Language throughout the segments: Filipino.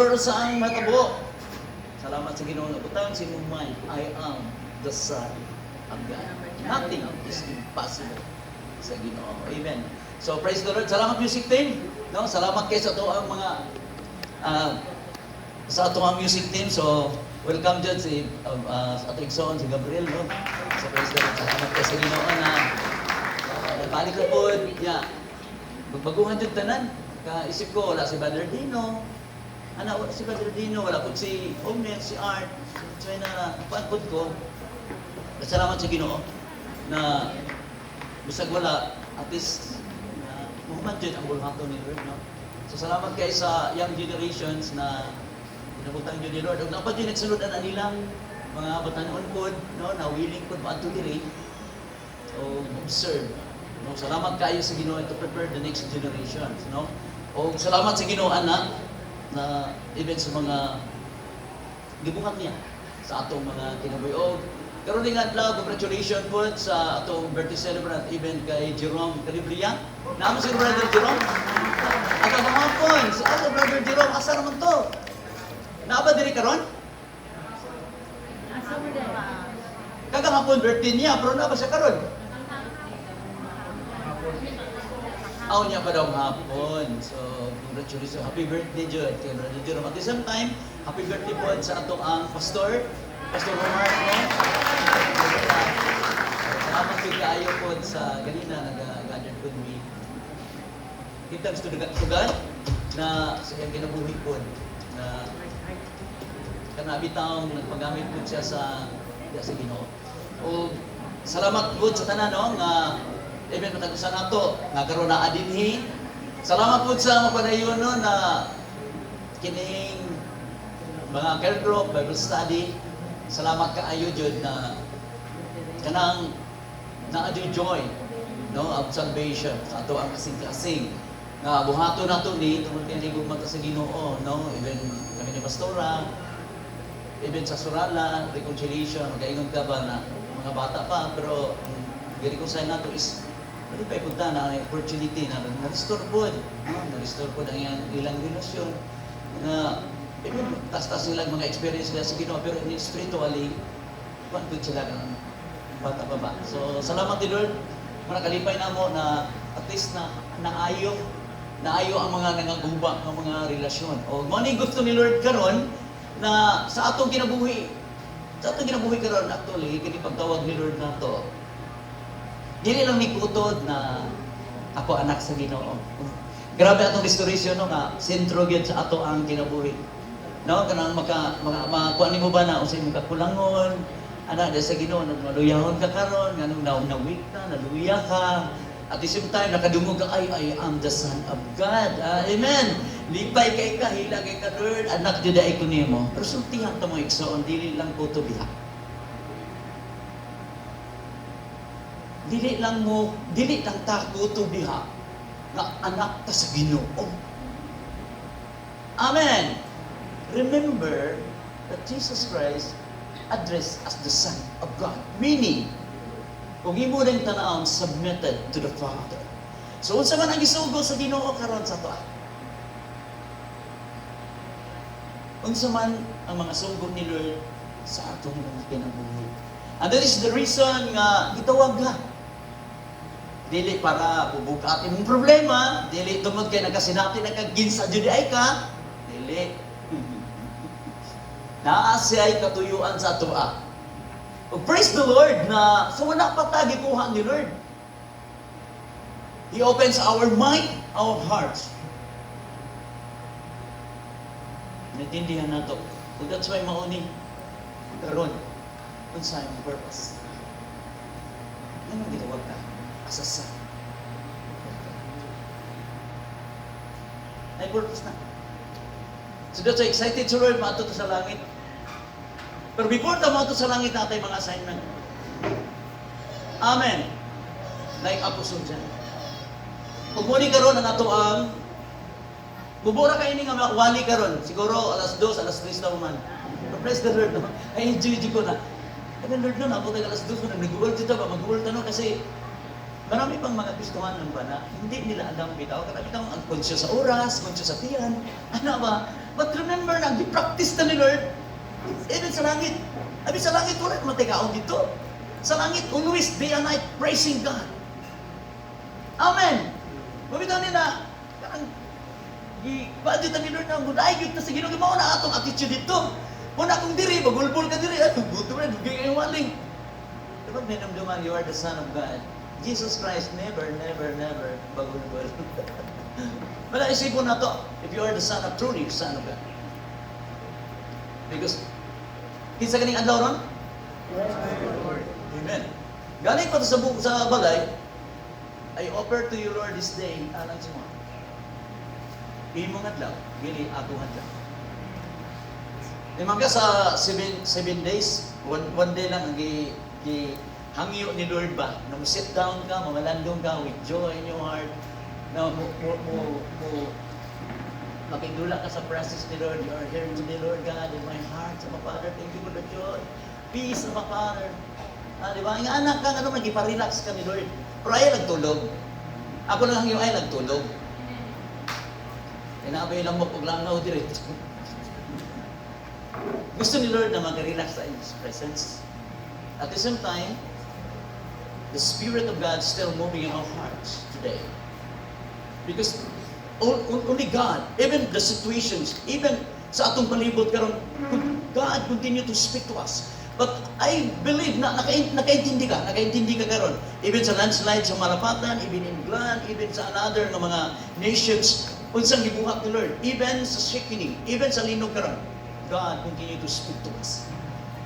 Sa ang matabo. Salamat sa Ginoo nga butang si Mumay. I am the Son of God. Nothing is impossible sa Ginoo. Amen. So praise the Lord. Salamat music team. No, salamat kayo sa ato ang mga sa ato ang music team. So welcome dyan si ato igsoon si Gabriel, no. So praise the Lord. Salamat kayo sa Ginoo na balik na po. Yeah. Magbaguhan jud tanan. Kaisip ko wala si Brother Dino. Wala si Brother Dino, wala po si Omen, si Art, so na paanpod ko. Salamat sa Ginoo na bisag wala, at least muhuman dyan ang bulhato ni Lord. No? So salamat kayo sa young generations na pinabutang dyan ni Lord. Huwag na pa dyan nagsunod na nilang mga batanon po, no? Na willing po maato diri o observe. No? Salamat kayo sa Ginoo to prepare the next generations. No? O salamat sa Ginoo na even sa mga gibuhat niya sa atong mga kinabuhi. O karon din adlaw, congratulations po sa atong birthday celebrant even kay Jerome Calibria. Naamo si Brother Jerome. At ang hapon, si atong Brother Jerome, asa naman to? Naaba diri karon? Asa mo din? Kagahapon birthday niya, pero naaba siya karon? Aw niya pa daw hapon. So, congratulations. Happy birthday, Jod. Kay Brother Jerome. At the same time, happy birthday po sa ato ang Pastor Omar. No? Salamat po kaayo po sa ganina nag-gather with me. Kita gusto nagatugan na sa iyang ginabuhi po na kanabitang nagpagamit po siya sa Ginoo. O salamat po sa tanan, no, nga even matagusan nato nagkaroon na adinhi. Salamat po sa mapadayon no, na kining mga care group, Bible study. Salamat kaayo jud na kanang na-adyo joy no of salvation sa ato ang kasing-kasing nga buhaton nato ni tungod kay ligugma ta sa Ginoo, no, even kami ni pastora, even sa surala reconciliation, magaingon ka ba na mga bata pa pero gari ko sa nato is pwede pa ipunta na ang opportunity na na-restore po. Na-restore po ang ilang relasyon. Na, tas-tas nilang mga experience nila sa Ginoo, pero spiritually, pantod sila ng bata pa ba. So, salamat din Lord. Manakalipay na mo na at least na naayo ang mga nangaguba ng mga relasyon. O, mani gusto ni Lord karon na sa atong kinabuhi karon actually, kini pagtawag ni Lord na to, dili lang ni kutod na ako anak sa Ginoo. Grabe atong restoration no nga sentro gyud sa ato ang kinabuhi. No kanang makuha nimo ba na unsay imong kakulangon ana sa Ginoo nagmaluyahon ka karon nganong nawik na naluya ka at the same time nakadungog ka I am the Son of God. Amen. Lipay kay ka hila kay ka Lord anak jud ay ko nimo. Pero sultihan ta mo igsoon dili lang kuto biha. Dili lang takuto diha nga anak ka sa Ginoo. Amen. Remember that Jesus Christ addressed as the Son of God. Meaning, kung imo rin tanawon, submitted to the Father. So, unsa man ang gisugo sa Ginoo karon sa to? Unsa man ang mga sugo ni Lord sa atong mga kinabuhi. And that is the reason nga gitawag ka. Dili para bubugat imong problema, dili tungod kay nagasinati na kaginsa jud ay ka, dili. Naa siya ay katuyuan sa atoa. Praise the Lord na so wala pa ta gikuha ni Lord. He opens our mind, our hearts. Naintindihan nato. So that's why mauni karon unsa ang purpose. Ano gitawag ka? Asasa. Ay purpose na. So that's why excited sa Lord maato to sa langit. Pero before ta maato sa langit natay mga assignment. Amen. Like Apostle John. Kung muli karon ang ato ang bubura ka ini nga wali karon. Siguro alas 2, alas 3 na man. Praise the Lord. No? Ay enjoy ko na. Ay Lord no, ako tayo alas 2 na nag-uul dito ba mag-uul tanong kasi marami pang mga Kristohan ng ba na hindi nila alam bitaw. Karami tayong conscious sa oras, conscious sa tiyan. Ano ba? But remember na, di-practice na ni Lord, even sa langit. Abi sa langit, wala naman tikaon dito. Sa langit, always day and night, praising God. Amen. Mabitaw nila, karang, i-budget ni Lord na, guday, yun na sa Ginoo, mao na atong attitude dito. Muna akong diri, bagulbol ka diri, gutom na, dugay kayong waling. Diba, minumduman, you are the Son of God. Jesus Christ, never bagulbol. Wala isipon na to, if you are the Son of, truly Son of God. Because, kinsa kaning adlaw ron? Amen. Galing pa sa balay, I offer to you, Lord, this day, alang si mo. Imong adlaw, dili ako adlaw. Imang ka sa 7 days, one day lang ang hangyo ni Lord ba? Nung sit down ka, mamalandong ka with joy in your heart, na makidula ka sa presence ni Lord. You are here today, Lord God, in my heart. Sa mga Father, thank you for the joy. Peace sa mga Father. Di ba? Ang anak ka, mag-iparelax ka ni Lord. Pero ay nagtulog. Ako lang yung ay nagtulog. Inabay lang mo pag langaw direct. Gusto ni Lord na mag-relax sa His presence. At the same time, the Spirit of God is still moving in our hearts today. Because only God, even the situations, even sa atong palibot karon, God continue to speak to us. But I believe na nakaintindi ka karon. Even sa landslide sa Malapatan, even in Glan, even sa another ng mga nations, unsang gibuhat ni Lord, even sa shaking, even sa linog karon, God continue to speak to us.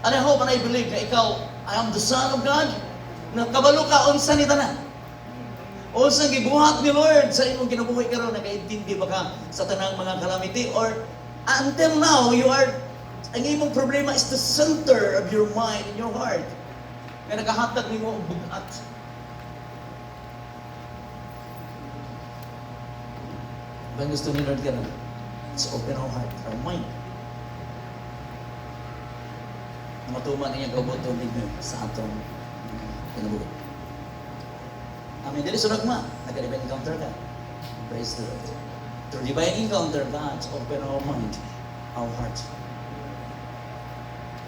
And I hope and I believe na ikaw, I am the Son of God, na kabalo ka unsa ni tanan. Unsang gibuhat ni Lord sa imong kinabuhi karon, nakaintindi ba ka sa tanang mga calamity, or until now you are, ang imong problema is the center of your mind and your heart nga nakahatag nimo og bugat. Bang gusto ni Lord karon, let's open our heart, our mind, na matuman niya kauboton ninyo sa atong kinabuhi. Amen. Dili sunod ma, nag-divine encounter ka. Praise the Lord. Through divine encounter, God, open our mind, our heart.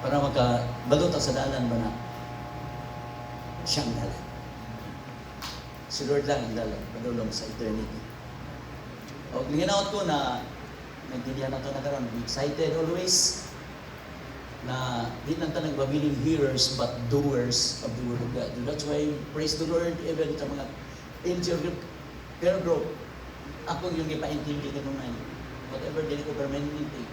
Para magkabalot sa dalan ba na siyang dalan. Si Lord lang ang dalan, padulong sa eternity. O, linawat ko na naintindihan na ito na karoon. Be excited always na di lang tayo nagbabiling hearers but doers of the Word of God. That's why, praise the Lord, even sa mga angel group, prayer group, ako yung ipaintindi ka naman. Whatever dili ko permanently,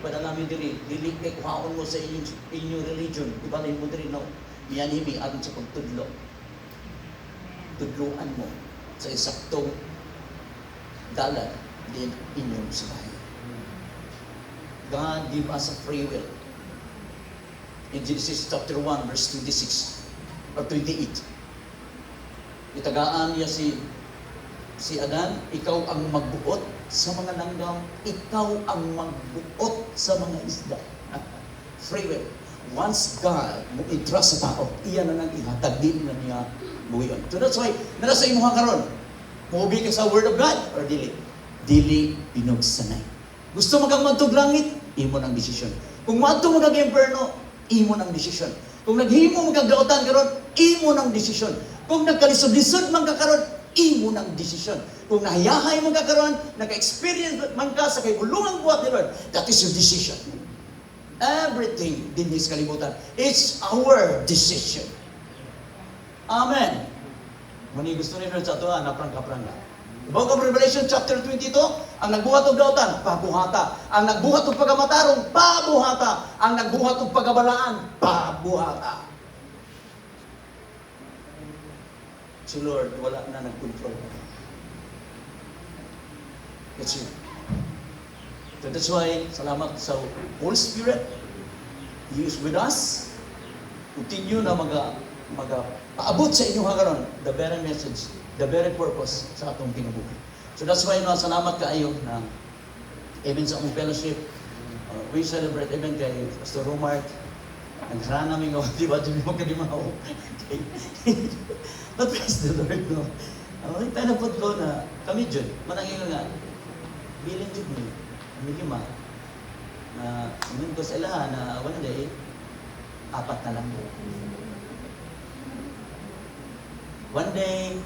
ipadala mo diri, dili kay kuhaon mo sa inyong religion, ibalin mo diri, no? Iyanimi aron sa pagtudlo. Tudloan mo sa isaktong dalan din inyong sibahin. God give us a free will. In Genesis chapter 1, verse 26 or 28. Itagaan niya si Adan, ikaw ang magbuot sa mga langgam, ikaw ang magbuot sa mga isda. Free will. Once God mo i-trust sa tao, iyan na nang ihatag, di na niya buhiyon. So that's why, nasa imo karon, mubi ka sa Word of God or dili? Dili pinugsanay. Gusto mo kang magtug langit, imo ng desisyon. Kung madto mo kag impierno, imo ng desisyon. Kung naghimo mo kag dautan karon, imo ng desisyon. Kung nagkalisod-lisod man ka karon, imo ng desisyon. Kung nahiyahay mo ka karon, naka-experience man ka sa kaibulungang buhat ni Lord, that is your decision. Everything din sa kalibutan, it's our decision. Amen. Muni gusto ni Lord sa ito, naprangka-prangka. Book of Revelation chapter 22, ang nagbuhat og dautan, pabuhata. Ang nagbuhat og pagamatarong, pabuhata. Ang nagbuhat og pagabalaan, pabuhata. Si Lord, wala na nag-control. That's it. So that's why, salamat sa Holy Spirit. He is with us. Continue na paabot sa inyong hagaron the very message, the very purpose sa atong kinabuhi. So that's why salamat kaayo na even sa among fellowship, we celebrate even kay Pastor Romar. Nagsana namin di ba? Di mo kadimaw. But praise the Lord, no? Pinapot ko na kami dyan, manangin nga, bilin dyan mo, minima, na ingon ko sa ilaha na one day, 4 na lang. One day,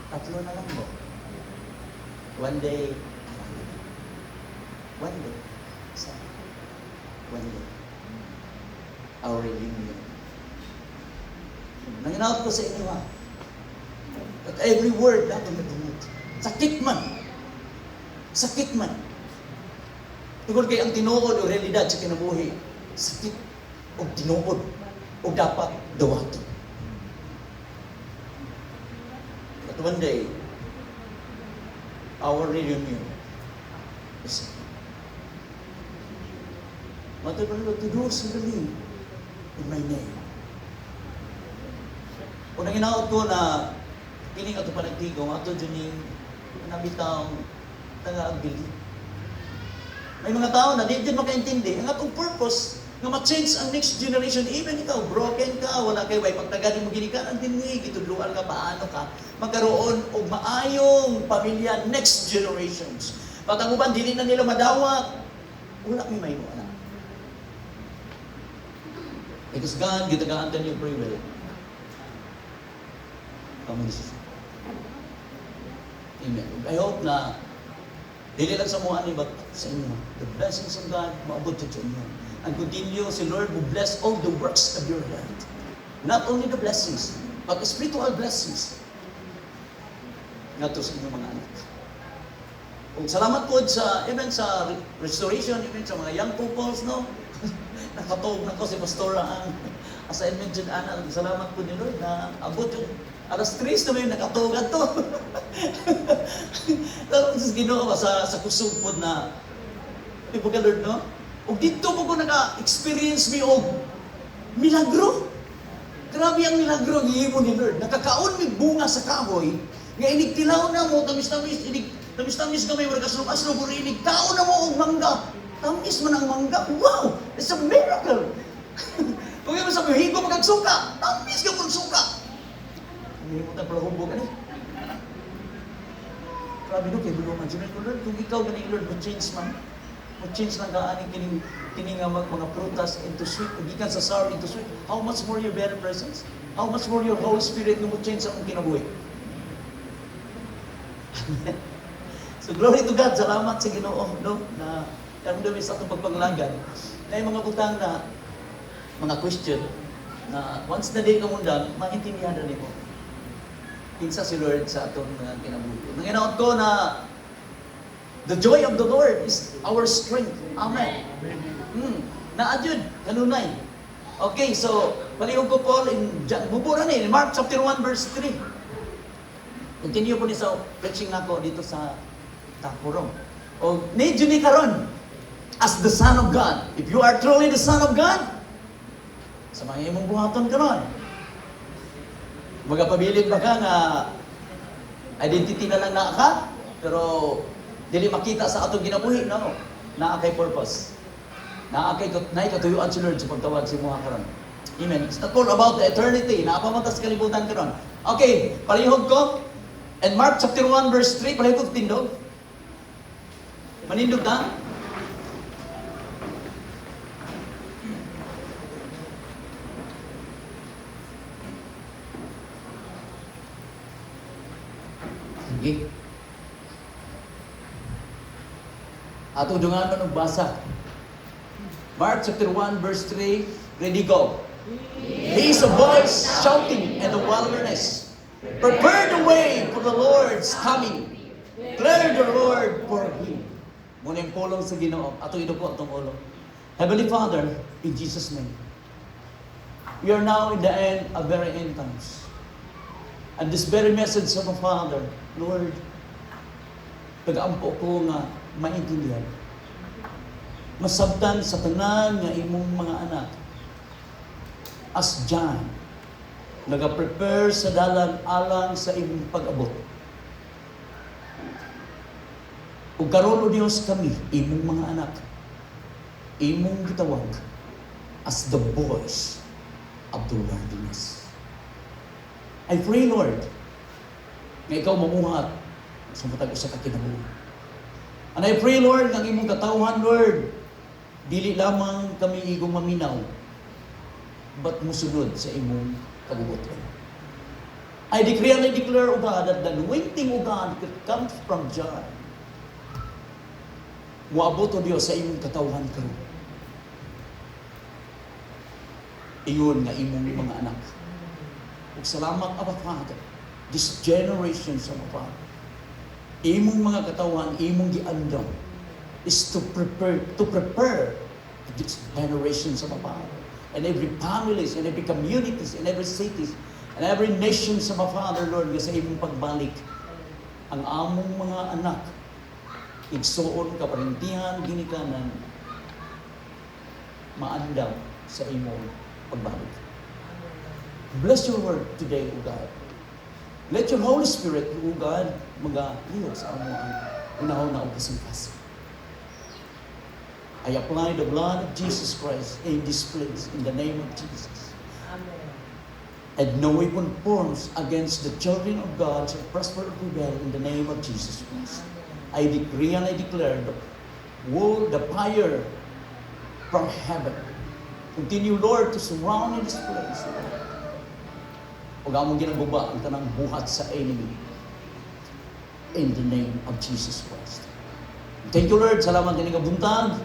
3 na lang mo. One day, one day, isa. One day. Our reunion. Nanginaot ko sa inyo ha. At every word na tumitungod. Sakit man. Sakit man. Tungkol kay ang tinuod o realidad sa kinabuhi. Sakit o tinuod o dapat dawato. But one day, our reunion is Mother Lord, to those who believe in my name. Kung nanginaot ko na pining ato panagtigong, ato dyan yung nabitang taga-agbili. May mga tao na di dyan makaintindi. Ang atong purpose nga ma-change ang next generation. Even ikaw, broken ka, wala kayo, way pagtagadi mo ginikan, ang dinig, itudluan ka, paano ka, magkaroon o maayong pamilya next generations. Patanguban, dili na nila madawat. Wala may may mo, anak. Because God, gitagaan yung free will. Pamilya. Amen. I hope na dili lang sa mga but sa inyo. The blessings of God maabot sa inyo. And continue, si Lord will bless all the works of your hand. Not only the blessings, but the spiritual blessings. Nga to sa inyong mga anak. Kung salamat po sa, even sa restoration, even sa mga young couples, no? Nakatawag na ko si Pastora ang assignment dyan, Ana. Salamat po ni Lord na abot yung alas 3 na may nakatugan to. Tapos Ginoo ba sa kusog po na ibaga Lord, no? O dito po ko naka-experience mi og milagro. Grabe ang milagro ang hihimo ni Lord. Nakakaon mi bunga sa kahoy, nga inigtilaw na mo, tamis-tamis, tamis-tamis kami, marakaslog-aslog, inigtaon na mo og mangga. Tamis man ang mangga. Wow! It's a miracle! Kung yung sabi, higo magagsuka, tamis ka pong suka. Hindi mo tayong palahubog, ano? Grabe no, kay bulungan. Sabi ko, Lord, kung ikaw ganing Lord, mag-change man. Mag-change lang kaaning kining mga prutas into sweet, gikan sa sour into sweet. How much more your very presence? How much more your Holy Spirit na mag-change ang kinabuhi? So, glory to God. Salamat sa Ginoo, no? Na karamdami sa itong pagpanglagan. Na yung mga butang na mga question na once na din kamundan, maintindihan na mo. Kinsa si Lord sa atong kinabuhi. Nanginaot ko na the joy of the Lord is our strength. Amen. Naadyod, kanunay. Okay, so, palihog ko Paul in bubura ni Mark chapter 1 verse 3. Continue po ni sa preaching nako dito sa Tapurong. O, medyo ni karon as the Son of God. If you are truly the Son of God, sa mga imong buhaton karon. Magapabilin ba ka nga identity na lang na ka, pero dili makita sa atong ginabuhi, no? Naa kay purpose. Naa kay katuyuan si Lord sa pagtawag si mga karon. Amen. It's not all about the eternity. Naapamantas kalibutan karon. Okay, palihog ko. And Mark chapter 1 verse 3, palihog ko tindog. Manindog na? Sige. Atong dungan man og basa. Mark chapter 1 verse 3, ready go. He is a voice shouting in the wilderness. Prepare the way for the Lord's coming. Declare the Lord for Him. Muna yung pulong sa Ginoo. Ato ito po atong ulo. Heavenly Father, in Jesus' name, we are now in the end, a very end times. And this very message of the Father, Lord, pag-ampo ko nga maintindihan. Masabtan sa tanan nga imong mga anak. As John, nag-prepare sa dalan alang sa imong pag-abot. Ug karon o Dios kami, imong mga anak, imong gitawag as the voice of the wilderness. I pray, Lord, nga ikaw mamuhat sa matag usa ka kinabuhi. And I pray, Lord, nga imong katawhan, Lord, Dili lamang kami igong maminaw, but musunod sa imong kabubuton. I decree and I declare, O God, that the anointing, O God, that comes from John, muabot, O Diyos, sa imong katawhan karon. Iyon nga imong mga anak. Ug salamat, Abba Father, this generation sa Abba Father. Imong mga katawhan, imong giandam is to prepare this generation sa Abba Father. And every families, and every communities, and every cities, and every nation sa Abba Father, Lord, sa imong pagbalik, ang among mga anak, igsuon, kaparintihan, ginikanan, maandam sa imong pagbalik. Bless your word today, O God. Let your Holy Spirit, O God, mag-aliyos sa amo ang unahon na upasingkas. I apply the blood of Jesus Christ in this place, in the name of Jesus. Amen. And no weapon forms against the children of God shall prosper or prevail in the name of Jesus Christ. I decree and I declare the fire from heaven. Continue, Lord, to surround in this place. Huwag among ginaguba ang tanang buhat sa enemy. In the name of Jesus Christ. Thank you, Lord. Salamat din nga buntag.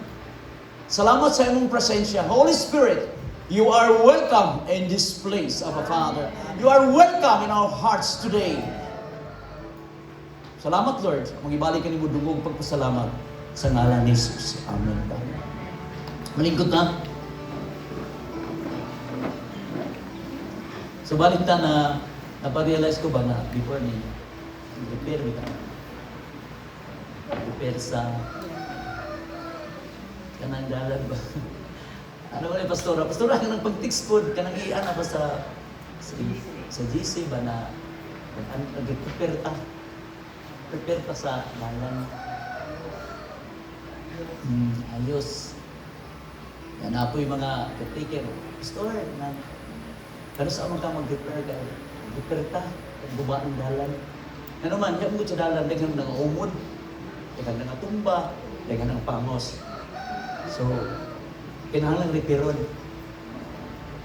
Salamat sa imong presensya. Holy Spirit, you are welcome in this place, Abba Father. You are welcome in our hearts today. Salamat, Lord. Magibalik ka ni mo dugong pagpasalamat sa ngalan ni Jesus. Amen. Malingkod na. So, balik na naparealize ko ba na before ni prepare kita. Prepare sa kanang dalag ba? Ano ba ni pastora? Pastora, kanang pag-text food, kanang iana ba sa GC ba na nag-prepare ta? Prepare pa sa ngalan. Ayos. Yan na po yung mga caretaker. Pastor, pero sa amang ka mag-prepare ka? Prepare ta, buba ng dalan. Ano man, yan mo sa dalan, dagang ng umod, dagang ng tumba, dagang ng pangos. So, kinahanglang reparon.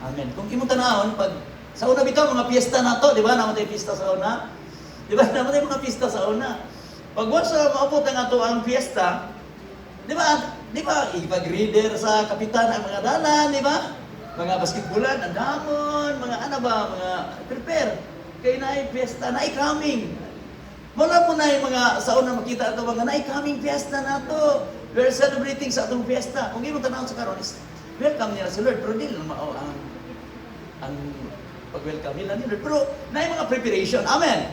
Amen. Kung imong tanahon, pag sa una bitaw, mga piyesta na to, di ba? Namatay piyesta sa una. Di ba? Namatay mga piyesta sa una. Pag once maupot ang ato ang piyesta, di ba? Di ba? Ipag-reader sa kapitan ang mga dalan, di ba? Mga basketbulan, ang damon, mga ano ba, mga prepare. Kaya na piyesta, na coming. Wala po na yung mga sa una makita ito, mga na coming piyesta na to. We're celebrating sa atong piyesta. Kung hindi mo tanawin sa karon is, welcome niya si Lord, pero di lang ang pag-welcome nila ni Lord. Pero na yung mga preparation. Amen.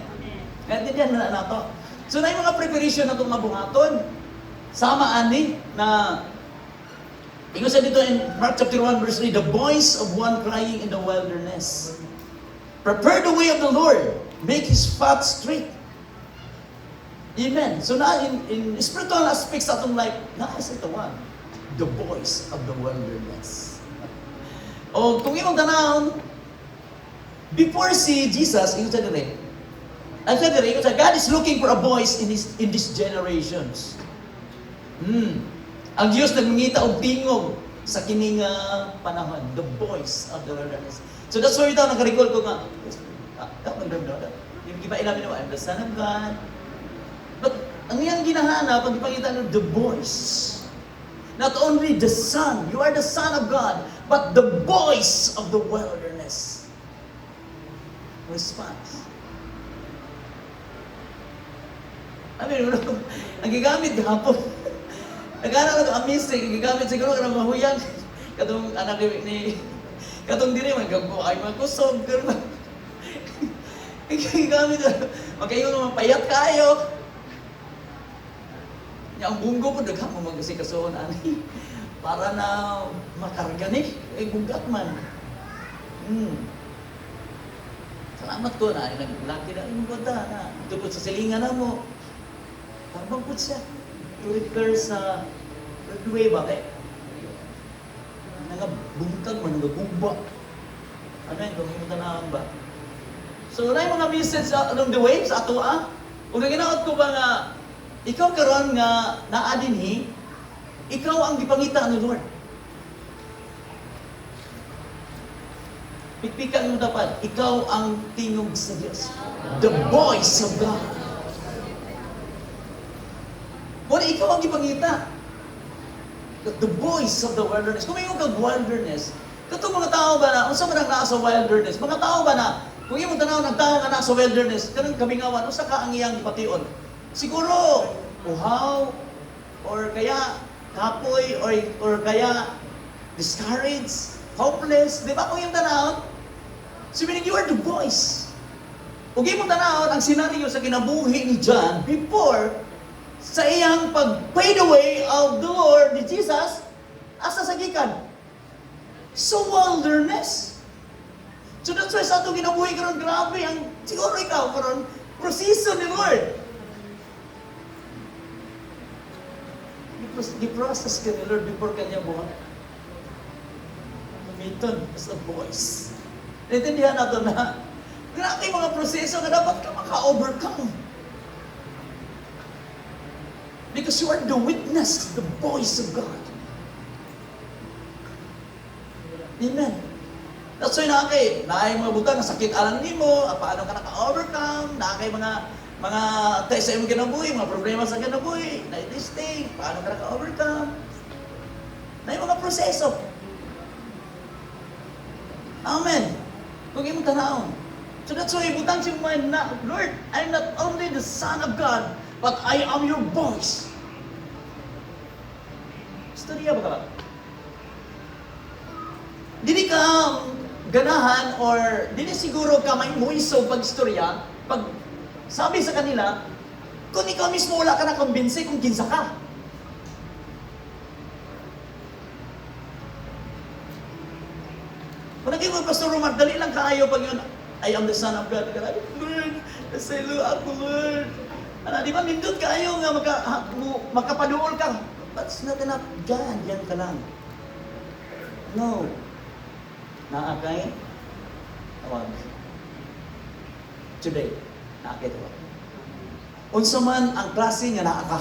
Kaya din yan na to. So na yung mga preparation na itong mabuhaton. Sama ani na ingon sa dito in Mark chapter 1 verse 3, the voice of one crying in the wilderness. Prepare the way of the Lord, make His path straight. Amen. So na in spiritual aspects sa atong life, nasa ito one, the voice of the wilderness. O kung imong tanawon, before si Jesus, ingon sa dire, God is looking for a voice in these generations. Ang Diyos nagmangita og tingog sa kining panahon, the voice of the wilderness. So that's why ito nag-recall ko nga, yung iba ilamin naman, I'm the Son of God. But ang iyang ginahana, pag ipakita ng the voice, not only the Son, you are the Son of God, but the voice of the wilderness. Response. I mean, ang gigamit hapon. Nag-aaral ako amazing, gigamit siguro ka ng mahuyang. Katong anak ni katong diri man gagbo ay magkusog pero gigamit magkayo naman payat kayo. Nya ang bunggo ko daghang mo magsikasuon ani para na makarga ni bugat man. Salamat ko na naglaki na imong bata na tungkol sa silingan na mo. Tarbang po siya. To repair sa way ba? Nagabungkag man, nagagumba. Ano yun, kung yung tanaan ba? So, na yung mga message along the way sa ato kung naginaot ko ba nga, ikaw karon nga naadinhi, ikaw ang gipangita ni Lord. Pikpikan mo dapat, ikaw ang tingog sa Diyos. The voice of God. Kung ikaw ang ipangita, the voice of the wilderness. Kung mayroon kang wilderness, katong mga tao ba na, unsa man ang naa sa wilderness, mga tao ba na, kung iyong tanaw ng tao nga naa sa wilderness, kanang kabingawan, unsa ka ang iyang ipation? Siguro, uhaw, or kaya kapoy, or kaya discouraged, hopeless, di ba? Kung yung tanaw, sabihin, you are the voice. Kung iyong tanaw, ang senaryo sa kinabuhi ni John, before, sa iyang pag-fade away of the Lord, ni Jesus, asa sa gikan? So wilderness. So that's why sa itong kinabuhi karon, grabe, ang siguro ikaw karon, proseso ni Lord. Di-process ka ni Lord before kanya buhat. Gamiton as a voice. Naintindihan nato na, grabe mga proseso na dapat ka maka-overcome. Because you are the witness, the voice of God. Amen. That's why naay mga butang na sakit alang nimo, paano ka naka-overcome, naay mga test sa imong kinabuhi, mga problema sa kinabuhi, na this thing, paano ka naka-overcome. Naay mga proseso. Amen. Kung imong tanawon. So that's why butang si mind na, Lord, I'm not only the Son of God, but I am your voice. Istorya ba ka ba? Dili ka ganahan or dili siguro ka may muiso pag-istorya, pag sabi sa kanila, kung ikaw mismo wala ka na kumbinsi kung kinsa ka. Kung naging mo, Pastor Romar, dali lang kaayo pag yun, I am the Son of God. Lord, nasalo ako, Lord. Di ba, nindot kaayo nga makapaduol ka. That's not enough. Yan ka lang. No. Naakay? Tawag. Today, naakay tawag. Unsa man ang klase nga naa ka?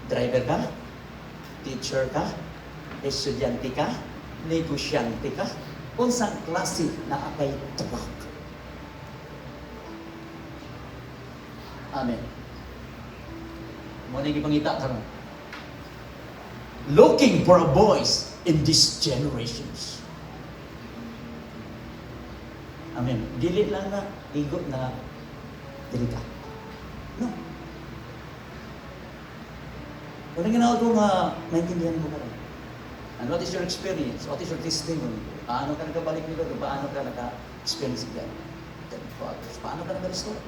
Driver ka? Teacher ka? Estudyante ka? Negosyante ka? Unsang klase naakay tawag? Amen. Muna yung ipangita karon. Looking for a voice in these generations. Amen. Dili lang na igot na dili ka. No. Kung ginawa ko nga maintindihan mo karon. And what is your experience? What is your testimony? Paano ka nagabalik nito? Paano ka naka-experience God? Paano ka nag-restore?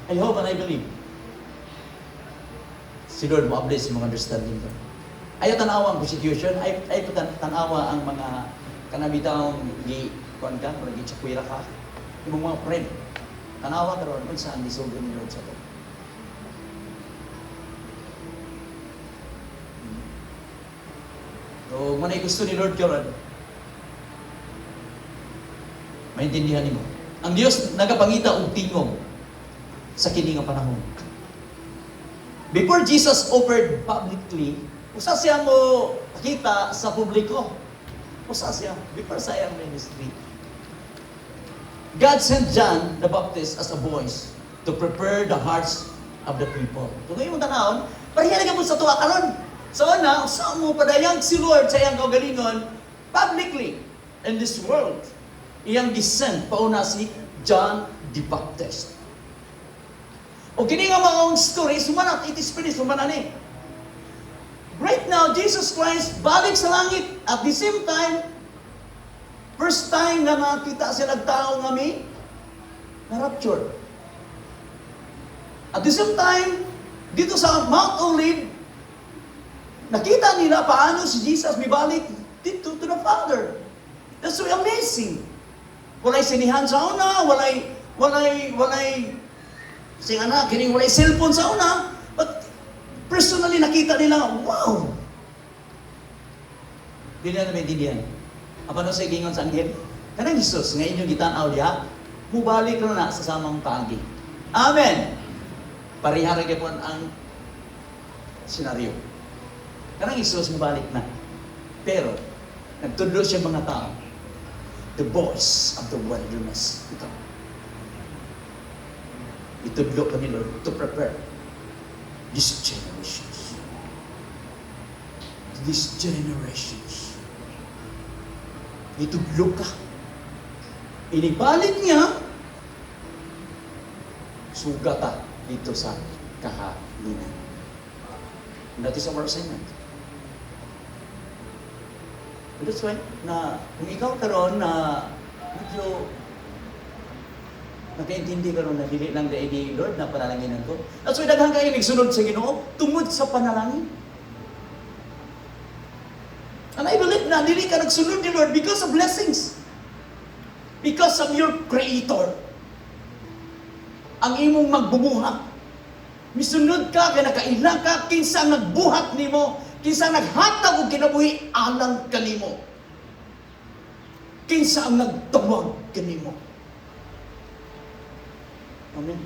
I hope and I believe si Lord mo-bless yung mga understanding ko. Ayaw tanawa ang persecution, ayaw tanawa ang mga kanabitang kuan ka, kung nag-itsakwira ka, yung mga friend. Tanawa ka ron, kung saan disugo ni Lord sa to. So, manay gusto ni Lord ka ron, maintindihan mo. Ang Diyos nagapangita og tingog sa kini nga panahon. Before Jesus offered publicly, usa siya mo nakita sa publiko. Usa siya before sa iyang ministry. God sent John the Baptist as a voice to prepare the hearts of the people. Kung yung tanawon, pareha na mo sa tuwa karon. So na, usa mo padayang si Lord sa iyang kaugalingon publicly in this world. Iyang gisend pauna si John the Baptist. O kini nga mga story, sumanat, it is finished, sumanan eh. Right now, Jesus Christ balik sa langit. At the same time, first time na nakita sila tao nga may na-rapture. At the same time, dito sa Mount Olive, nakita nila paano si Jesus may balik dito to the Father. That's so amazing. Walay sinihan sa una, walay sing anak, kining walay cellphone sa una, but personally nakita nila, wow! Di na maintindihan. Apa no sa gingon sa anghel? Kanang Jesus, ngayon yung gitanaw diha, mubalik na sa samang paagi. Amen! Parihara gyapon ang senaryo. Karang Isus mabalik na. Pero, nagtudlo siya mga tao. The voice of the wilderness. Ito. Itudlo ka ni Lord to prepare these generations. These generations. Itudlo ka. Inibalik niya, sugata dito sa kahaginan. That is our assignment. That's why, na kung ikaw karon na medyo nakaintindi ka ron na dili lang dahil ni Lord na panalanginan ko. That's why daghang kayo nagsunod sa Ginoo tungod sa panalangin. And I believe na dili ka nagsunod ni Lord because of blessings. Because of your Creator. Ang imong magbubuhat. Misunod ka, kaya nakailang ka, kinsa nagbuhat nimo, kinsa naghatag og kinabuhi alang kanimo. Kinsa ang nagtawag kanimo. Amen.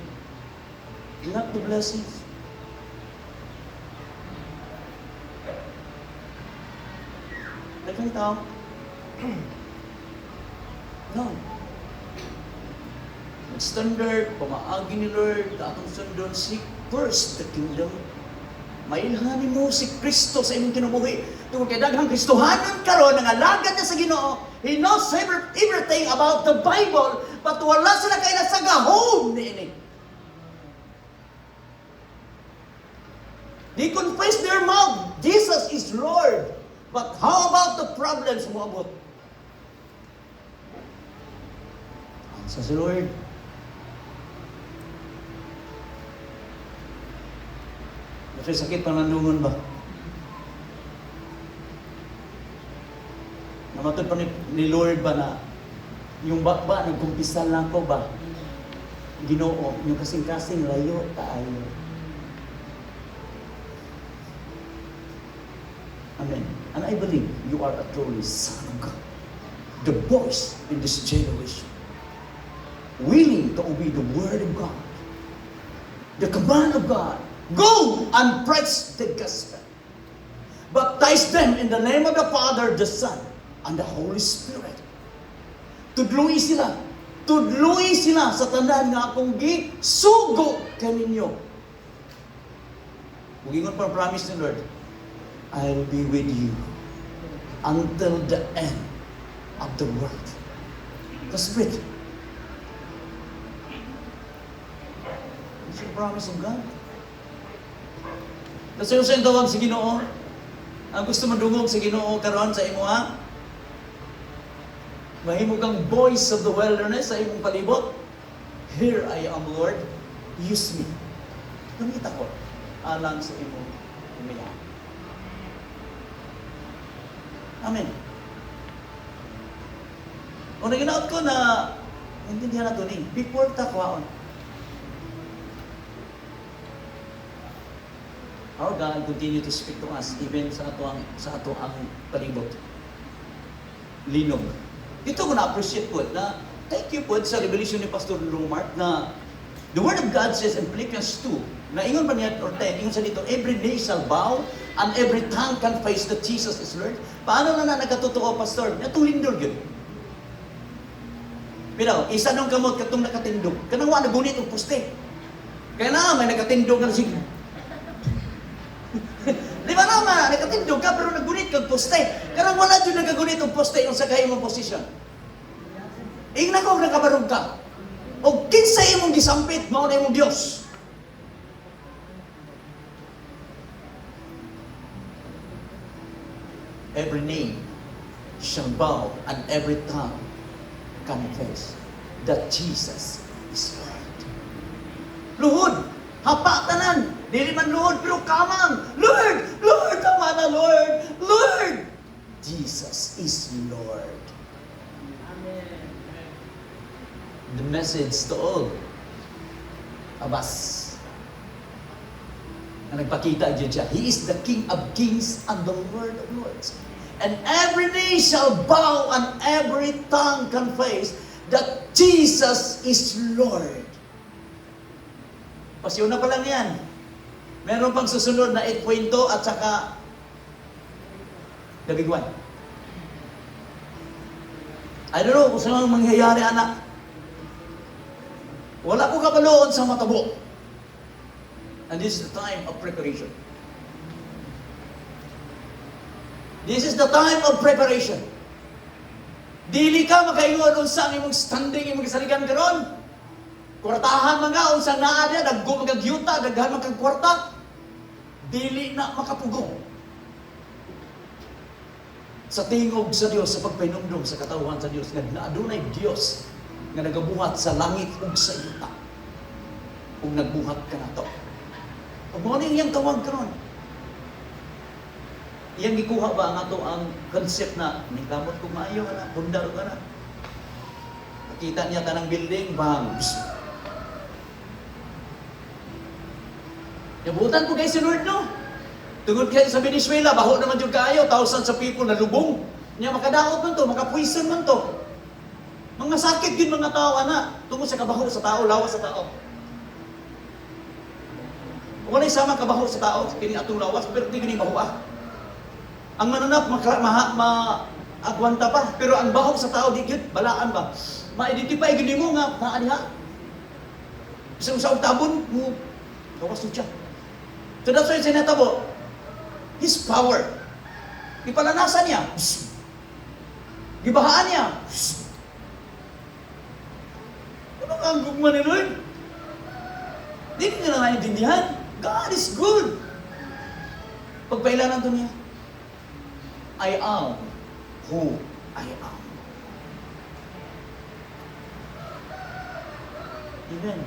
Not the blessings. Nakita ko? No. Standard, pamaagi ni Lord, atong sundon, seek first the kingdom. Mailhanin mo si Kristo sa imong kinabuhi. Tungkol kay daghang Kristohanon karon nga alagad niya sa Ginoo, he knows everything about the Bible, but wala sila kay nasagahon niini. They confess their mouth, Jesus is Lord. But how about the problems mo abot? Sa si Lord, kasi sakit panandungan ba? Namatod pa ni Lord ba na yung ba nagkumpisal lang ko ba? Ginoo, yung kasing-kasing layo tayo. Amen. And I believe you are a truly son of God. The voice in this generation. Willing to obey the word of God. The command of God. Go and preach the gospel. Baptize them in the name of the Father, the Son, and the Holy Spirit. Tudluy sila. Tudluy sila sa tanan nga akong gisugo kaninyo. Mugingon pa promise ni Lord, I will be with you until the end of the world. That's it. It's a promise of God. Kasi yung siyang tawag sa Ginoo, ang gusto madungog sa Ginoo karon sa imo ha, mahimo kang voice of the wilderness sa imong palibot. Here I am, Lord. Use me. Gamit ako alang sa imong umiyak. Amen. O naginaot ko na intindihan na ito ni before takwaon. Our God continue to speak to us even sa ato ang palibot. Linog. Dito ko na-appreciate po na thank you po sa revelation ni Pastor Lumart na the Word of God says in Philippians 2 na ingon pa niya or 10, ingon sa dito, every knee shall bow and every tongue confess that Jesus is Lord. Paano na nagkatotoo, Pastor? Itong lindol yun. Pero, isa nung kamot katong nakatindog. Kanang wala nagunit ang poste. Kaya na, may nakatindog na sige. Di ba naman, nakatindog ka pero nagunit kang poste. Kanang wala dyan nagagunit ang poste yung sa kayo mong posisyon. Ingna ko nakabarog ka. O kinsa imong gisampit, mao na imong Diyos. Every knee shall bow and every tongue confess that Jesus is Lord. Luhod, hapatanan, dili man luhod pero kamang, Lord, Lord, tama na Lord, Lord. Jesus is Lord. Amen. The message to all of us na nagpakita dyan siya. He is the King of Kings and the Lord of Lords. And every knee shall bow and every tongue confess that Jesus is Lord. Pasyon na pa lang yan. Meron pang susunod na 8.2 at saka the big one. I don't know kung saan mangyayari, anak. Wala ko kabaloon sa matabo. And this is the time of preparation. This is the time of preparation. Dili ka makaingon unsa ang imong standing, imong kasaligan karon. Kwartahan mga unsa naa dia, daggo magagyuta, daghan magkagkwarta. Dili na makapugong. Sa tingog sa Dios, sa pagpainumdum sa katawhan sa Dios, nga adunay Dios nga nagabuhat sa langit ug sa yuta. Ug nagbuhat ka nato. Ug mao ni iyang tawag karon. Iyang gikuha ba nga to ang concept na ningkamot kung maayo ka na, bundar ka na. Nakita niya tanang building, bang. Nabutan ko kay si Lord, no? Tungod kayo sa Venezuela, baho naman yung kayo, thousands of people na lubong. Niya makadaot man to, makapuison man to. Mga sakit yun mga tao, ana. Tungod sa kabaho sa tao, lawas sa tao. Wala isama kabaho sa tao, kini atong lawas, pero di gini mahuwa. Ang mananap, agwanta pa. Pero ang bahog sa tao, di yun, balaan ba? Ma-identify gini mo nga, naaniha. Isang sa tabon mo, kawas siya. So that's why sinatabo, His power. Ipalanasan niya. Gibahaan niya. Ano ka ang gugma ni Lord? Hindi nila naintindihan. God is good. Pagpailanan to niya, I am who I am. Amen.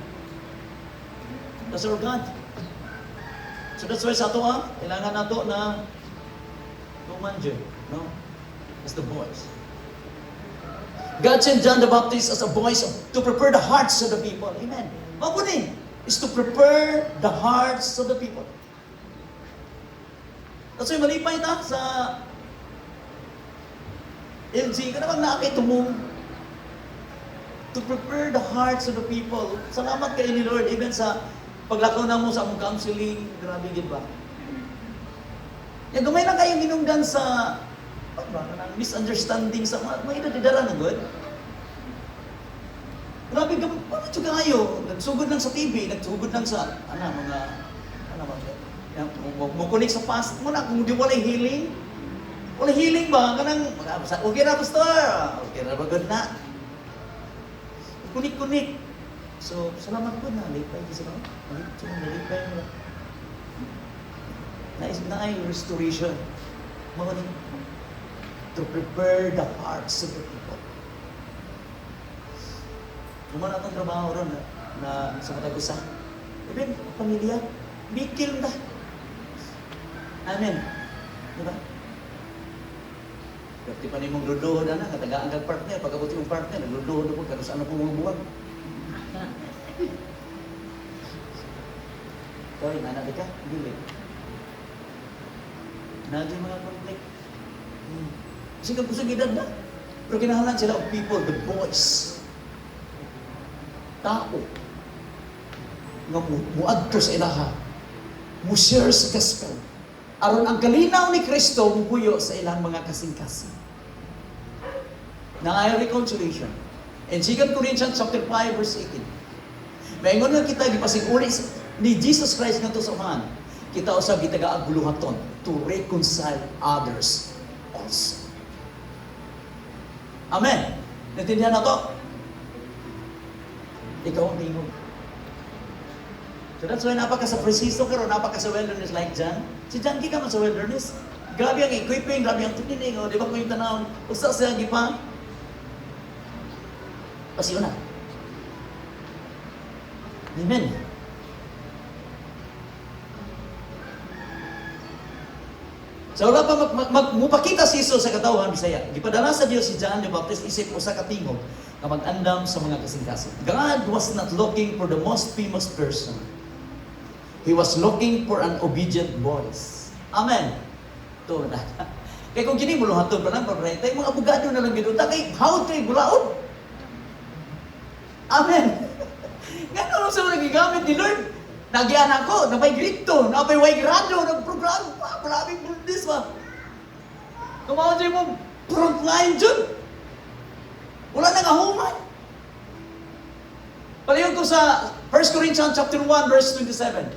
That's our God. So that's why sa ito kailangan nato na tumanje, no? As the voice. God sent John the Baptist as a voice to prepare the hearts of the people. Amen. Mabunin is to prepare the hearts of the people. That's why malipay ta sa LG, ka na bang nakitumong to prepare the hearts of the people. Salamat kay ni Lord, even sa paglakaw na mo sa among counseling, grabe gid ba? Gamay lang kayong ginungdan sa misunderstanding sa mga idadala na good. Grabe ka, paano ito kayo? Nagsugod lang sa TV, nagsugod lang sa, mukunik sa past mo na, kung di walay healing. Walay healing ba? Kanang, okay na, pastor. Okay na ba, good na? Kunik-kunik. So, salamat po na, lipay kasi no? Nalipay mo. Nais na ay restoration. Mawanin. To prepare the hearts of the people. Kung na itong trabaho ron na sa Matagusa. Even, pamilya, bikil na. Amen. Diba? Kapti pa ni mong luduhod na, katagaan kag partner, pagkabuti mong partner, nagluduhod ako, kano saan na pumulubuhan. Kawin, nanadi ka? Dili. Nandiyo mga konflict. Kasi kang kusang edad na. Pero kinahalan sila of people, the voice. Tao. Nga muadto sa ilaha. Mu-share sa gospel. Aron ang kalinaw ni Kristo mubuyo sa ilang mga kasing-kasing. Na ay reconciliation. In 2 Corinthians chapter 5 verse 18. Maingon nga kita gipasig-uli ni Jesus Christ ngadto sa umahan. Kita usab gitaga-aguluhaton to reconcile others also. Amen. Naintindihan na to? Ikaw ang tingog. So that's why napaka sa preciso karon, napaka sa wilderness like John. Si John ka man sa wilderness. Grabe ang equipping, grabe ang tinining, di ba ko yung tanaw? Usa siya gipa. Pasiyo na. Amen. So wala pa mupakita si Jesus sa katawhan Bisaya. Gipadala sa Dios si John the Baptist isip usa ka tingog nga mag-andam sa mga kasing-kasing. God was not looking for the most famous person. He was looking for an obedient voice. Amen. To na. Kay kung kini muluhaton pa lang paborito, mga abogado na lang giduta kay how to gulaod. Amen. Ngano sa mga gigamit ni Lord? Nagyan ako, napay grito, napay way grado, nagprograma pa, maraming bundis pa. Kumaon siya mo, frontline dyan. Wala nang ahuman. Palayon ko sa 1 Corinthians chapter 1, verse 27.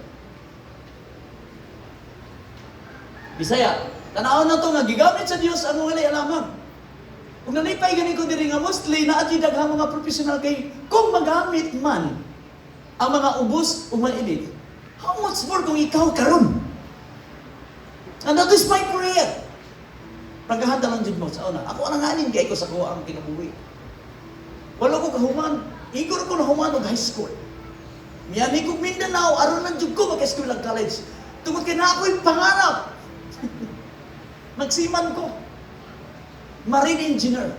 Bisaya, tanaw na to nga gigamit sa Dios ang wala alamang. Kung nalipay gani ko diri nga mostly na ati daghang mga professional kay kung magamit man ang mga ubos o mainit, how much more kung ikaw karon? And that is my prayer. Pagkahanda lang dyan mo sa una. Ako ang nganin kay ko sa kuha ang kinabuhi. Wala ko kahuman. Igor ko na human og high school. Miyani ko Mindanao, aron lang jud ko mag-school lang college. Tungod kay na ako'y pangarap. Magsiman ko. Marine engineer.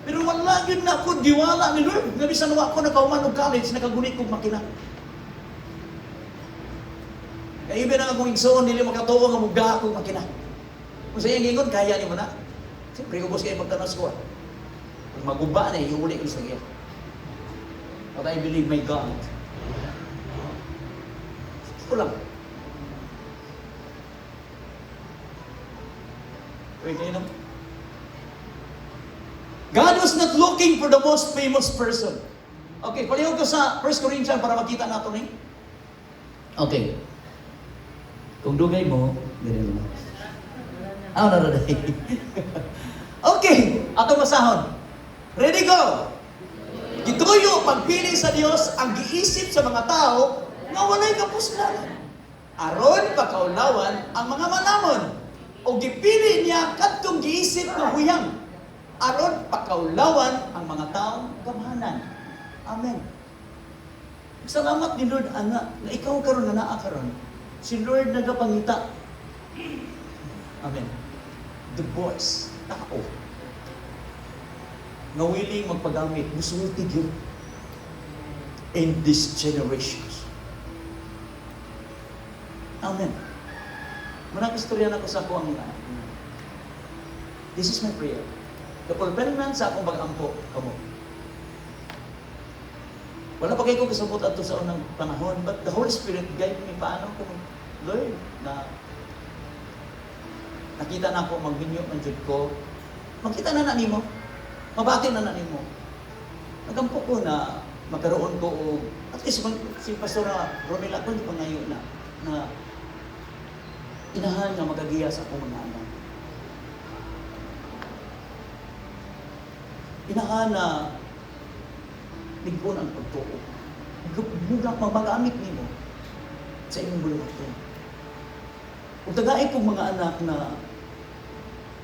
Pero wala yun na ako diwala ni Lord. Nga bisan wa ko nakahuman og college, nakagunit kong makina. Kaya iba na akong igsoon, nila makatuwa nga muga akong makina. Kung sa iyang ingon, kaya ni mo na. Siyempre, ubos kayo magtanas ko. Kung maguba na, iuli ko sa iya. But I believe my God. Ito lang. Wait, kayo naman. God was not looking for the most famous person. Okay, palihog ko sa 1 Corinthians para makita nato ni. Okay. Kung dugay mo, ganyan mo. Naraday. Okay, ato masahon. Ready, go! Gituyo, pagpili sa Dios ang giisip sa mga tao nga walay kapuslan. Aron pakaulawan ang mga manamon. O gipili niya kadtong giisip nga huyang. Aron pakaulawan ang mga taong gamhanan. Amen. Salamat ni Lord, ana, na ikaw karon na naa karon. Si Lord nagapangita. Amen. The voice, tao, na willing magpagamit, musulti yun in this generations. Amen. Marang istorya na ko sa ako ang this is my prayer. Kapulpelman sa akong pag-ampo, kamo. Wala pa kayo ko kasabot ato sa unang panahon, but the Holy Spirit guide me paano ko, Lord, na nakita na ako, magbinyo ng Diyod ko, makita na na nimo, mabati na na nimo. Nagampo ko na magkaroon ko o, at least si Pastora Romela ko, hindi pa ngayon na inahan nga magagiya sa akong mga anak. Inahan na nigpon ang pagtuo. Muna magamit nimo sa inyong buluhaton. Kung tagay kong mga anak na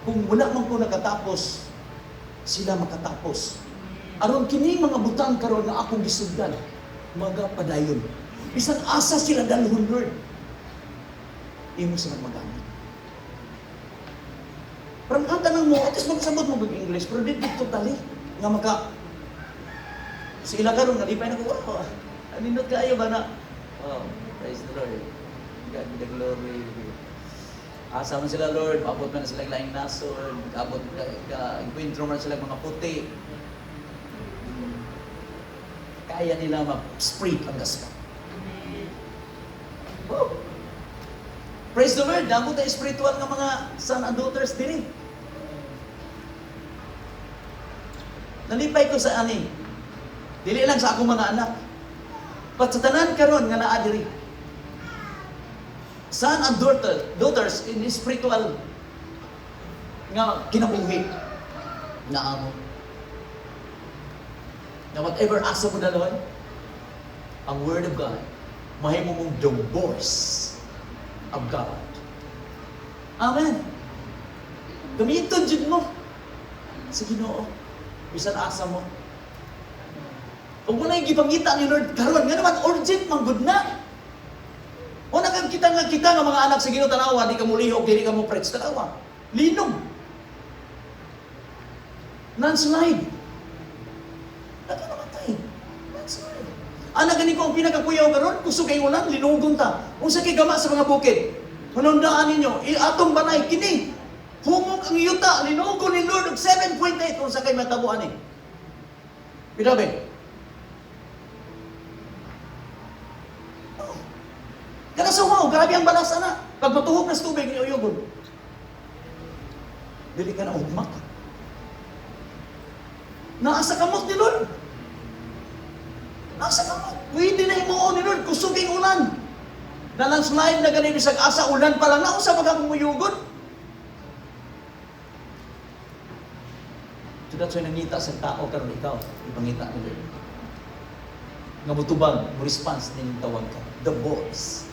kung wala man ko nakatapos, sila makatapos. Aron kini mga butang karon na akong gisugdan, magapadayon. Bisan asa sila dalhon, Lord. Imo sila magamit. Parang ang tanong mo, at least magsabot mo mag-English, pero di totally, nga maka, sa ila karon nalipay na ko, wow, aninot kayo ba na, oh, praise the Lord, God be the glory. Asa man sila, Lord, maabot man na sila laing nasod, abot encuentro man sila mga puti. Kaya nila ma-spread ang gospel. Wow. Praise the Lord, damo tayo spiritual ng mga son and daughters din. Nalipay ko sa ani. Dili lang sa akong mga anak. But sa tanan karon nga naa diri. Son and daughters in spiritual nga kinabuhi na amo. Na whatever asa mo dalon, ang Word of God, mahimo mong the voice of God. Amen. Gamiton jud mo sa Ginoo bisan asa mo. Kung wala yung gipangita ni Lord karon, nga naman urgent man gud na. O nakakita nga mga anak sa Ginoo tanawa, di ka mo lihok, di ka mo preach tanawa. Linom. Non-slide. Nagkanamatay. Non-slide. Ana gani ko ang pinakakuyaw karon, gusto kay ulan linugon ta. Unsa kay gama sa mga bukid? Manundaan ninyo, atong banay kini. Humok ang yuta, linugon ni Lord og 7.8 unsa kay matabuan ni. Birabe. Kada suhaw, grabe ang balasa na. Pag matuhog na sa tubig, uyugon. Dili ka na ugmak. Naasa kamot ni Lord. Naasa kamot. Pwede na imuon ni Lord, kusuging ulan. Nalandslide na ganun isang asa, ulan pa lang na, usa magkamuyugon. So that's why nangita sa tao karon ikaw, ipangita ni Lord. Nga mutubag, mo response din tawag ka. The voice.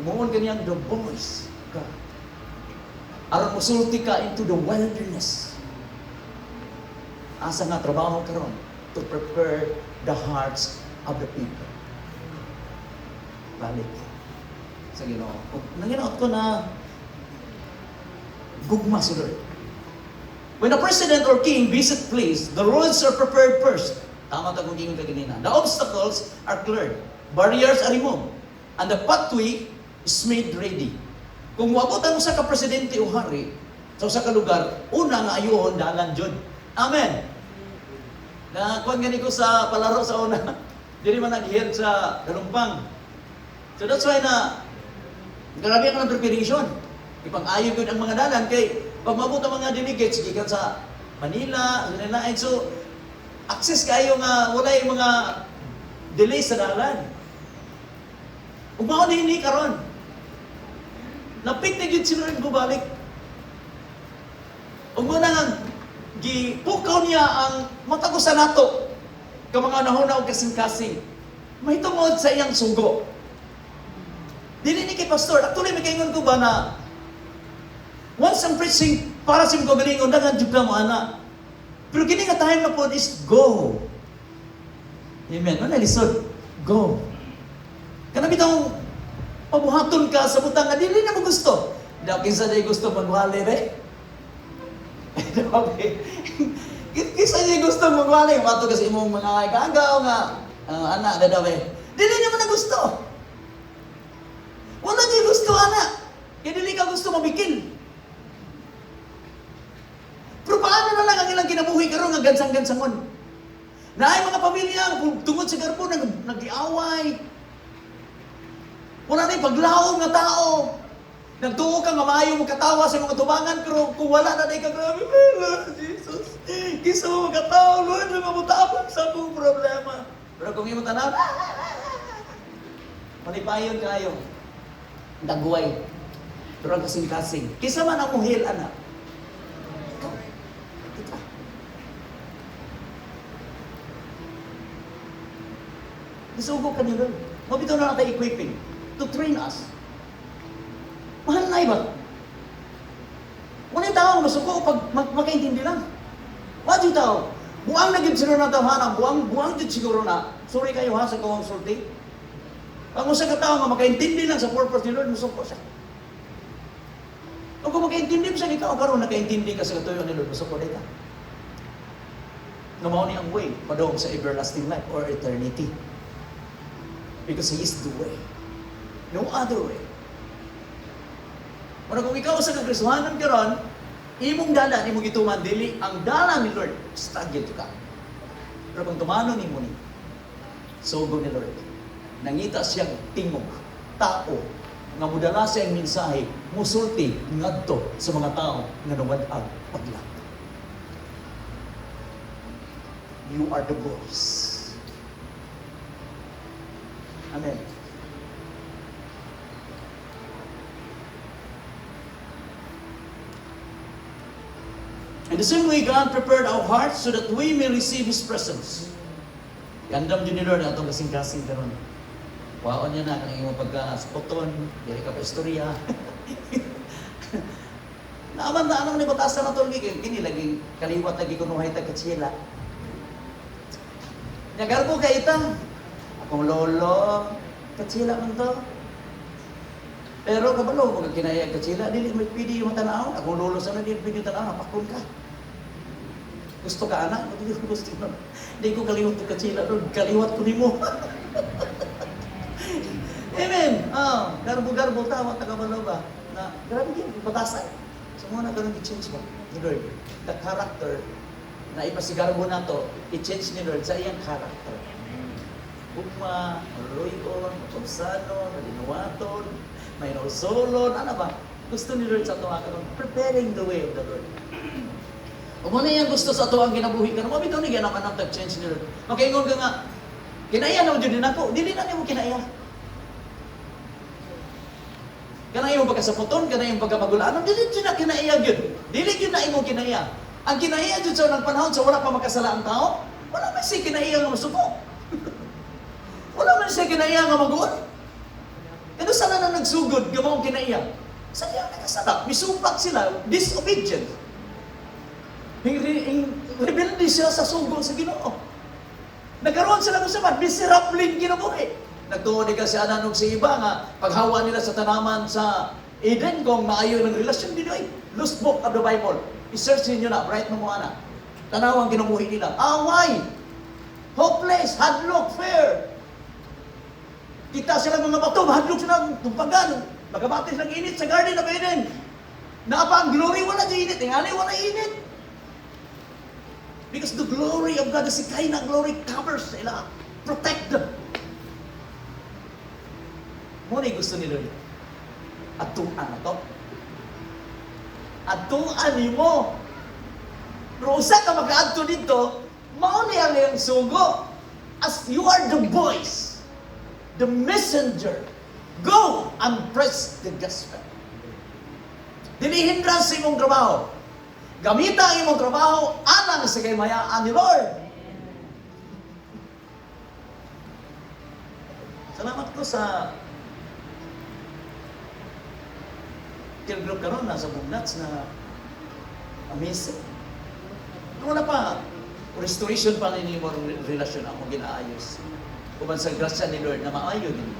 Umuon ganyan, the voice ka. Aron musulti ka into the wilderness. Asa nga trabaho karon to prepare the hearts of the people. Balik sa Ginoo. Nanginaot ko na gugma si Lord. When a president or king visit place, the roads are prepared first. Tama ta kung gingon ka ganina. The obstacles are cleared. Barriers are removed. And the pathway is made ready. Kung wabutan mo sa ka-presidente o hari, sa usa ka lugar, una nga ayuhon dalan jud. Amen. Na kuan gani ko sa palaro sa una. Dili man naghiyan sa dalumpang. So that's why na grabe ang preparation. Ipang-ayo gud ang mga dalan kay pag maabot ang mga delegates gikan sa Manila, sa lain. So access kayo nga walay mga delay sa dalan. Ug mao dinhi karon. Napit na gyud sila rin bubalik. Ug mo na nga gipukaw niya ang matagusan nato ka mga nahunaw kasing-kasing. Mahitungod sa iyang sugo. Dili ni kay pastor, actually may kaingon ko ba na once ang preaching para sa mga galingon, dagan jud mo ana. Pero kini nga time na po is go. Amen. Ano lisod? Go. Kana bitong pabuhaton ka sa butang nga dili na mo gusto. Daw kinsa day gusto magwali be? Kinsa day gusto magwali, mato kasi imong mga kagaw nga anak da daw be. Dili niyo man gusto. Wala niyo gusto anak. Kaya dili ka gusto mabikil. Pero paano na lang ang ilang kinabuhi karon nga gansang-gansangon? Naay mga pamilya tungod sa garbo nag-iaway. Wala na yung paglaom na tao. Nagtuo ka nga maayo mo katawa sa mga tubangan, pero kung wala na ka, grabe, Lord Jesus. Kisa mo magkatawa, Lord, na mamutabang sa mong problema. Pero kung imo tanaw, malipayon kayo. Dagway. Pero ang kasing-kasing. Kisa man ang muhil, anak. Isugo ka niyo, Lord. Mabitaw na natin equipping to train us. Mahal na iba. Wala yung tao, masuko pag makaintindi lang. Wala yung tao. Buang na gid sila na tawhana, buang gid siguro na. Sorry kayo ha sa kawang sulti. Pag usa ka tao nga makaintindi lang sa purpose ni Lord, musuko siya. O kung makaintindi mo siya, ikaw karon nakaintindi ka sa katuyo ni Lord, musuko ka. Namaw ni ang way, padong sa everlasting life or eternity. Because He is the way. No other way. Kung ikaw sa kagristuhanan karon, imong dalan, imong gituman, dili ang dalan ni Lord, stagid ka. Pero kung tumano ni mo ni, sugo ni Lord, nangita siyang tingog, tao, nga mudala siyang mensahe, musulti, ngadto sa mga tao nga nawad-ag paglag. You are the voice. Amen. In the same way, God prepared our hearts so that we may receive His presence. Gandam din ni Lord ang itong kasing-kasing karon. Waon niya na kung iyong pagka-spoton, dili ka pa istorya. Naaman na anong nibatasan na ito, kini laging kaliwat lagi kunuhay tagkatsila. Nagarbo ka itang, akong lolo, katsila man to. Pero kabalo, kung kinaya katsila, dili may pwede yung matanaw. Akong lolo sana, dili pwede yung tanaw, napakon ka. Gusto ka anak? Hindi ko gusto na. Hindi ko kaliwat yung katsila doon, kaliwat ko ni mo. Amen! Garbo-garbo, tawa, takabalo ba? Na, grabe yun, batasan. So muna ganun i-change mo ni Lord. The character na ipasigarbo na to, i-change ni Lord sa iyang character. ugma, maluyon, mapagsanon, malinuwaton, may nausolon, ano ba? Gusto ni Lord sa ito karon, preparing the way of the Lord. O mo na yan gusto sa ito ang kinabuhi ka, mabitaw ni ganaman ang tag-change ni Lord. Makaingon ka nga, kinaya na mo din ako, dili na niyo mo kinaya. Kana yung pagkasaputon, kana yung pagkamagulaan, dili yun na kinaya yun. Dili yun na imong kinaya. Ang kinaya yun sa unang panahon, sa wala pa magkasala ang tao, wala man siya kinaya nga masuko. Wala man siya kinaya nga mag-uon. Kano sana na nagsugod, gamawang kinaya? Sa niya nakasala, misumpak sila, disobedient. Rebelde siya sa sugo sa Ginoo. Nagkaroon sila kung saman, miserabling kinabuhi. Nagtuon ka si Anan og si iba nga, paghawa nila sa tanaman sa Eden, kung maayo ng relasyon din ay, lost book of the Bible. I-search ninyo na, bright mo ana. Tanawang kinabuhi nila. Away! Hopeless, hadlock, fair. Kita sila mga bato, hadlock sila tumpagan. Magabatis ng init sa Garden of Eden. Naapa ang glory, wala di init. Tingani, wala init. Because the glory of God, the Shekinah glory covers sila. Protect them. Muna gusto ni Lord. Atuan na to. Atuan mo. Pero usa ka mag-aadto dito, mauni ang iyang sugo. As you are the voice, the messenger, go and preach the gospel. Dili hindran sa imong trabaho. Gamita ang imong trabaho, alang sa kaymayaan ni Lord. Salamat ko sa kill group karon nasa Bugnats na amazing. Wala pa, restoration pa rin yung relasyon ako ginaayos. Kuman sa grasya ni Lord na maayo din.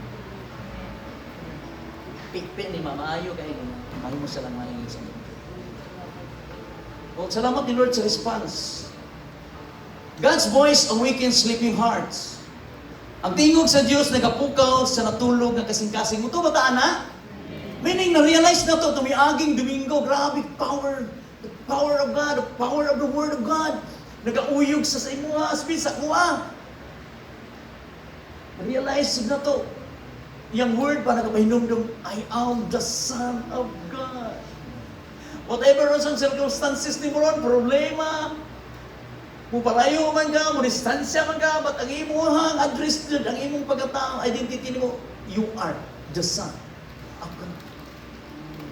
Pikpin ni maayo kayo, maayo mo siya lang maayo sa iyo. O, salamat ni Lord sa response. God's voice awakens sleeping hearts. Ang tingog sa Diyos nagapukaw sa natulog na kasing-kasing. Ito bataan na? Meaning, na-realize na to, tumiaging Domingo, grabe power. The power of God, the power of the Word of God. Nagauyog sa imuha, sa kuha. Na-realize na to. Yung word pa nagapahinumdum, I am the Son of God. Whatever ang circumstances ni mo ron, problema, mupalayo man ka, distansya man ka, but ang imuhang address dyan, ang imong pagkatao, identity ni mo, you are the Son of God.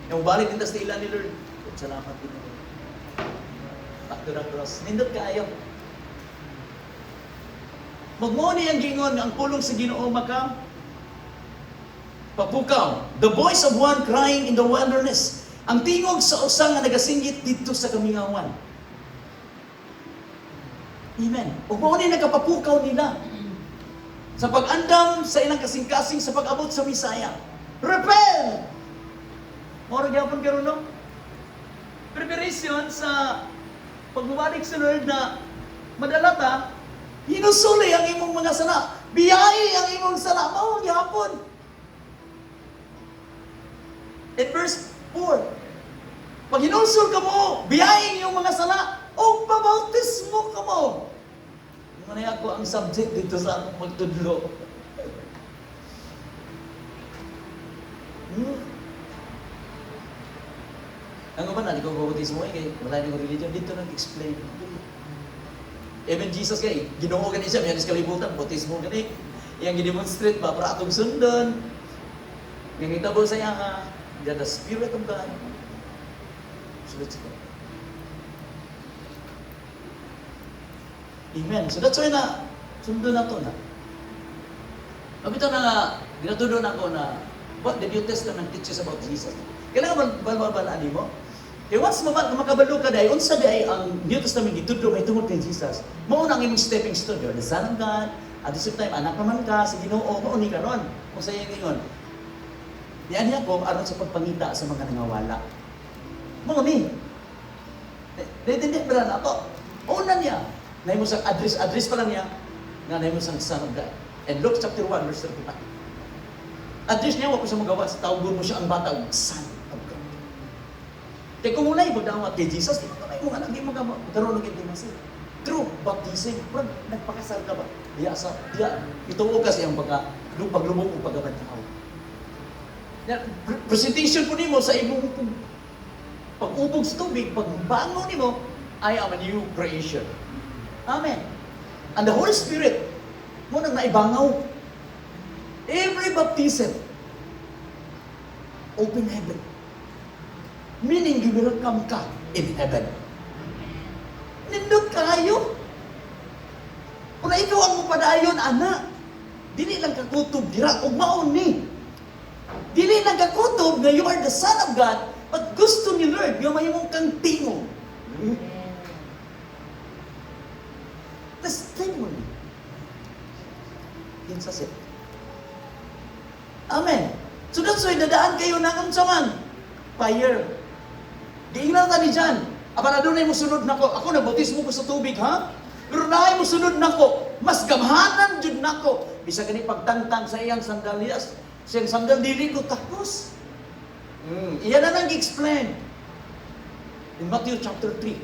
Yung balik din sa ilan ni Lord, salamat din mo. Back to the cross. Nindot ka ayaw. Magmuni ang gingon, ang pulong sa Ginoo maka, papukaw, the voice of one crying in the wilderness. Ang tingog sa usa nga nagasinggit dito sa kamingawan. Amen. Ug mao ni nagapapukaw nila sa pag-andam sa ilang kasing-kasing sa pag-abot sa Misaya. Repent! Mao ra gyapon karon no? Preparation sa pagbabalik sa Lord na madalata, hinusuli ang imong mga sala. Biyay ang imong sala. Mao gyapon. In verse 4, pag hinulsol ka mo, biyayin yung mga sala, o pabautismo ka mo. Manay ako ang subject dito sa akong magtudlo. Ang ba na, di ko pabautismo kay wala nang religion, dito nag-explain. Even Jesus kay, ginoo gani siya, may kalibutan, bautismo gani. Yang gidemonstrate ba, para atong sundan. Yung itabo sa iya nga, the Spirit of God. So let's go. Amen. So that's why na, sundo na to na. Mabito na nga, ginatudo na ko na, what the New Testament teaches about Jesus. Kailangan balbalaan mo. Kaya once makabalo ka dahil, unsa dahil ang New Testament gitudo may tungod kay Jesus, mauna ang imong stepping stone, you're the Son of God, at the same time, anak naman ka, sa Ginoo, mauni ka ron. Kung sa'yo ngayon, yan niya ko aron sa pagpangita sa mga nangawala. Mga ni. Naintindihan ba na ako? Una niya, na mo sang address pa lang niya, na mo sang Son of God. And Luke chapter 1, verse 35. Address niya, wag ko sa magawas, tawgon mo siya ang bata, Son of God. Kaya kung muna ibagdawat kay Jesus, di mo kamay mo nga, hindi mo karoon ng intimacy. True baptism, nagpakasal ka ba? Diya, ituo kasi ang paglubog o pagkabantaw. Presentation po nimo sa imong pag-ubog sa tubig, pagbangon nimo, I am a new creation. Amen. And the Holy Spirit, mo nang naibangaw. Every baptism, open heaven. Meaning, you welcome ka in heaven. Nindot kayo. Kung ikaw ang mupadayon, anak, dili lang kakutob, dira, ugmaon ni. Dili lang kakutob na you are the Son of God, but gusto ni Lord, yung mahimong kang tingog. Testimony. Yun sa set. Amen. So that's why dadaan kayo ng kamsaman. Fire. Giingnan ni John. Aba na doon ay mo sunod na ko. Ako nabautismo ko sa tubig, ha? Pero na mo sunod na ko. Mas gamhanan jud na ko. Bisa gani pagtangtang sa iyang sandalias. Siyang sandal dili ko tapos. Iyan na nang explain. In Matthew chapter 3.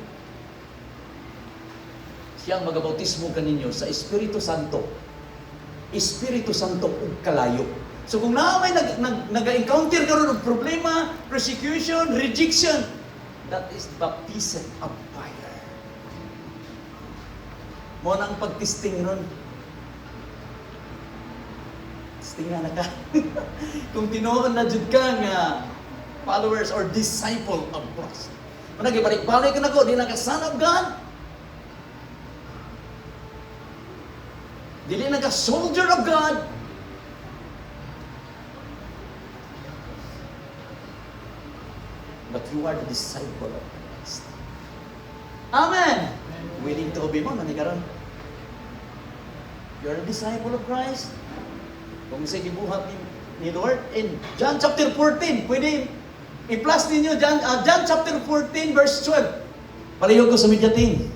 Siyang magabautismo kaninyo sa Espiritu Santo. Espiritu Santo ug kalayo. So kung naamay nag-encounter karon og problema, persecution, rejection, that is baptism of fire. Mo nang pagtisting ron. Tistingan na ka. Kung tinuon na jud ka nga followers or disciple of Christ. Mo nagibalik-balik ka na ko, di na ka son of God. Dili na ka soldier of God. But you are the disciple of Christ. Amen! Willing to obey mo, nanikaroon. You are a disciple of Christ. Kung sa gibuhat ni Lord, in John chapter 14, pwede i-plus ninyo, John chapter 14, verse 12. Palihog ko sa medyating.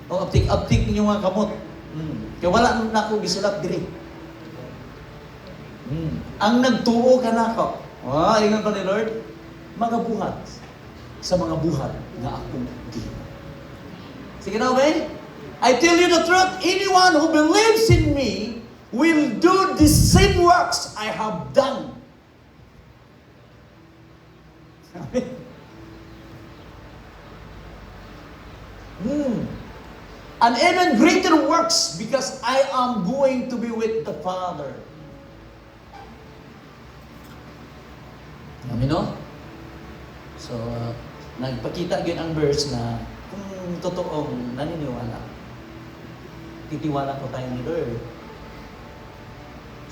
O aptik-aptik ninyo mga kamot. Kaya wala na ako gisulat diri. Ang nagtuo ka na ako. Ingat pa ni Lord, mga buhat sa mga buhat na akong ginawa. Sige na, okay? I tell you the truth, anyone who believes in me will do the same works I have done. And even greater works because I am going to be with the Father. Amen, no? So, nagpakita yun ang verse na kung totoong naniniwala, titiwala po tayo ni Lord.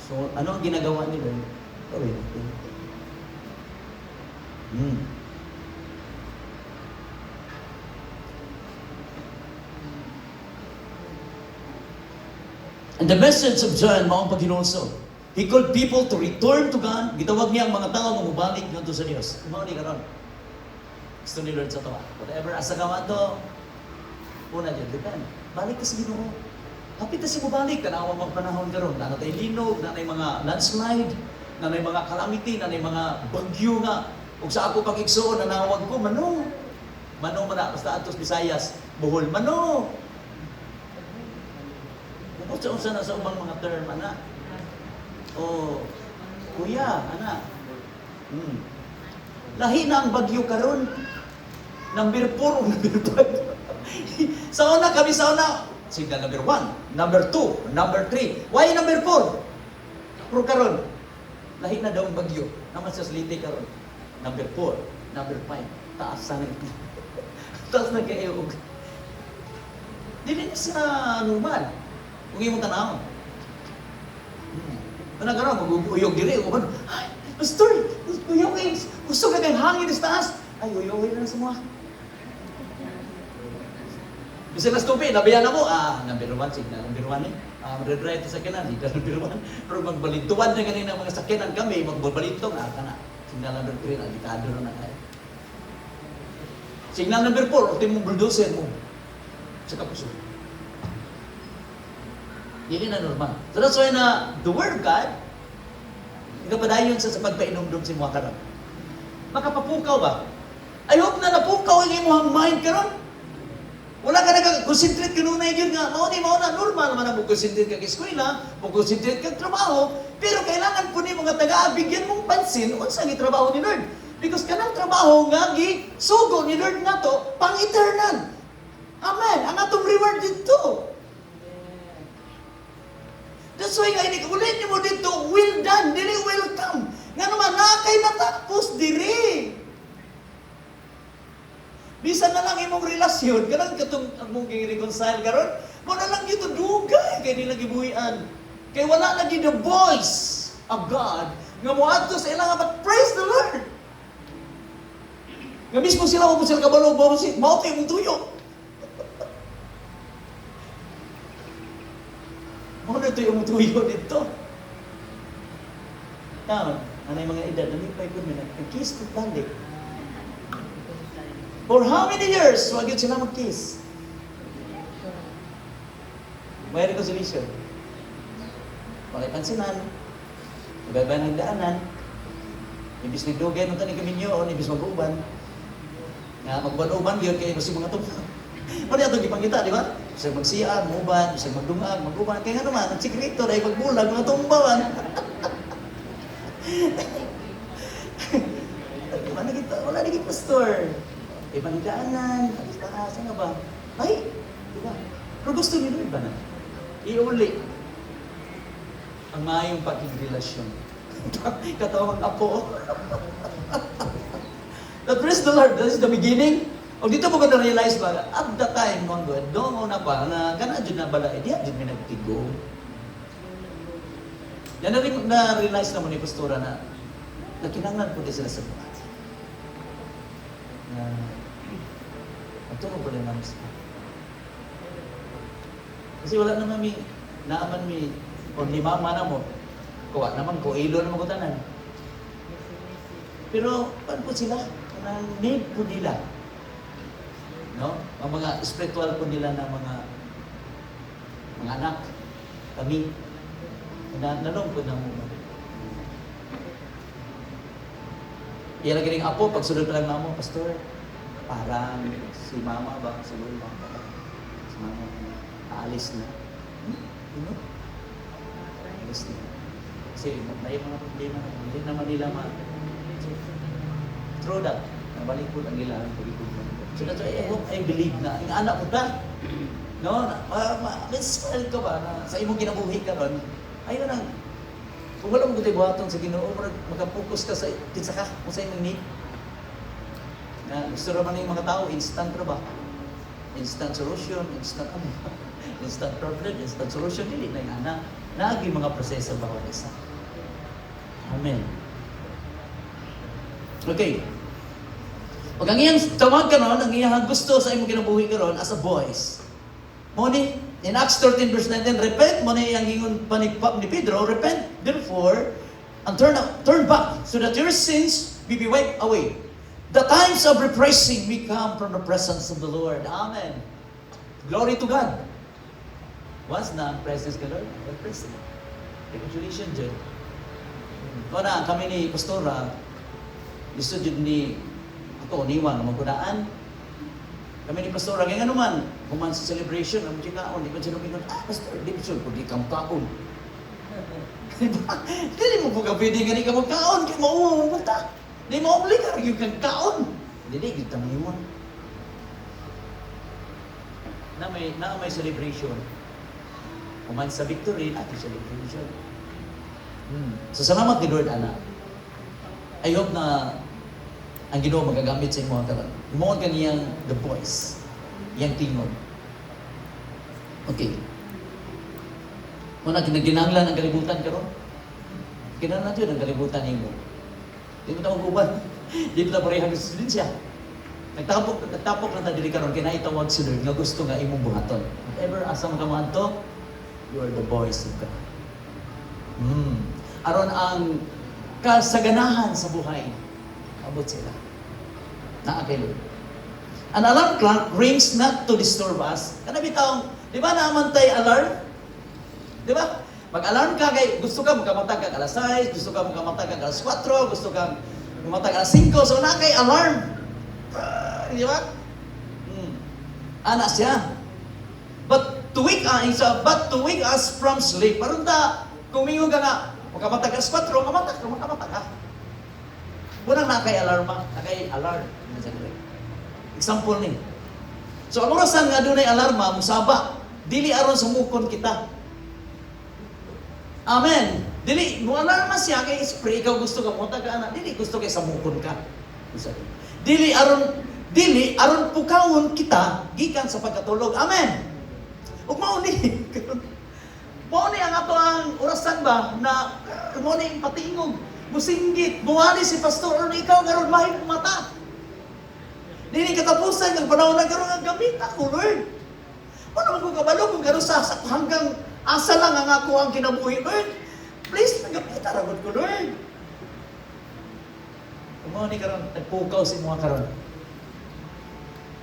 So, ano ang ginagawa ni Lord? Gawin natin. And the message of John, maong paghinulso, he called people to return to God. Gitawag niya ang mga tao na mabalik nito sa Diyos. Kumawali ka ron. Gusto ni Lord sa tawa. Whatever, asa ka man to, una dyan, depend. Balik ka sa Ginoo. Kapit na siya mabalik, tanawa magpanahon ka ron. Nanay linog, nanay mga landslide, nanay mga calamity, nanay mga bagyo nga. Kung sa ako pag-igsoon, nanawag ko, mano. Mano man basta atos Visayas, Bohol, mano. Unsa na sa ubang mga term, ana. Kuya, ana. Lahi na ang bagyo karon. Number 4 o number 5. Sa una kami sa una, signal number 1, number 2, number 3. Why number 4? Pero karon, lahi na daw ang bagyo. Naman sa salite karon. Number 4, number 5. Taas na taas na kayo. Dili na sa normal. Kung iyong tanaw. Nagkaroon, mag-uyog diri. Ay, Pastor, uyog eh. Gusto ka kang hangin sa taas. Ay, uyog na semua. Bisa na stupid, nabayan mo. Number 1, signal. Number 1 eh. Madadrive sa sakyanan, signal number 1. Pero magbalintuan na ganyan mga sakyanan kami, magbabalintong, kana. Signal number 3, delikado na tayo. Signal number 4, ultimong bulldozer mo. Sa kapuso. Hindi na normal. So that's why na the Word of God, ikapadayon sa pagpainomdom si mga karon. Makapapukaw ba? I hope na napukaw ang imong mind karon. Wala ka nag-concentrate ka nunay yun nga. Mao na, normal man ang mag-concentrate ka eskwela, mag-concentrate ka trabaho, pero kailangan po ni mga taga-bigyan mong pansin unsa gi trabaho ni Lord. Because kanang trabaho nga sugo ni Lord na to, pang-eternal. Amen. Ang atong reward dito. That's why nga ulit niyo mo dito, well done, dili welcome. Nga naman, nakay natapos diri. Bisan na lang imong relasyon, kanang katong mong i-reconcile karon, mo na lang dito dugay kay nila gibuhian. Kay wala lagi the voice of God nga moadto sa ilang but praise the Lord. Nga mismo sila mo sila kabalo si mao tay mong tuyo. Mo na tuyo mong tuyo dito. Taon, anay mga edad, nalipay ko na nag-kiss ko balik. For how many years? Wag yun sila mag-kiss. May reconciliation. Walay pansinan. Iba-iba ng daanan. Ibis nagdugay nung tanig kaminyo o ibis mag-uban. Nga mag-uban yun kaya masing mga tumang. Ano yung itong ipangkita, di ba? Bisa magsiyaan, mag-uban, bisa magdungag, mag-uban. Kaya nga naman, ang sikreto na magbulag, mga tumbawan. Wala naging pastor. Ibang daanan, alis taas, ano ba? Ay, di ba? Pero gusto nilo iba na. Iuli ang mayong pagkikirelasyon. Katawang apo. But praise the Lord, that is the beginning. O dito mo ko na-realize ba, at the time, noon God, doon una pa, na kanadyo na bala, di adyo may nagtigo. Yan na-realize naman ni Pastora na kinanglan po din sila sa buhay. Ito mo pala naman siya. Kasi wala naman naaman o limama na mo. Kuha naman ko, ilo naman ko tanan. Pero, paano po sila? Need po nila. No? Ang mga spiritual po nila na mga anak. Kami. Nanong po na mo. Ialagay rin apo, pag sunod pa lang mamo, Pastor, parang si mama ba, si lula ba, si mama, aalis na. Aalis na. Kasi may mga problema, hindi naman nila through that, nabalik po ang ilang pag-ikot. So that's why I believe na, yung anak ko ta, no, ma-smile ka ba, na sa imong kinabuhi ka ron, ayun ang, kung wala mong gutay buhaton sa Ginoo, makapokus ka sa tinsa ka, kung sa imong need. Na gusto naman yung mga tao, instant ba? Instant solution, instant instant problem, instant solution, hindi na yung anak. Naagi mga proseso bawat isa. Amen. Okay. Pag ang iyang tawag ka ron, ang iyang gusto sa imong kinabuhi ka ron as a voice. Moni, in Acts 13 verse 19, repent, moni ang ingon panigpap ni Pedro, repent therefore, and turn back, so that your sins be wiped away. The times of refreshing we come from the presence of the Lord. Amen. Glory to God. Once na ang presence ka Lord, refreshing. Reconciliation dyan. Kung na, kami ni Pastora, gusto dyan ni ako, niwan, na magkudaan. Kami ni Pastora, kaya nga naman, kuman sa celebration, ang mga kaon, di ba siya namin, Pastor, di ba siya, di ka makaon. Hindi mo po ka pwede nga di ka makaon, kaya maumunta. Di mo uli ka, yung kang kaon. Hindi, kita mo yun. Na may celebration. Kuman sa victory, natin celebration. So, salamat ni Lord, anak. I hope na ang Ginoo magagamit sa imo karon. Imo kaniyang the voice, yang tingog. Okay. Muna kinaginanglan ang kalibutan karon. Kinahanglan jud ang kalibutan nimo. Di mo ta maguban. Di mo ta parehang siya. Nagtapok lang ta diri karon kay naitawag si Lord nga gusto nga imong buhaton. Whatever asa mo kamanto, you are the voice of God. Aron ang kasaganahan sa buhay. Abot sila. Naakay Lord. An alarm clock rings not to disturb us. Kana bitaw, di ba naamantay alarm? Di ba? Mag-alarm ka kay gusto ka makamatag ka alas 6, gusto ka makamatag ka alas 4, gusto ka mamatag alas 5, so na kay alarm. Di ba? Ana siya. But to wake us from sleep. Parang kumingon ka nga, makamatag as 4, makamatag ka. Bunang nakay alarma, nakay alarm. Example ni. So ang orasan nga doon ay alarma, musaba. Dili aron sumukon kita. Amen. Dili, mo alarma siya kay spray ikaw gusto ka mo taga ana. Dili gusto kay samukon ka. Dili aron pukawon kita gikan sa pagkatulog. Amen. Ug mao ni ang ato ang orasan ba na mao ni patingog, musinggit, buwali si pastor or ikaw karon mahim mata. Dili katapusan ng panahon na karon ang gamit ako, Lord. Ano ko kabalo kung karon sa hanggang asa lang ang ako ang kinabuhi, Lord. Please, nagamit arabot ko, Lord. Mao ni karon nagpukaw si mga karon.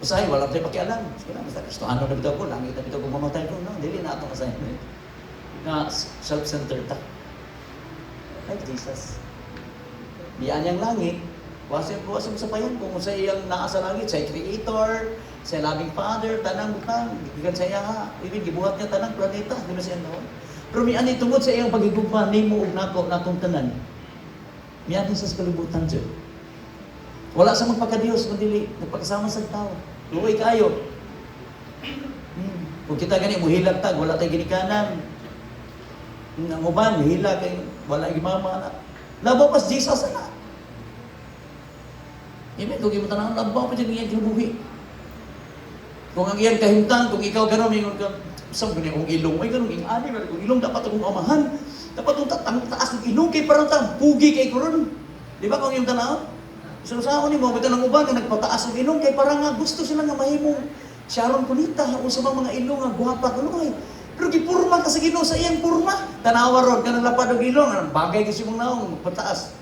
Usahay, wala tayo pakialam. Sige na, basta gusto ano na bitaw ko, langit na bitaw ko mamatay ko. No, dili na itong assignment. Na self-centered ta. Ay, Jesus. Diyan yung langit, wasip sa payan kung sa iyang naa sa langit, sa creator, sa loving father, tanang butang, gikan sa iya nga, even gibuhat niya tanang planeta, di ba siya noon? Pero may ani tungod sa iyang pagigugma, nimo ug nako, natong tanan. May ani sa kalibutan dyan. Wala sa magpakadiyos, kundi nagpakasama sa tao. Luoy kayo. Kung kita gani, muhilag tag, wala tayo ginikanan. Ang uban, muhilag, wala gimama. Labaw pas Jesus na. Amen, kung imutan ang labaw pa dyan iyan kinubuhi. Kung ang iyan kahintang, kung ikaw gano'n, may isang ganyan kong ilong, may gano'n yung ani, kung ilong dapat akong amahan. Dapat itong taas ng ilong, kay parang pugi kay kuron. Di ba kung yung tanaw? Sunusaon ni mo, ng uban na nagpataas ng ilong, kay parang nga gusto sila nga mahimong Sharon Cunita, o sa mga ilong nga guwapa ko ay. Pero gipurma ka sa Ginoo sa iyang purma. Tanawa ron, kanang lapad ng ilong, bagay kasi mong naong pataas.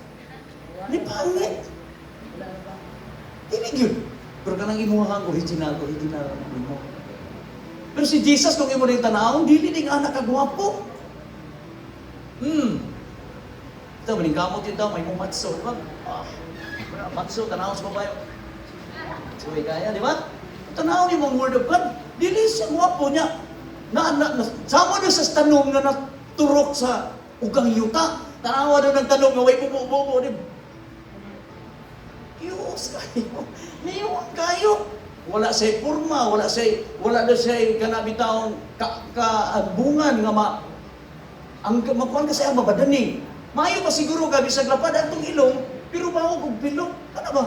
Di pangit. Tinig yun. Pero kanang imuhang original mo. Pero si Jesus, kung imo rin tanaw, dili ding anak kagwapo. Ito, maningkamot yun daw, may mumatso. Diba? Matso, tanaw sa babayo. Suwi kaya, di ba? Tanaw ni mong word of God. Dili siya guwapo niya. Sama doon sa tanong na naturok sa ugang yuta. Tanawa doon ng tanong na way bubo-bubo. Diyos kayo. Niyuang kayo. Wala siya'y purma, wala doon siya'y kanabitaong kaadbungan nga ang makuhan ka sa'yo mabadani. Mayo pa siguro ka, bisag lapad atong ilong, pero bawa kong bilog. Ano ba?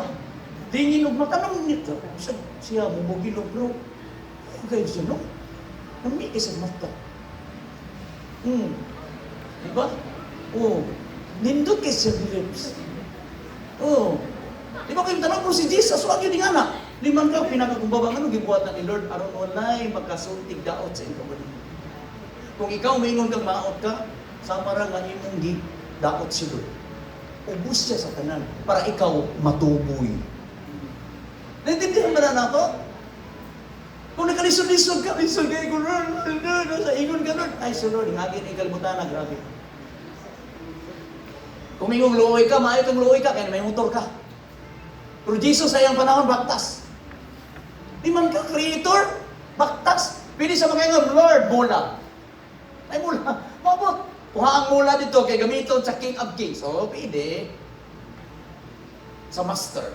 Dingin og matanong nito. Siya bumugilog, bro. Ano kayo siya, no? Namikis ang mata. Diba? Nindot kayo siya lips. Diba kayo tanong po si Jesus, wag yun nga na. Liman ka, pinakakumbabang ano, gibuhat na ni Lord, aron walay magkasultig daot sa ikaw. Kung ikaw maingon kang maot ka, sama ra nga imong daot si Lord. Ubus siya sa tanan para ikaw matuboy. Naintindihan ba na nato? Kung nakalisod-lisod ka, lisod kayo, sa ingon ka, Lord. Ay, so Lord, ngagin ikalimutan na, grabe. Kung may luoy ka, maayo itong luoy ka, kaya may motor ka. Pero Jesus ay ang panahon, baktas. Di man ka, creator, baktas. Pili sa mga ngayon, Lord, mula. Ay, mula. Mabot. Kuha ang mula dito, kaya gamiton sa King of Kings. Pwede. Sa Master.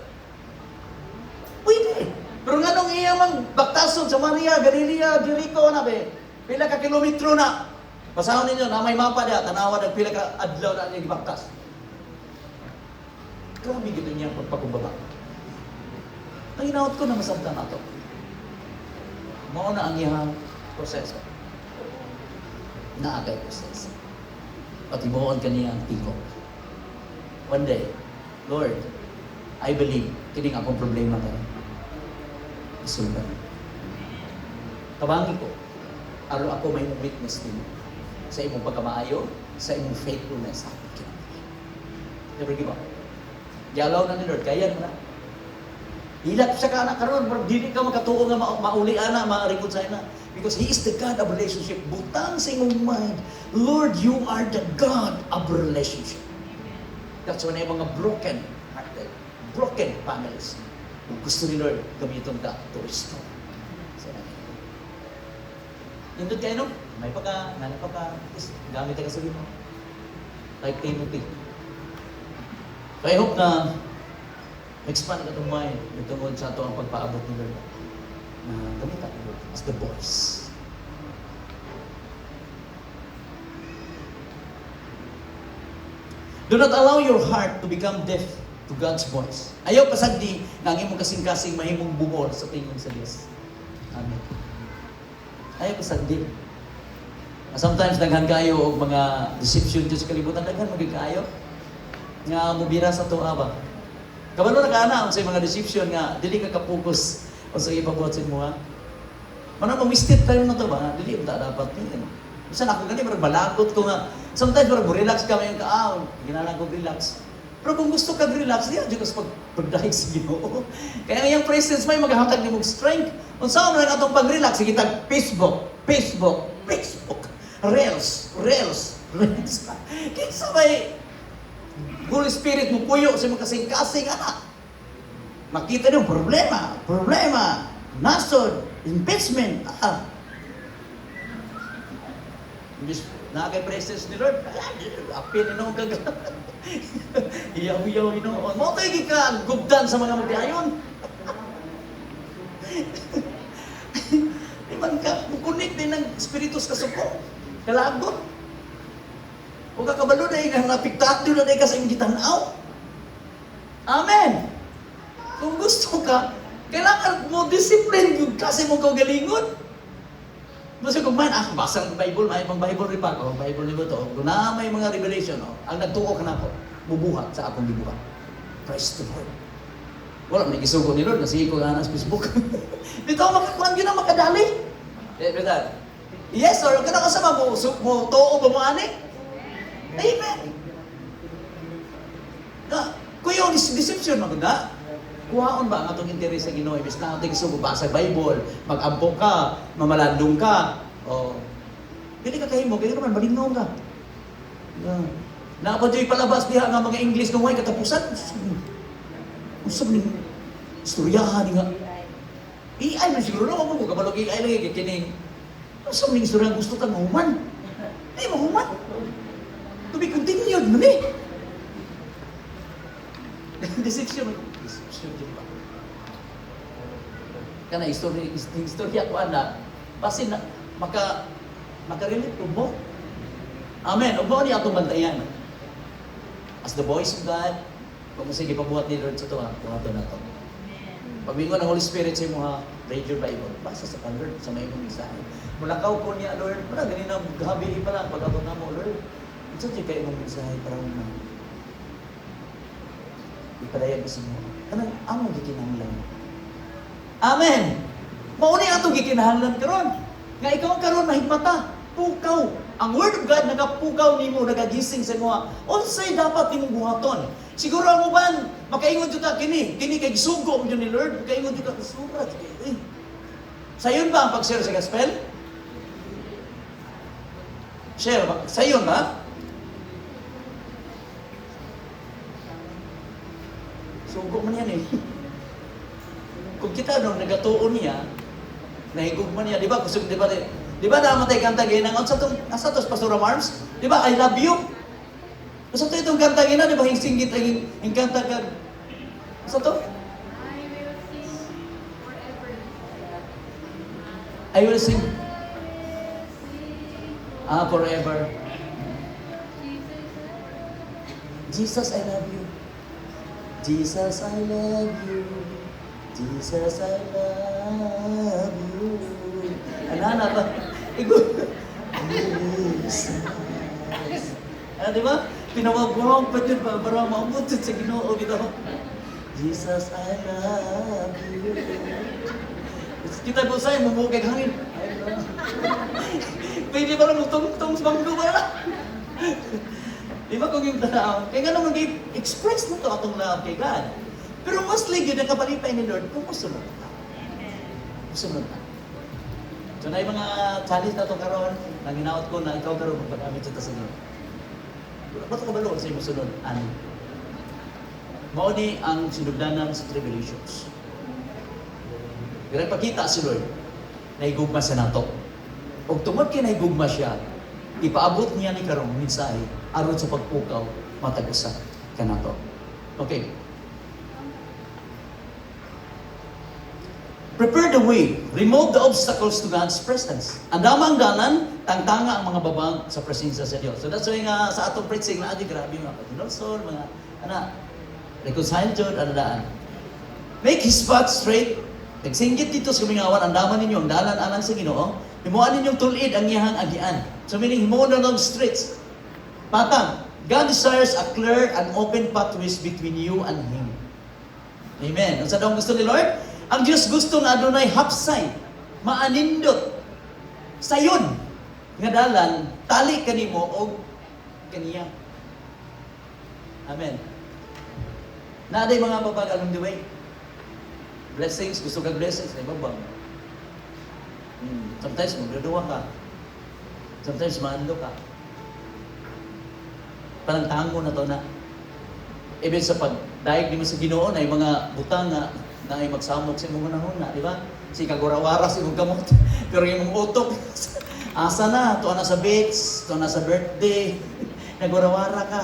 Pwede. Pero nga nung iyamang baktason sa Maria, Galilea, Jericho, pila ka kilometro na. Basahon ninyo, na may mapa niya, tanawa ng pila ka adlaw na niya gibaktas. Grabe gito niya pagpakumbaba. Ang inaot ko na masabta na ito. Mauna ang iyang proseso. Naagay proseso. Patibuon ka niya ang tingko. One day, Lord, I believe, kining akong problema kayo. Isulban. Tabangi ko, aro ako may witness din sa imong pagkamaayo, sa imong faithfulness sa akin. Never give up. Yalaw na ni Lord, kaya mo na. Hilap siya ka na karon, dili ka makatuo nga mauli ana, maarigod sa ina. Because He is the God of relationship. Butang sa imong mind, Lord, you are the God of relationship. That's why na mga broken families. Kung gusto ni Lord, gamiton ka to restore. Indot kayo, no? May pagka, nanay pagka, is, gamit ka sa Ginoo. Like Timothy. So I hope na expand ka itong mind tungkol sa ito ang pagpaabot ni Lord na gamitan ni Lord as the voice. Do not allow your heart to become deaf to God's voice. Ayaw pasagdi na ang imong kasing-kasing mahimong bungol sa tingin sa Diyos. Amen. Ayaw pasagdi. Sometimes daghan kayo og mga deception dito sa kalibutan, daghan magikayo nga mubira sa tuwa ba. Kabalo na kaana sa mga deception nga dili ka ka-focus o sa ipabuhat sa imo ha. Manang mistit tayo na to ba? Dili ta dapat ni. Bisan ako gani parang balagot ko nga. Sometimes parang relax ka mayon ka, ginalang ko relax. Pero kung gusto ka relax, diyan jud sa pagdahig sa Ginoo. Kaya nga yung presence may maghatag nimong strength. Unsa man atong pag-relax, sige tag Facebook. Reels. Kinsa may Holy Spirit mo puyo sa mga kasing-kasing anak. Makita niyo problema, nasod, investment. Nakakay-presence ni Lord, apin inong gaga. Iyaw-iyaw inong. Mo tayo ka gubdan sa mga magdayon. Di man ka, kunik din ng Espiritus kasuko. Kalagot. O kakabalo na yung napiktado na ka sa imong gitanaw. Amen. Kung gusto ka, kailangan mo discipline yung kasi mong kagalingon. Basta kung man, basa ng Bible, may mga Bible rin pa ako, Bible nito to. Kung na may mga revelation, ang nagtuo ka na ako, bubuhat sa akong gibuhat. Praise the Lord. Wala, may gisugo ni Lord, kasi ko nga na sa Facebook. Dito ako makakuhan yun ang makadali. Brother, yes, sir, ka na kasama mo, tuo ba mo ani? Amen. Kuya, deception maganda. Kuhaon ba ang atong interes sa Ginoo? Ibig na atong isugo ba sa Bible, mag-ampok ka, mamalandong ka, o dili ka kahimo, kaya naman malinaw ka. Napadyo'y palabas diha nga mga English kung may katapusan. Usap ning istoryahan nga. AI na siguro na mo kabalog AI lagi kining. Usap ning istorya gusto kang mahuman. Ay mahuman. To be continued man eh. Deception din ba? Kana istorya ko ana basin na makarelate ko mo. Amen. Ug mao ni atong bantayan. As the voice of God, kung sige pabuhat ni Lord sa tuwa, tumato na to. Pagmingon ng Holy Spirit sa imo ha, read your Bible, basa sa Lord sa may imong mensahe. Mulakaw ko niya Lord, para ganina gabi pa lang pag-abot na mo Lord. Unsa di kay imong mensahe para mo ipadayag sa mo. Kanang among gikinahanglan. Amen. Mao ni atong gikinahanglan karon. Nga ikaw karon mahigmata, pukaw. Ang Word of God nagapukaw nimo, nagagising sa imo. Unsay dapat nimong buhaton? Siguro ang uban makaingon jud ta kini kay gisugo mo jud ni Lord, makaingon jud ka surat kay. Sayon ba ang pag-share sa gospel? Share ba? Sayon ba? Sugo man yan eh. Kung kita nung nagatuon niya, nahigog man niya, di ba? Di ba namatay kanta gina? Asa to Pastor Marms? Di ba? I love you. Asa to itong kanta gina? Di ba? Hingsingit ang kanta ka. Asa to? I will sing. Forever. Jesus, I love you. Jesus, I love you. Jesus, I love you. Anana ba? Jesus. Di ba? Pinawagwang pa din ba? Para maumutot sa Ginoo bitaw. Jesus, I love you. Kita po sa'yo, mumukay hangin. Pwede ba lang tungtong sa bangko ba na? Di ba kung yung tanaw? Kaya nga naman express na to atong love kay God. Pero mostly yun ang kapalipay ni Lord kung musunod ka. Musunod ka. So na yung mga challenge na itong karoon, nang hinaot ko na ikaw karoon magpagamit sa tasinod. Ba't ka balo sa musunod? Ano? Mauni ang sinugdanan sa tribulations. Pero pakita si Lord na igugma sa nato. O tungod kay nahigugma siya, ipaabot niya ni karong mensahe aron sa pagpukaw matag usa kanato. Okay. Prepare the way. Remove the obstacles to God's presence. Andamang danan, tangtanga ang mga babang sa presensya sa Dios. So that's why nga sa atong preaching na grabe mga pagdinolsol, mga reconcile jud ano daan. Make his path straight. Nagsinggit dito sa mingawan, andaman ninyo ang dalan alang sa Ginoo. Himuan ninyong tulid ang iyahang agian. So meaning himuon na ng streets. Patang, God desires a clear and open pathways between you and Him. Amen. Ang sa daong gusto ni Lord? Ang Diyos gusto nga adunay hapsay, maanindot, sayon, nga dalan, tali kanimo o kaniya. Amen. Naaday mga babag along the way. Blessings, gusto kag blessings, ay babag. Sometimes magduduwa ka. Sometimes maanlo ka. Parang tango na to na. Even sa pagdaig di mo sa Ginoo na yung mga butang na ay magsamot sa imong hunahuna, di ba? Si kagurawara sa imong kamot. Pero yung utok, asa na, tuwa na sa beach, tuwa na sa birthday, nagurawara ka.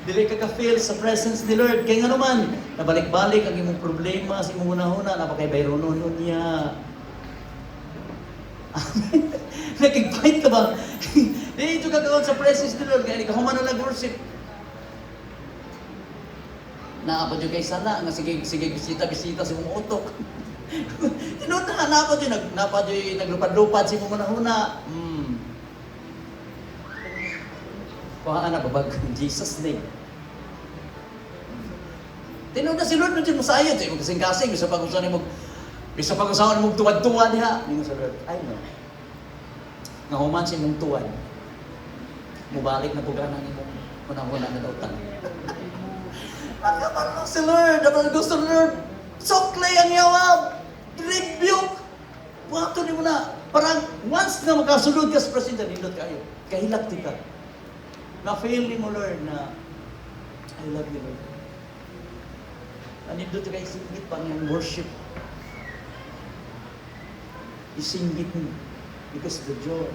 Dili ka ka-feel sa presence ni Lord. Kaya nga naman, nabalik-balik ang imong problema sa imong hunahuna, napakay-bayronon niya. Amen. Nakig-fight ka ba? Dito ka kaon sa presence ni Lord, kaya ikaw man na nag-worship. Naapod yung kay sana, nga sige bisita-bisita sa mong utok. Tinood na nga, naapod yung naglupad-lupad sa mong manahuna. Kuhaan na babag in Jesus' name. Tinood na si Lord na dyan masayod. Sa imong kasing-kasing, bisa pag-usawan mong tuwad-tuwad niya. Hindi mo sa Lord, I know. Nga human sa imong tuwad. Mubalik na puganan ni mong manahuna na daw tanong. Nagkaman lang si Lord. Dapat gusto ni Lord. Soklay ang yawab. Rebuke. Buhato ni mo na. Parang once na makasulod ka sa presensya, nindot kayo. Kahilak ka. Na-fail ni mo Lord na I love you Lord. Nindot kayo singgit pa niyang worship. Isinggit mo. Because the joy.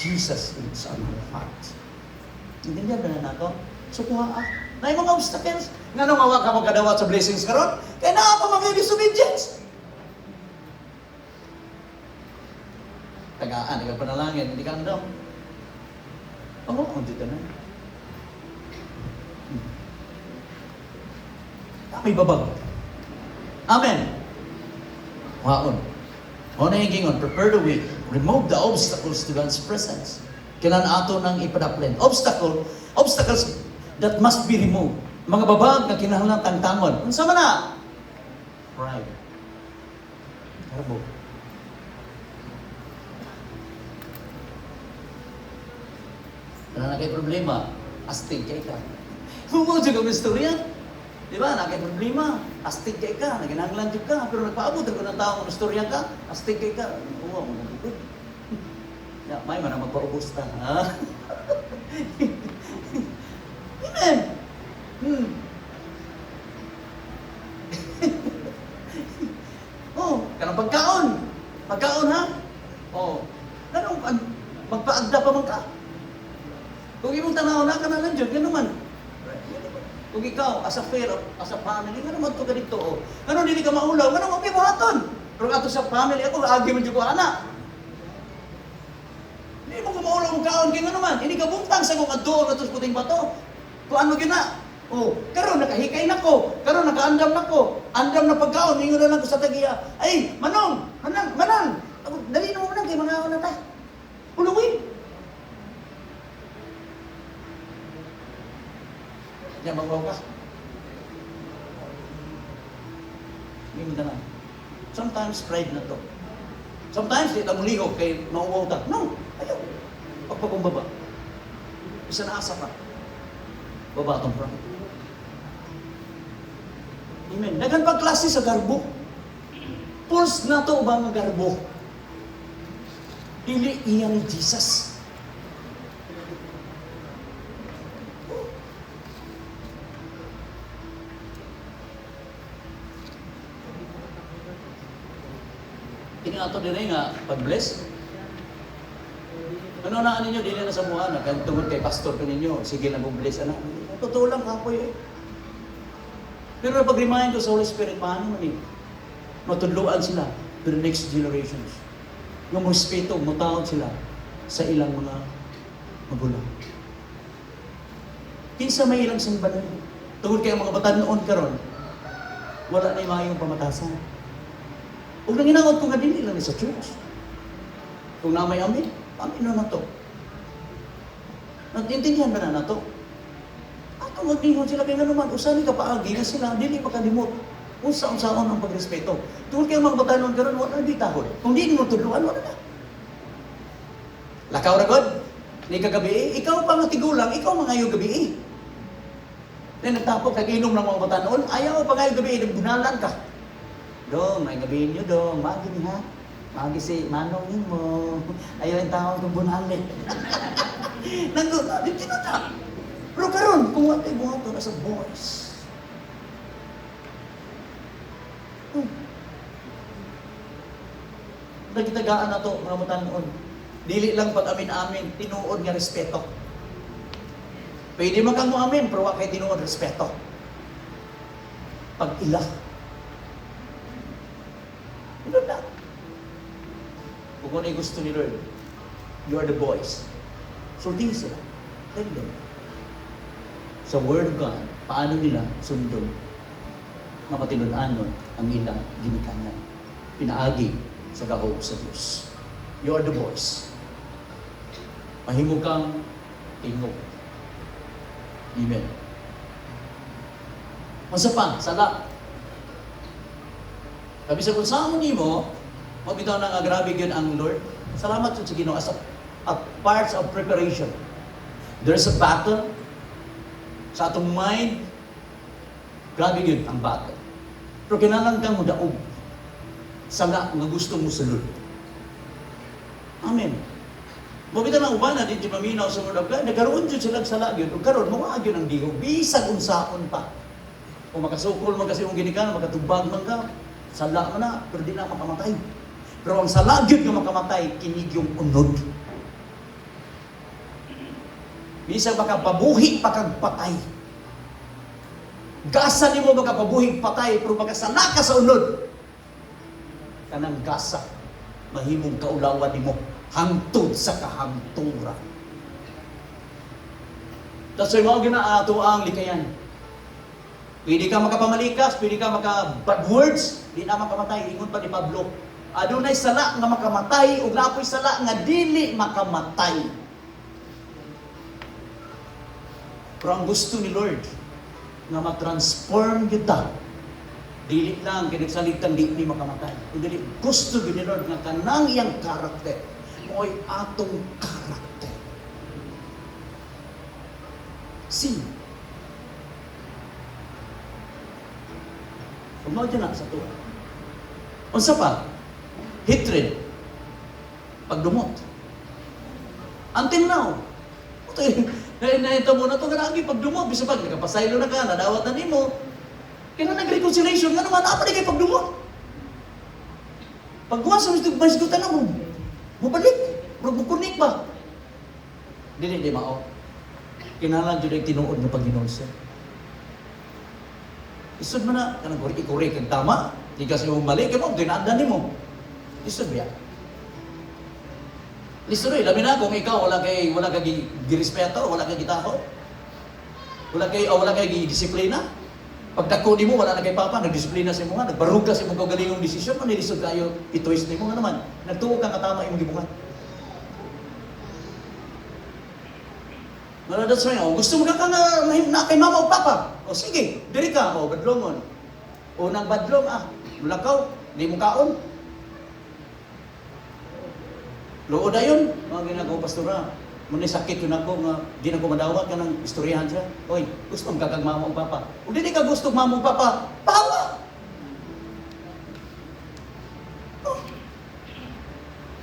Jesus is on our heart. Hindi niya ba na ako? So kuha na yung mga obstacles. Nga nung awa ka magkadawat sa blessings karon, kaya na pa mga disobedience. Tagaan, ikaw panalangin, hindi ka daw. Ang dito na. May babag. Amen. Waon. O na yung gingon, prepare the way. Remove the obstacles to God's presence. Kailan ato nang ipadaplen. Obstacles that must be removed. Mga babag na kinahanglan tangtangon. Unsa man na? Pride. Karbo. Wala na kayo problema. Astig kay ka. Huwag dyan kami istorya. Di ba? Na kayo problema. Astig kay ka. Naginahanglan dyan ka. Pero nagpaabot ako ng tao kung istorya ka. Astig kay ka. Oo, magagipid. May man ang magpaubos ka. Ha? Amen. Oh, kanang pagkaon. Pagkaon ha? Oh. Kanang magpaagda pa man ka. Kung imong tanaw na ka na lang dyan, gano'n man. Kung ikaw, as a fair, as a family, gano'n man ito ganito. Oh. Gano'n hindi ka maulaw, gano'n man pibuhaton. Pero ato sa family, ako, agi man dyan ko anak. Hindi mo ka maulaw ang kaon, kaya gano'n man. Hindi ka buntang sa kong adoon at puting bato. Kung ano gina, oh, karon nakahikay na ko, karon nakaandam na ko, andam na pagkaon, ingon na lang ko sa tagiya. Ay, manong, manang, dali na mo na, kay mga na ta. Ulungin. Yan, magbaw ka. Hindi mo na. Sometimes pride na to. Sometimes, di ka mulihog kay mauwaw ka. No, ayaw. Pagpakumbaba. Isa na asa ka. Baba itong pride. Amen. Dagan pag klase sa garbo. Pulse na to ba nga garbo? Dili iya ni Jesus. Dili na ito din nga, pag-bless. Ano na ninyo, dili na sa buwan, tungkol kay pastor ko ninyo, sige na bless anak. Totoo lang, kapoy eh. Pero pag-remind ko sa Holy Spirit, paano man eh? Matudluan sila to the next generations. Yung respeto, mutawad sila sa ilang mga magulang. Kinsa may ilang simbahan. Tungkol kay mga bata noon karon, wala na yung mayong pamatasan. Huwag nang inangot ko nga din ilang sa church. Kung na may amin, amin na to. Natintindihan ba na to? At kung magbihon sila kay nga naman, usali ka paagi nga sila, dili makalimot. Unsa-unsaon ang pagrespeto. Tungkol kay mga bata noon karon, wala na di tahod. Kung di mo tudluan, wala na. Lakaw ra God, ni kagabi, ikaw pa nga tigulang, ikaw mangayo gabi. Then nagtapok, kag-inom ng mga bata noon, ayaw pa ngayo gabi, bunalan ka. Dong, may gabihin nyo dong, magi ni ha? Magi si manong mo, ayaw yung tawag ng bunalin. Nandun, dito na ta. Pero karon, kung wala tayo buhato na sa boys. Nagkitagaan na to, mga mutan noon. Dili lang pag amin-amin, tinuod nga respeto. Pwede man kang mo amin, pero wala kayo tinuod respeto. Pag ila. Ano na? Kung ano yung gusto ni Lord, you are the boys. Sundin sila. Tell them. Sa Word of God, paano nila sundon na matinunanon ang ilang ginikanan. Pinaagi sa gahog sa Diyos. You are the boys. Mahimo kang tingog. Amen. Masa pa, sala. Sabi sa kung saan mo, mabitaw na nga grabe yun ang Lord. Salamat yun sa Ginoo as a parts of preparation. There's a battle sa atong mind. Grabe yun ang battle. Pero kinalang kang mudaog. Sala nga gusto mo sa Lord. Amen. Mabitaw na uban na, di maminaw sa Lord of God. Nagkaroon dyan silang sala yun. O karoon, mga agyon ang dihog. Bisag unsaon pa. Kung makasukol man kasi yung ginikan, makatubag man ka. Sala mo na, pero di na makamatay. Pero ang salagyod nga makamatay, kinig yung unod. Bisa makapabuhi pagkagpatay. Gasa ni mo makapabuhi patay, pero makasala ka sa unod. Kanang gasa, mahimong kaulawan ni mo, hangtod sa kahangturan. Tapos yung mga ginaato ang likayan. Pwede ka makapamalikas, pwede ka maka-bad words, di na makamatay. Ingon pa ni Pablo, adunay sala nga makamatay, ug napoy sala nga dili makamatay. Pero ang gusto ni Lord, nga ma-transform kita, dili lang, kinagsaligtan di ni makamatay. Kung dili, gusto ni Lord nga kanang iyang karakter, mo'y atong karakter. See, Umaw dyan na sa tuwa. Unsa pa? Hatred. Pagdumot. Until now. Nahinto mo na ito, karagi pagdumot. Bisa pag nakapasaylo na ka, nadawat na nimo. Kaya nag-reconciliation nga naman, apa na kayo pagdumot? Pagkuha sa masigutan na mo, mabalik. Magbukunik ba? Dili mao. Kinalang dyan yung tinuod ng Panginoon siya. Isod mo na, kanang kuri-kuri kang tama, di kasi mo mali, kaya mo, tinaan mo. Isod ba yan? Listo rin, labi na kung ikaw wala kay girespeto, wala kay gitaho, wala kay disiplina. Pagdako di mo, wala na kay papa, nagdisiplina sa mo nga, nagbarug ka sa mong kaugalingong desisyon, manilisod kayo, itoist mo nga naman, nagtuog ka katama yung gibuhat. Well, that's right. O, gusto mo ka na kay mama o papa. O sige, diri ka. O, badlongon. O, nang badlong, mulakaw, di mo kaon. Luod na yun. Mga ginagawa pastora. Muna sakit yun ako nga, di na ko madawat ka ng istoryahan siya. Oy, gusto mo kag mama o papa. O di ka gusto mama o papa, pawa! Oh.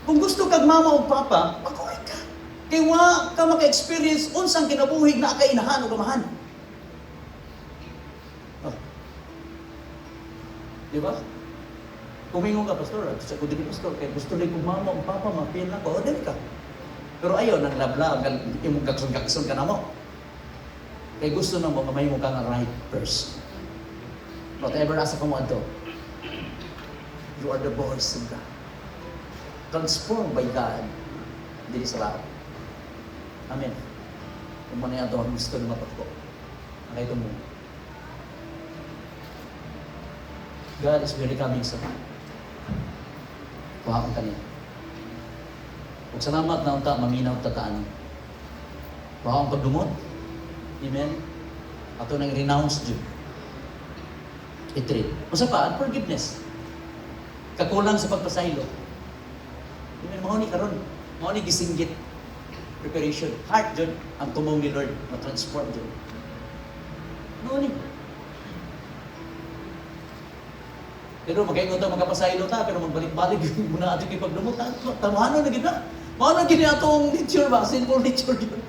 Kung gusto kag mama o papa, pakuhay ka. Kaya wa ka maka-experience unsang kinabuhig na kainahan o kamahan. Oh. Di ba? Kumingon ka, pastor, at sa kudili, pastor, kaya gusto rin kong mama, ang papa, mapil na ko, o dili ka. Pero ayaw, nang labla, yung gakson-gakson ka na mo. Kaya gusto na mo, kamay mo ka nga right person. Whatever asa ka mo ato, you are the voice of God. Transformed by God, dili sa lahat. Amen. Kung manay ato, ang gusto na matakbo. Nakita mo. God is very coming sa mga. Kuhaan ka niya. Kung salamat na unta, maminaw tataan. Kuhaan ka dumot. Amen. Ato nang renounce Diyo. Itreat. Masa pa, unforgiveness. Kakulang sa pagpasaylo. Amen. Mahoni karon. Mahoni gisinggit. Preparation. Heart Diyo ang tumong ni Lord. Ma-transform Diyo. Mahoni. Pero magkaingon ta, magkapasaylo ta, pero magbalik-balik yung muna ating ipagdumot. Tamahanon na gina. Mano gini atong nature ba? Sinful nature yun.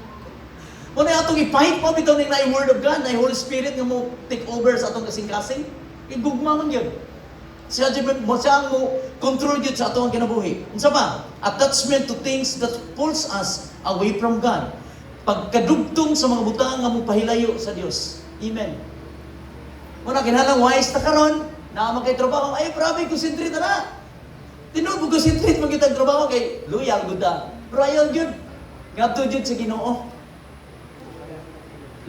Muna atong i-fight pa, bitaw na yung Word of God, na yung Holy Spirit nga mo take over sa atong kasing-kasing. Igugma man yun. Siya ang mo control yun sa atong kinabuhi. Unsa ba? Attachment to things that pulls us away from God. Pagkadugtong sa mga butang nga mo pahilayo sa Dios. Amen. Muna kinalang wise na karon, na makay trabaho, ay grabe, concentrate na. Tinuod mo concentrate magkita trabaho kay loyal gud ta. Pero ayaw gyud. Ngadto gyud sa Ginoo.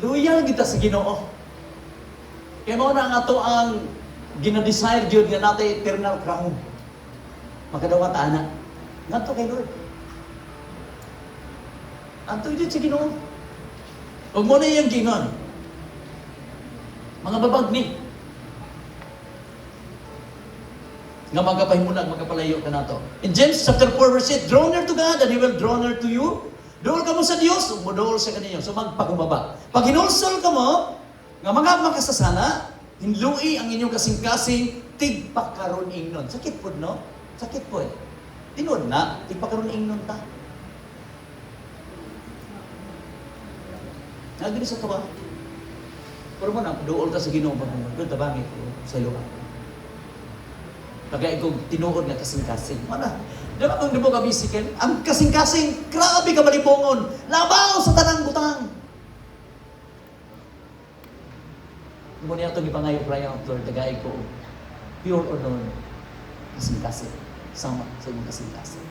Loyal kita sa Ginoo. Kay mao na ang ato ang gina-desire gyud nga natay eternal crown. Makadawat ana. Ngadto kay Lord. Anto gyud sa Ginoo. Ug mo na iyang gingon. Mga babagni, nga magapahimunag, magapalayo ka na to. In James chapter 4 verse 8, draw near to God and He will draw near to you. Dool ka mo sa Diyos, umudool sa kaninyo. So magpakumbaba. Pag hinulsol ka mo, nga mga makasasana, hinlui ang inyong kasing-kasing, tigpakaroon ingnon. Sakit po, no? Sakit po eh. Tinod na, tigpakaroon ingnon ta. Nagdili sa tawa. Pero mo na, dool ta sa Ginoo, doon tabangit ko sa iyo. Kagaya kong tinuod nga kasing-kasing. Mana? Diba kung di mo kabisikin? Ang kasing-kasing, grabe ka malibongon. Labaw sa tanang butang. Muna itong ipangayo prayer of Lord, tagay ko, pure or non, kasing-kasing. Sama sa inyong kasing-kasing.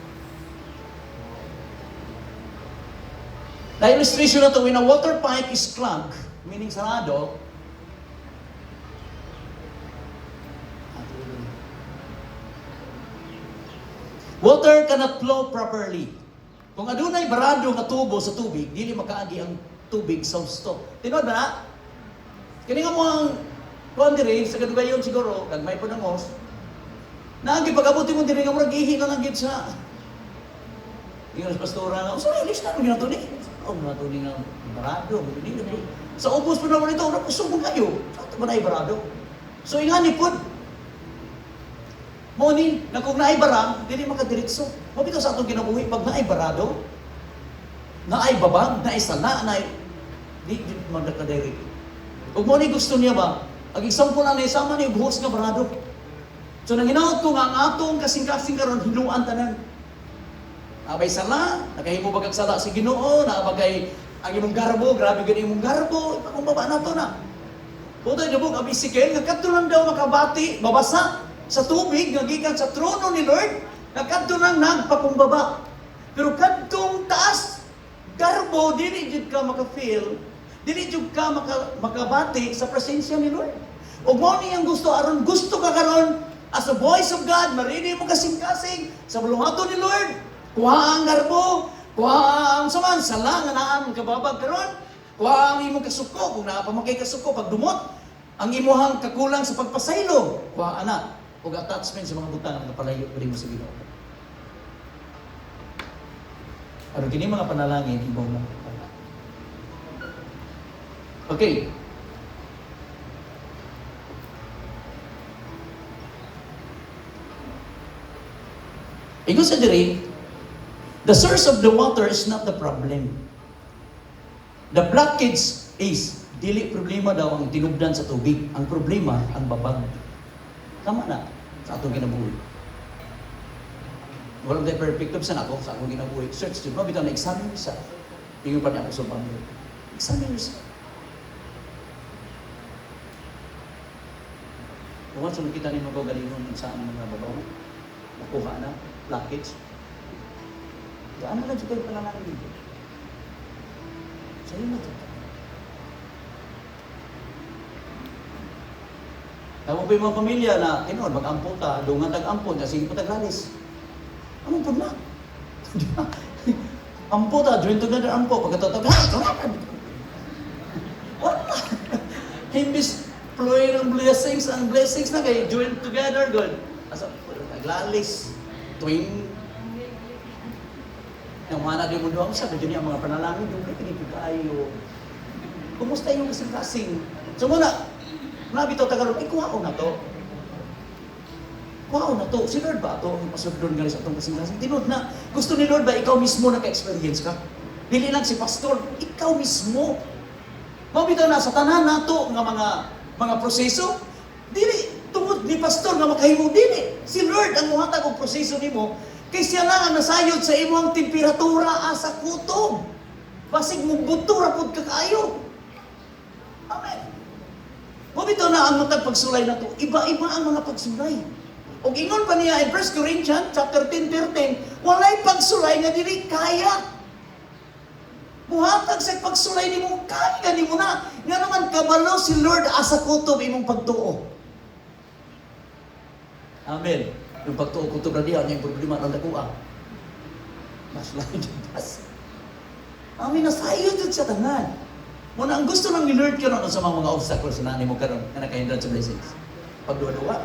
The illustration na ito, when a water pipe is clogged, meaning sarado, water cannot flow properly. Kung adunay barado nga tubo sa tubig, dili makaagi ang tubig sa husto. Tinod ba? Kini nga mo ang kuan diri sa kadugayon siguro, kag may panangos. Naagi pag-abuti mo diri nga murag ihi na lang gid sa. Ingon pastora nga, "Usa ilis na ginato ni." Oh, nato ni nga barado, dili. Sa ubos pa naman ito, ora kusog kayo. Sa to man ay barado. So ingani pod, Monin, na kung naay barang, dili makadiretso. Mabito sa atong kinabuhi, pag naay barado, naay babang, naay sala, naay, di man nakadirect. Kung mo ni gusto niya ba, ang example na naisama niya, buhos nga barado. So nang hinaot ko nga, ang atong kasing-kasing karon hinuan tanan. Abay sala, nakahimo bagag sala sa Ginoo, naabagay ang imong garbo, grabe gani imong garbo, ipakumbaba na to na. Butoy nabog, abisikin, nagkadto lang daw makabati, babasa, sa tubig, nagikan sa trono ni Lord, nagkadto nang nagpakumbaba. Pero kadtong taas, garbo, dili jud ka maka-feel, dili jud ka makabati sa presensya ni Lord. Ug mao ni ang gusto aron gusto ka karon as a voice of God, marinig mo kasing-kasing sa bulungato ni Lord. Kuha ang garbo, kuha ang saman sala nga naan kababag karon. Kuha ang imong kasuko kung naa pa man kay kasuko pag dumot. Ang imuhang kakulang sa pagpasaylo, kuha ana ug attachment sa mga butang nga palayo diri mo sa Ginoo. Aron kini mga panalangin ibong mo. Okay. Ingon sa diri, the source of the water is not the problem. The blockage is dili problema daw ang tinubdan sa tubig. Ang problema ang babag. Tama na sa atong kinabuhi. Walang tayo perfect sa ako, sa akong ginabuhi. Search yun, bitaw na examine yourself. Tingin pa niya ako sa Panginoon. Examine yourself. Kung once nakita niyo magalingon sa mga babaw, nakuha na, blockage. Ano lang dito yung pananangin dito? Sa'yo na dito. Tama po yung mga pamilya na, kinoon, mag-ampo ka, dungan tag-ampo, sige po tag-lalis. Anong po na? Ampo ta, join together ampo, pagkatotog, wala. Himbis, pluy ng blessings, ang blessings na kayo, join together, good. Asa, tag-lalis, tuwing, yung mana di mo doon, sabi dyan yung mga panalangin, yung kinig kayo. Kumusta yung kasing-kasing? So muna, nabitaw Tagalog, kuhaon na to. Kuhaon na to. Si Lord ba ito? Ang pasod doon galing sa itong kasing-kasing. Tinod na, gusto ni Lord ba ikaw mismo naka-experience ka? Dili lang si pastor, ikaw mismo. Mabitaw na sa tanan na to, nga mga proseso, dili, tungod ni pastor nga makahimo, dili. Si Lord ang muhatag og proseso nimo, kay siya lang ang nasayod sa imong temperatura asa kutob. Basig mong buto rapod ka kayo. Amen. Mabito na ang matag pagsulay na to. Iba-iba ang mga pagsulay. O ingon pa niya in 1 Corinthians chapter 10:13, walay pagsulay nga dili kaya. Muhatag sa pagsulay nimo kaya nimo na. Nga naman kabalo si Lord asa kutob imong pagtuo. Amen. Yung pagtuo kutob ra diha yung problema ng dakuha. Mas lain das. Amen, nasayo jud sa tanan. Muna ang gusto ng ni Lord karon sa mga obstacles na nimo karon nga nakahindran sa blessings. Pagduwa-duwa,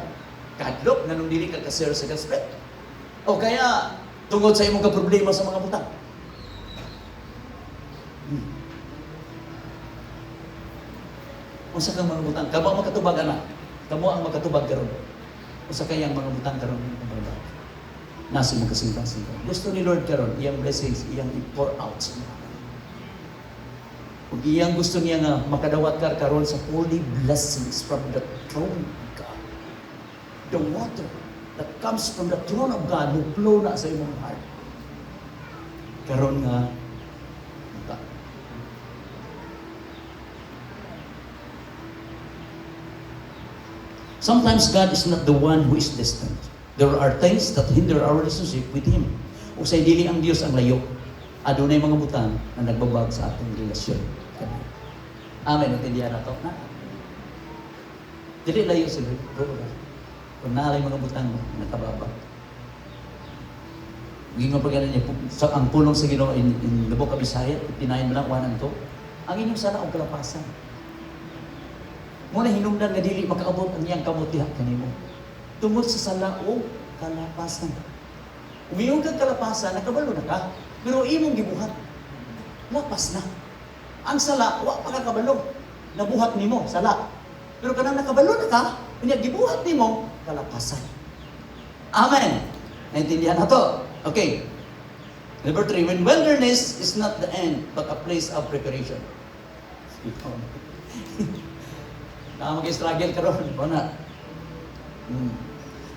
kadlok nganong dili ka ka-share sa gospel. O kaya tungod sa imong problema sa mga butang. Unsa kang mga butang? Kamo ang makatubag ana. Kamo ang makatubag karon. Unsa kay ang mga butang karon mga nasa imong kasing-kasing. Gusto ni Lord karon iyang blessings, iyang i-pour out sa mga. Ug iyang gusto niya nga makadawat ka karon sa holy blessings from the throne of God. The water that comes from the throne of God will flow na sa imong heart. Karon nga buta. Sometimes God is not the one who is distant. There are things that hinder our relationship with Him. O sa dili ang Dios ang layo. Adunay mga butang na nagbabag sa atong relasyon. Amen. Natindihan na ito. Dili layo si Lord. Kung nalay mga butang nakababag. Gingon pa ganun niya, ang pulong sa Ginoo in the book of Isaiah, 59 lang, 1 and 2, ang inyong sala o kalapasan. Muna hinungdan nga dili makaabot ang iyang kamutihan kanimo. Tungod sa sala o kalapasan. Umiyong kang kalapasan, nakabalo na ka. Pero imong gibuhat, lapas na. Ang sala, wa pa kakabalo. Nabuhat nimo, sala. Pero kanang nakabalo na ka, kanya gibuhat nimo, kalapasan. Amen. Naintindihan na to. Okay. Number 3, when wilderness is not the end, but a place of preparation. Mag-struggle ka ron. Wala.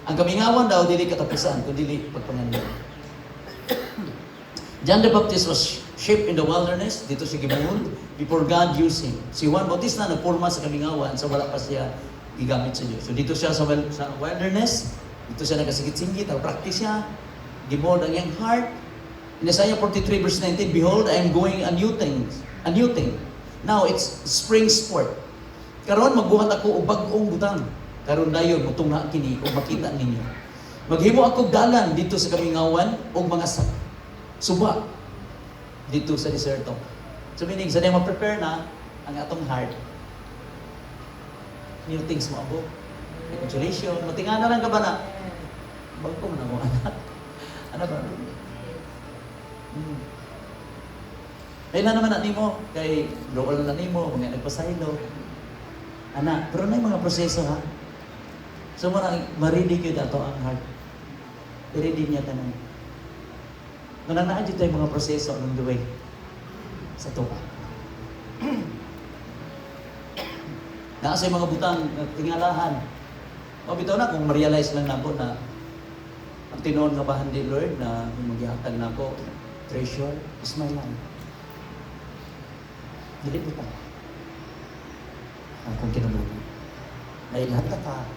Ang kamingawan daw, dili katapusan, kung dili pagpangandan. John the Baptist was shaped in the wilderness, dito siya gibuhod, before God used him. Si Juan Bautista nagporma sa kamingawan, sa wala pa siya gigamit sa Diyos. So dito siya sa wilderness, dito siya nagasigit-singit, practice siya, gibuhod ang iyang heart. In Isaiah 43 verse 19, behold, I am going a new thing. Now it's spring sport. Karon magbuhat ako og bag-ong butang. Karon dayon mutungha kini o makita ninyo. Maghimo ako dalan dito sa kamingawan og mga suba dito sa deserto. So meaning sa day ma-prepare na ang atong heart. New things mo abo. Congratulations. Matinga na lang ka ba na? Bagong na mo anak. Ano ba? Ay na naman na nimo kay rool na nimo mga nagpasaylo. Anak, pero na yung mga proseso ha. So ma-ready kayo dato ang heart. I-ready niya ka na. Nananaan dito yung mga proseso along the way. Sa tuwa. Naasa yung mga butang tingalahan. O bitaw na kung ma-realize lang na po na Ang tinuod nga bahandi, Lord, na magihatag na ako, treasure is my life. Dili bitaw. Akong kinabuhi. Nailahat ka.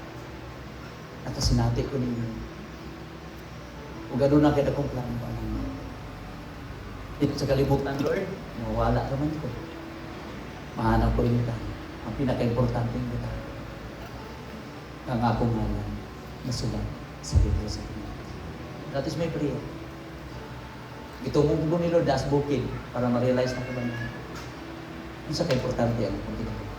Nakasinati ko ninyo. Kung gano'n na kayo akong plano pa lang. Dito sa kalibutan, Lord, mawala naman ko. Mahanap ko rin ito. Ang pinaka-importante ito. Ang akong ngalan na sulat sa libro sa Pilipinas. That is my prayer. Itungong ko ni Lord das bukid para ma-realize na ko ba na yung sa ka-importante ang akong ginagawa.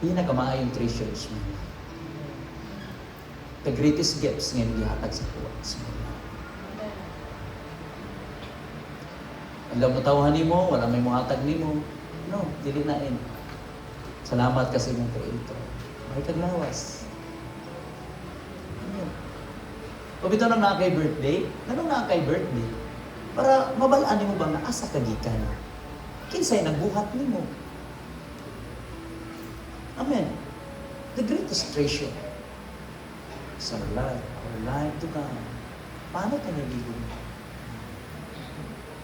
Pinakamaayong treasures mo. The greatest gifts ngayon gihatag sa kuwa. Alam mo tawahan ni mo, wala may muhatag ni mo. No, dili na in. Salamat kasi mong Creator. May kaglawas. Pag ito nang nakay birthday, ganun nakay birthday, para mabalaan mo ba nga asa kagikan? Kinsay nagbuhat ni mo. Amen. The greatest treasure is our life to God. Paano ka naligo?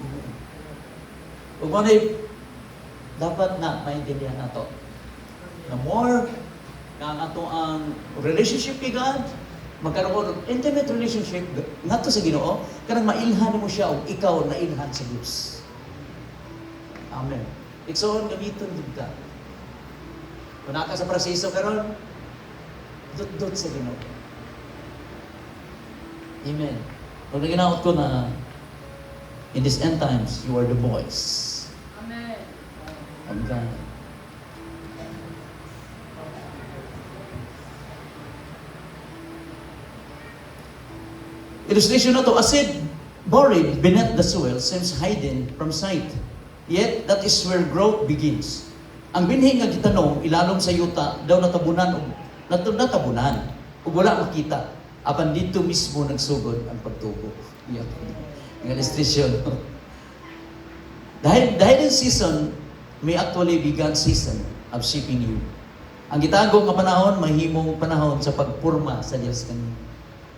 Amen. Huwag mo na dapat na maintindihan na to. The more na ato ang relationship kay God, magkaroon ng intimate relationship ngadto sa Ginoo, kanang mailhan mo siya o ikaw na ilhan sa Dios. Amen. Iksoon gamiton gid ka. Kung naka sa proseso karon, dot sa Ginoo. Amen. Pag naginaot ko na in these end times, you are the voice. Amen. Of God. Illustration na to, a seed buried beneath the soil seems hidden from sight. Yet, that is where growth begins. Ang binhi nga gitanong, ilalom sa yuta, daw natabunan o natabunan, o wala makita. Apan dito mismo nagsugod ang pagtubo. Yan. Ang illustration. dahil in season, may actually begun season of shaping you. Ang gitago nga panahon, mahimong panahon sa pagpurma sa Diyos kanina.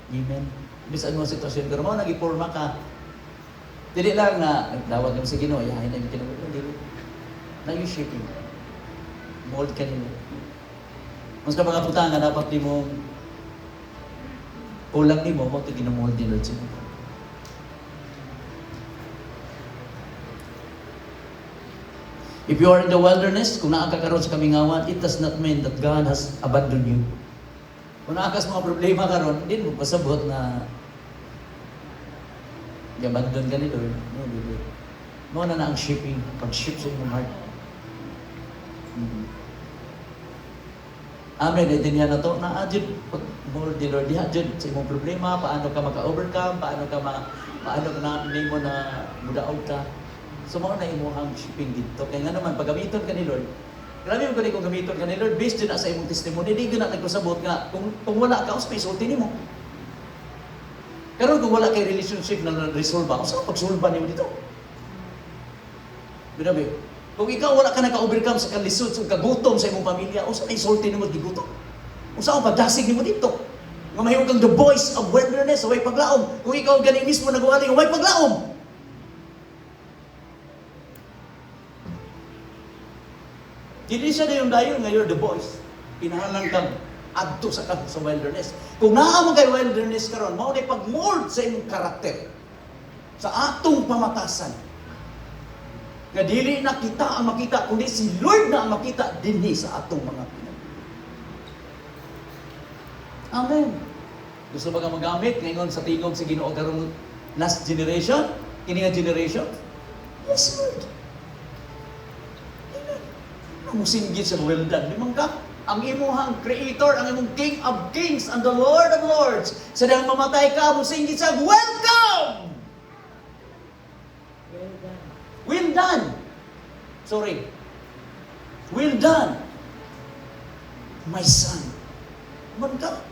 Amen. Bisan mo sitwasyon, pero mo nag-iporma ka. Dili lang na, nagdawat mo sa Ginoo, yahin na yung kinabuhi. Dili. Na you shaping. Mold ka nila. Mas ka mga putanga, dapat di mo kulang di mo, ito ginamold ni Lord siya. If you are in the wilderness, kung naakakaroon sa kamingawan, it does not mean that God has abandoned you. Kung naakas mga problema karon, hindi mo pasabot na i-abandon ka ni Lord. No, hindi. Mo na ang shipping, pag-ship sa inyong heart. Amen. Ito niya na to, na-adjud, pag more di Lord, di-adjud sa imong problema, paano ka maka-overcome, paano ka na-name mo na mudaog ka. So, mga na imuhang shipping dito. Kaya nga naman, pag gamiton ka ni Lord, grabe mo kung gamiton ka ni Lord, based din na sa imong testimony, di ka na nagpasabot nga, kung wala ka, usapay, sulti mo. Pero kung wala kay relationship na resolve ba, saan pagsulba niyo dito? Binabi, kung ikaw wala ka naka-overcome sa kalisod, sa kagutom sa imong pamilya, saan isulti mo di gutom? Saan pagdasig mo dito? Nga mahiyong kang the voice of wilderness, away paglaom. Kung ikaw ganing mismo nagawaling, away paglaom. Hindi siya na yung dayon nga you're the voice. Pinahalang kang adto sa wilderness. Kung naamang kay wilderness karon, mao na pag-mold sa imong karakter. Sa atong pamatasan. Nga dili na kita ang makita, kundi si Lord na ang makita dinhi sa atong mga pinag. Amen. Gusto ba ka magamit ngayon sa tingog sa Ginoo karong last generation? Kini nga generation? Yes, Lord. Musinggit sa well done. Limang ka, ang imuhang Creator, ang imong King of Kings, and the Lord of Lords. Sa dahang mamatay ka, musinggit sa welcome! Well done. Well done! Sorry. Well done! My son. Man ka.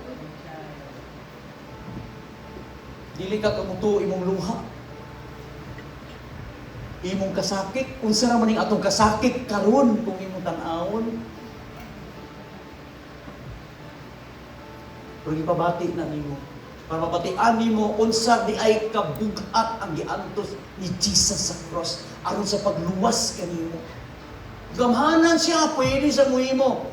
Dili ka kamuto imong luha. Imong kasakit, unsa ra man ning atong kasakit karon kung imong tan-awon. Pero ipabati na nimo, para mapatian nimo unsa di ay kabugat ang giantos ni Jesus sa cross aron sa pagluwas kanimo. Gamhanan siya, pwede sa muhimo.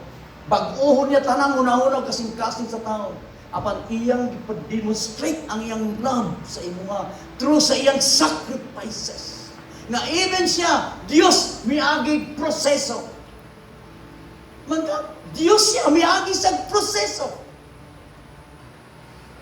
Bag-ohon niya tanang una-una kasing-kasing sa tao. Apan iyang ipag-demonstrate ang iyang love sa imo nga through sa iyang sacrifices. Nga even siya, Dios miagi proseso. Mangka, Dios siya miagi sa proseso.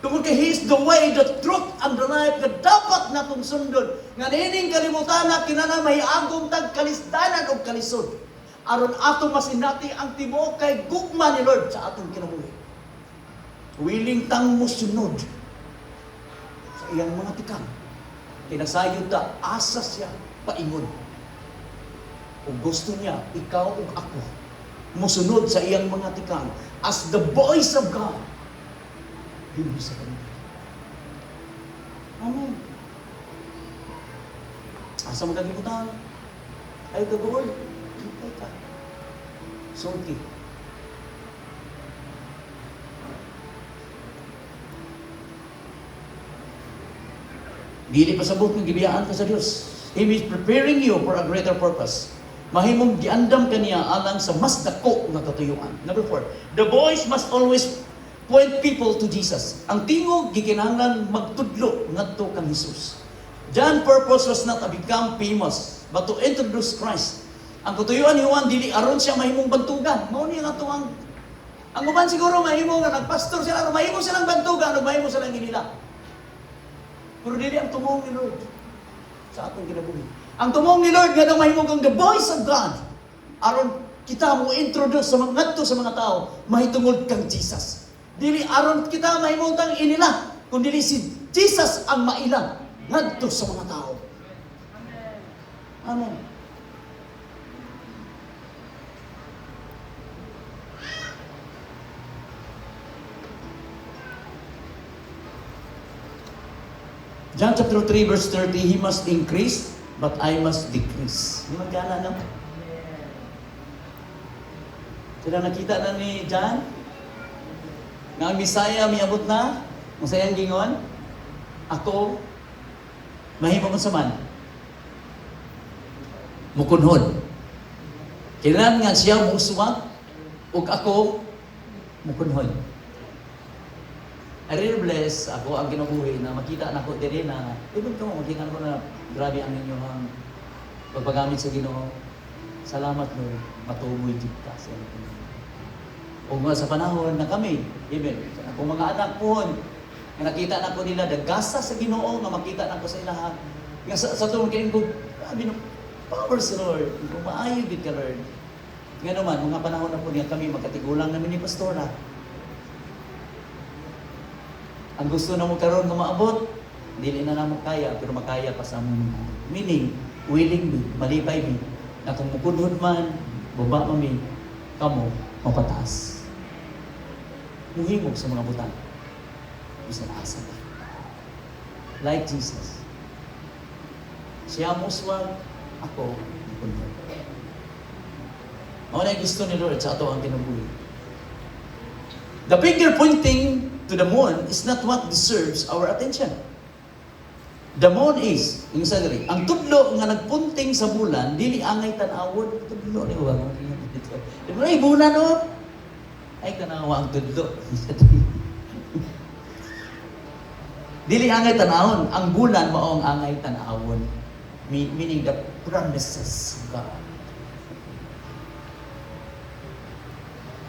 Tungkol kay He is the way, the truth, and the life na dapat natong sundon. Nga nining kalimutan na kinana may agong tag kalisdanan o kalisod. Aron ato masinati ang tibuok kay gugma ni Lord sa atong kinabuhi. Willing tang musunod sa iyang mga tikang. Kinasayod ta, asa siya paingon. Kung gusto niya, ikaw o ako, musunod sa iyang mga tikang as the voice of God. Hindi sa kanila. Amen. Asa magkagibutan? Ay kagol. Ay ka. Sulti. Dili pasabot ng gibiyaan ka sa Dios. He is preparing you for a greater purpose. Mahimong giandam kaniya alang sa mas dako nga katuyuan. Number 4, the voice must always point people to Jesus. Ang tingog gikinahanglan magtudlo ngadto kang Hesus. John's purpose was not to become famous, but to introduce Christ. Ang katuyuan ni Juan dili aron siya mahimong bantugan. Mao ni nga ang uban siguro mahimo nga nagpastor sila, mahimo silang bantugan, mahimo silang ginila. Pero dili ang tumong ni Lord sa atong kinabuhi. Ang tumong ni Lord nga mahimo kang the voice of God. Aron kita mo introduce sa mga ngadto sa mga tao mahitungod kang Jesus. Dili aron kita mahimutang inila, kundi si Jesus ang mailang ngadto sa mga tao. Amen. John chapter 3 verse 30, He must increase, but I must decrease. Hindi magkana no? Sila nakita na ni John? Nga ang Bisaya miabot na, masayang gingon, ako, mahimo man saman, mukunhon. Kailan nga siya musuwag, ug ako, mukunhon. I really bless ako ang kinabuhi na makita na ko diri na, even ko, makita ko na grabe ang inyong pagpagamit sa Ginoo. Salamat Lord, matumoy kita sa inyo. O sa panahon na kami, even, kung mga anak po, nakita na ko nila, dagasa sa Ginoo, na makita na ko sa ilahan. Nga sa tuwang kain ko, grabe no, power sa Lord, kung maayo din ka Lord. Nga naman, mga panahon na po niya kami, magkatigulang namin ni Pastora. Ang gusto na mo karon nga maabot, dili na namo kaya, pero makaya pa sa among meaning, willingly, malipay mi, na kung mukudhod man, baba mami, kamo, mapataas. Muhimog sa mga butang. Bisa na asa ka. Like Jesus. Siya muswag, ako, mukudhod. Ano na gusto ni Lord sa ato ang kinabuhi. The finger pointing to the moon is not what deserves our attention. The moon is, yung sadari, ang tudlo nga nagpunting sa bulan, dili angay tanawon, tudlo ni Uwang. Di ba na ibunan o? Ay kanawa ang tudlo. Dili angay tanawon, ang bulan mao ang angay tanawon. Meaning the promises of God.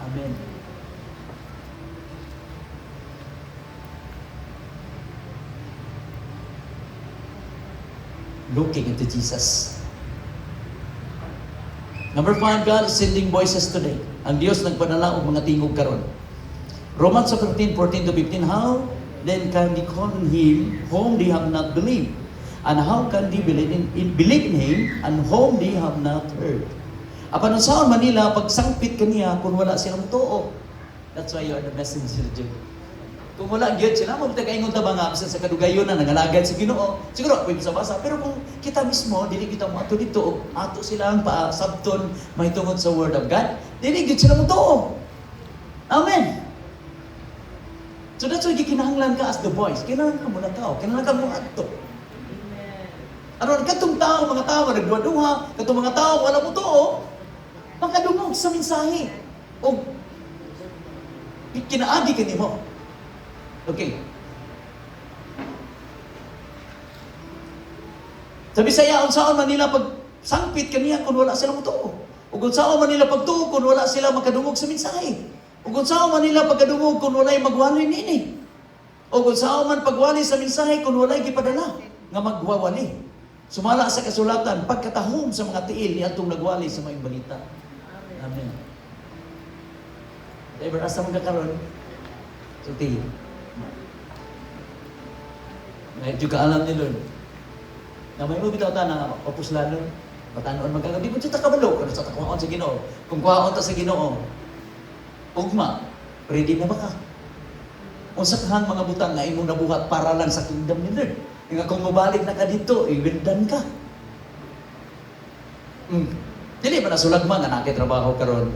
Amen. Looking into Jesus. Number 5, God is sending voices today. Ang Diyos nagpadala og mga tingog karon. Romans 13:14-15, how then can they call on Him whom they have not believed? And how can they believe in Him and whom they have not heard? Apan unsaon man nila pagsangpit kaniya kung wala silang tuo? That's why you are the messenger, Jude. Kung wala gyud sila, magtagaingon ta ba nga bisan sa kadugayon na nangalagad sa Ginoo. Siguro pwede sa basa, pero kung kita mismo dili kita mo ato dito, ato silang sabton mahitungod sa word of God, dili gyud sila mo tuo. Amen. So that's why gikinahanglan ka as the voice. Kinahanglan ka mo na tao. Kinahanglan ka mo adto. Ano, katong tao, mga tao, nagduwa-duha, katong mga tao, wala mo to, makadungog sa mensahe. O, kinaagi ka nimo. Okay. Sa Bisaya, unsaon man nila pag sangpit kaniya kung wala sila mo to. O unsaon man nila pagtuo kung wala sila makadungog sa mensahe. O unsaon man nila pagkadungog kung wala'y magwali nini. O unsaon man pagwali sa mensahe kung wala'y gipadala nga magwawali. Sumala sa kasulatan, pagkatahom sa mga tiil niya itong nagwali sa mga balita. Amen. Ever asa mga karon? So, tiil. Ngayon juga alam ni Lord. Na may bitaw ta na opuslano. Batanon magkano. Di mo siya takabalo. Kano sa takuhaan sa Ginoo. Kung kuhaan ta sa Ginoo. Ugma, ready na ba ka? Unsa kahang mga butang na imong nabuhat para lang sa kingdom ni Lord. Nga kung mabalik na ka dito, iwindan ka. Dili ba nasulag man nga nakitrabaho karon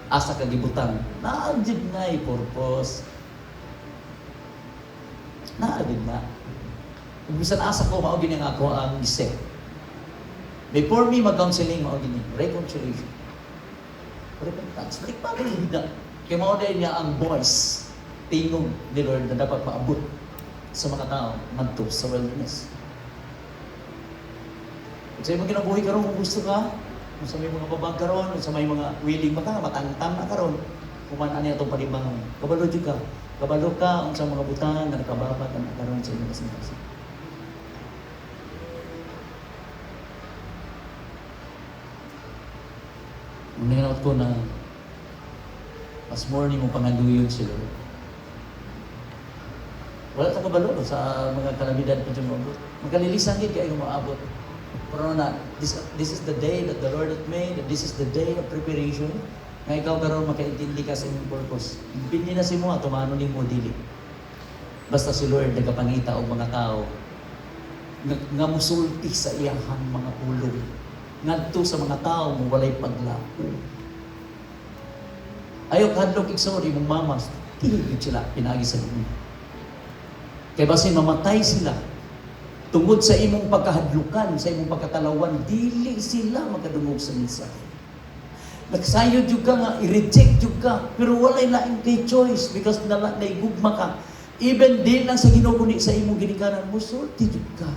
asa ka gibutang. Naagid na purpose. Naagid na. Bisan asa ko mao gini nga ako ang isip. Before me mag-counseling mao gini, reconciliation. Repentance. Balik pa rin hida. Kaya mao niya ang voice tingog ni Lord na dapat maabot sa mga tao manto sa wilderness. Kung sa'yo mo ginabuhi karon kung gusto ka, kung sa may mga babag karon, kung sa may mga willing maka, matangtang na karon, kung man ano itong palibangan. Kabalo ka. Kabalo ka kung sa mga butang na nakababa ka na karon sa inyong kasing-kasing. Nanginawat ko na mas morning mo pangaluyon sila. Wala ka kabalo sa mga kalamidad pa dyan maabot. Magkalilisan din kayo maabot. Pero na, this is the day that the Lord hath made, this is the day of preparation. Nga ikaw karon makaintindi ka sa inyong purpose. Bindi na si mo, tumano ni mo dili. Basta si Lord nagapangita og mga tao nga musulti sa iyang mga pulong. Ngadto sa mga tao mo walay paglako. Ayaw kadlok igsori mong mamas, tiligid sila pinagi sa lupa. Kaya basin mamatay sila tungod sa imong pagkahadlukan, sa imong pagkatalawan, dili sila makadungog sa mensahe. Nagsayo juga nga, i-reject juga, pero walay laing kay choice because naigugma ka. Even din lang sa ginuguni sa imong ginikanan, musulti juga.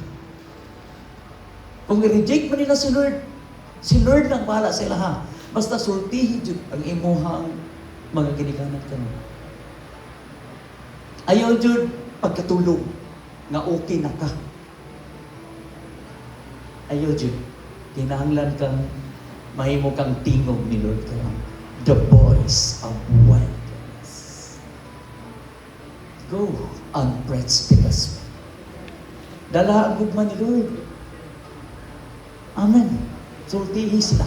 Kung i-reject man nila si Lord lang bahala sila ha. Basta sultihin jud ang imuhang mga ginikanan kanon. Ayaw jud pagkatulog nga okay na ka. Ayaw jud. Kinahanglan kang mahimo kang tingog ni Lord ka. The voice of wilderness. Go and preach the gospel. Dala ang gugma ni Lord. Amen. Sultihin sila.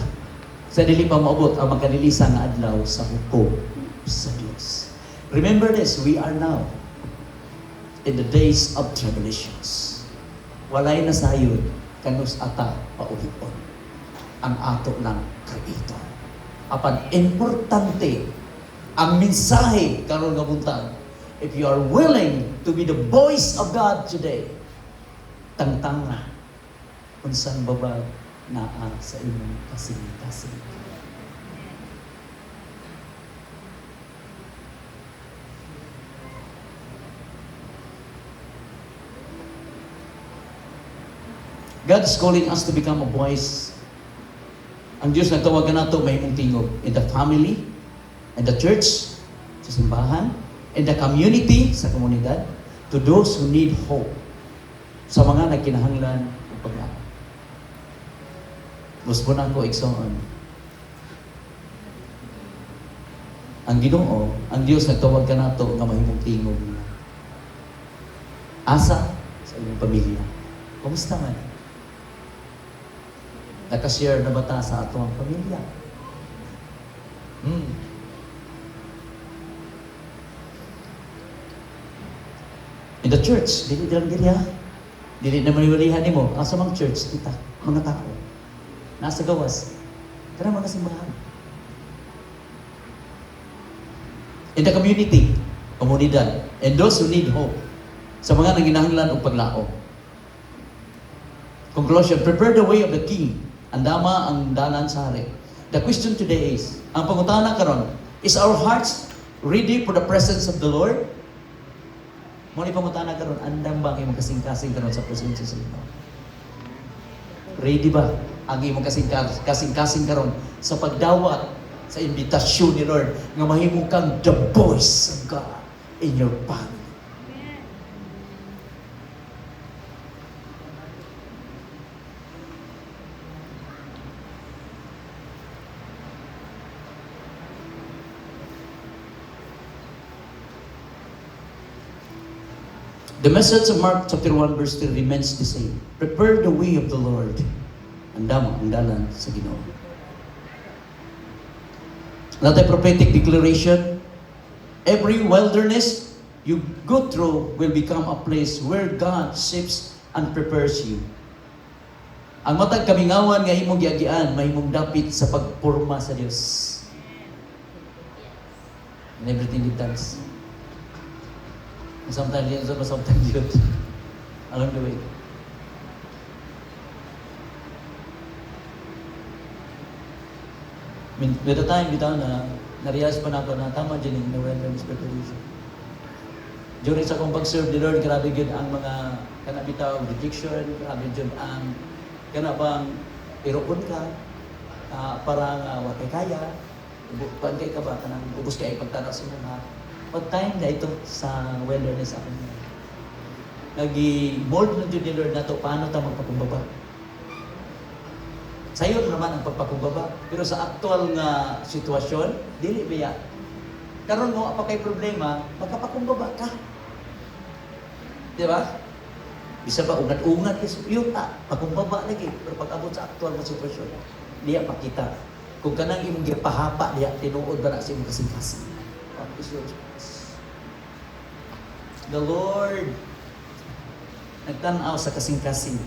Sa dili pa maabot ang magkanilisan nga adlaw sa hukom sa Dios. Remember this, we are now in the days of tribulations. Walay na sayod kanus ata pauhipon ang ato ng Creator. Apan importante ang mensahe karon nga buntag. If you are willing to be the voice of God today, tangtang na unsan babag naa sa imong kasing-kasing. God is calling us to become a voice. Ang Diyos nagtawagan nato may imong tingog in the family, in the church, sa simbahan, in the community, sa komunidad, to those who need hope, sa mga nagkinahanglan o pag-aaral. Gusto na ko igsoon. Ang Ginoo, ang Diyos nagtawag ka nato nga mahimong tingog niya. Asa sa inyong pamilya. Kumusta man? Nakashare na ba ta sa ato ang pamilya? In the church, dili lang diri ha. Dili na maniwalihan nimo. Asa mang church kita, mga tao. Nasa gawas. Kana mga simbahan. In the community, komunidad, and those who need hope sa mga nanginahanglan o paglaom. Conclusion, prepare the way of the king. Andama ang dalan sa hari. The question today is, ang pangutana karon, is our hearts ready for the presence of the Lord? Muna pangutana karon, andam ba ang imong kasing-kasing karon sa presensya sa Ginoo? Ready ba ang imong kasing-kasing karon sa pagdawat sa imbitasyon ni Lord nga mahimo kang the voice of God in your family? The message of Mark chapter 1 verse 3 remains the same. Prepare the way of the Lord. Andam ang dalan sa Ginoo. Another prophetic declaration. Every wilderness you go through will become a place where God shapes and prepares you. Ang matag kamingawan nga imong giagian, mahimong dapit sa pagporma sa Dios. And everything depends. Sometimes yes, sometimes yun. Along the way. By the time bitaw na na-realize pa na ako na tama dyan yung wilderness preparation. During sa kong pag-serve the Lord, grabe yun ang mga kanabitaw, rejection, grabe yun ang kanabang irokon ka, parang wakay kaya, pagkay ka ba, kanang ubos kaya pagtanaw sa mga. Pag time na ito sa wilderness ako niya. Nag-mold na dyan ni Lord na ito, paano tayo magpakumbaba? Sayo naman ang pagpakumbaba. Pero sa aktual nga sitwasyon, dili biya. Karon mo, apa kay problema, magkapakumbaba ka. Di ba? Bisa ba, ungat-ungat, yun pakumbaba lagi. Pero pag abot sa aktual nga sitwasyon, diya pakita. Kung kanang imong gipahapa, diya tinuod ba na sa imong kasing-kasing. What is your choice? The Lord nagtanaw sa kasing-kasing,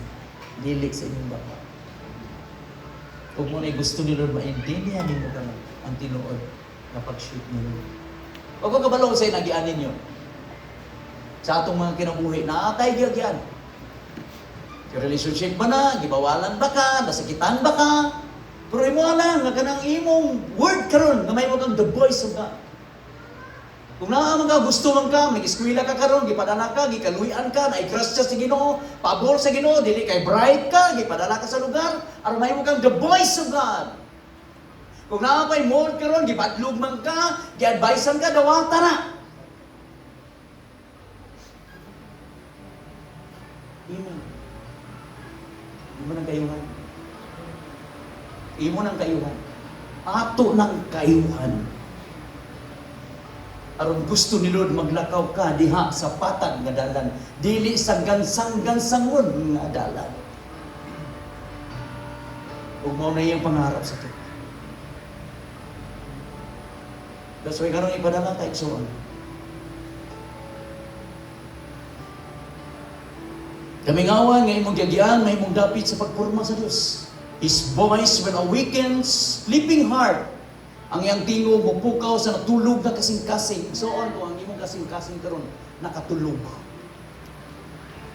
dili sa inyong baka. Kung mo na gusto ni Lord maintindihan mo ka ang tinuod na pag-shoot ni Lord. Huwag ko kabalo sa inagianin nyo. Sa atong mga kinabuhi, naatay gyagyan. Yung relationship ba na, gibawalan ba ka, nasakitan ba ka, pero imo lang, nga kanang imong word karon, nga may mo kang the voice of God. Kung naa mga gusto man ka, may eskwela ka karon, gipadala ka, gikaluyan ka, na-crush sa Ginoo, pabor sa Ginoo, dili kay bright ka, gipadala ka sa lugar, aron may mo kang the voice of God. Kung naa pa'y mold karon, gipadlog man ka, gi-advisean ka, dawata na. Imo. Imo ng kayuhan. Imo ng kayuhan. Ato ng kayuhan. Aron gusto ni Lord maglakaw ka diha sa patag nga dalan, dili sa gansang-gansangon nga dalan. Ug mao na iyang pangarap sa to. That's why karon ipadala ta igsoon. Kamingawan nga imong giagian, may imong dapit sa pagporma sa Dios. His voice will awaken sleeping heart. Ang iyang tingog mupukaw sa natulog na kasing-kasing. So on ko, ang imong kasing-kasing karon nakatulog.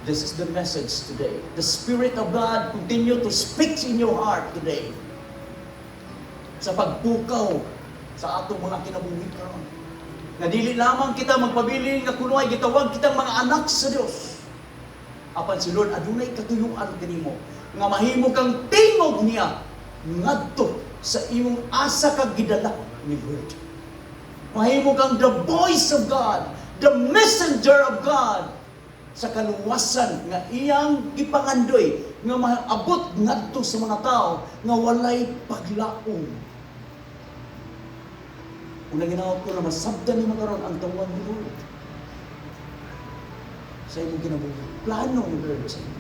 This is the message today. The Spirit of God continue to speak in your heart today. Sa pagpukaw sa atong mga kinabuhi karon. Nga dili lamang kita magpabiling nga kuno ay gitawag kitang mga anak sa Dios. Apan si Lord adunay katuyuan kanimo nga mahimo kang tingog niya ngadto sa imong asa kag gidala ni Lord. Mahimo kang the voice of God, the messenger of God sa kaluwasan nga iyang gipangandoy nga maabot ngadto sa mga tao nga walay paglaom. Una ginawa ko na masabdan ni makaron ang tawag ni Lord sa imong kinabuhi. Plano ni Lord sa imong.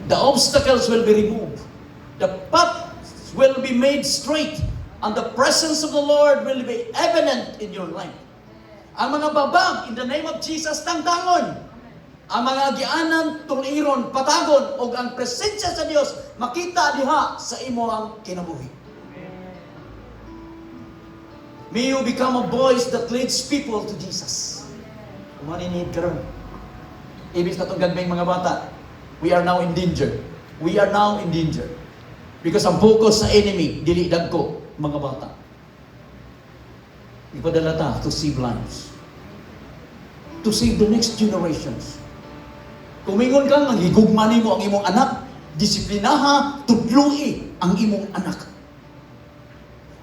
The obstacles will be removed. The paths will be made straight. And the presence of the Lord will be evident in your life. Ang mga babag, in the name of Jesus, tangtangon. Ang mga gianan, tuliron, patagon, o ang presensya sa Diyos, makita diha sa imo ang kinabuhi. May you become a voice that leads people to Jesus. Kung maninihid ka ron. Ibig na itong gagmay mga bata, we are now in danger. We are now in danger. Because ang focus sa enemy, dili dagko, mga bata. Ipadala ta to save lives. To save the next generations. Kumingon kang ang higugma nimo ang imong anak, disiplinaha, tudloi ang imong anak.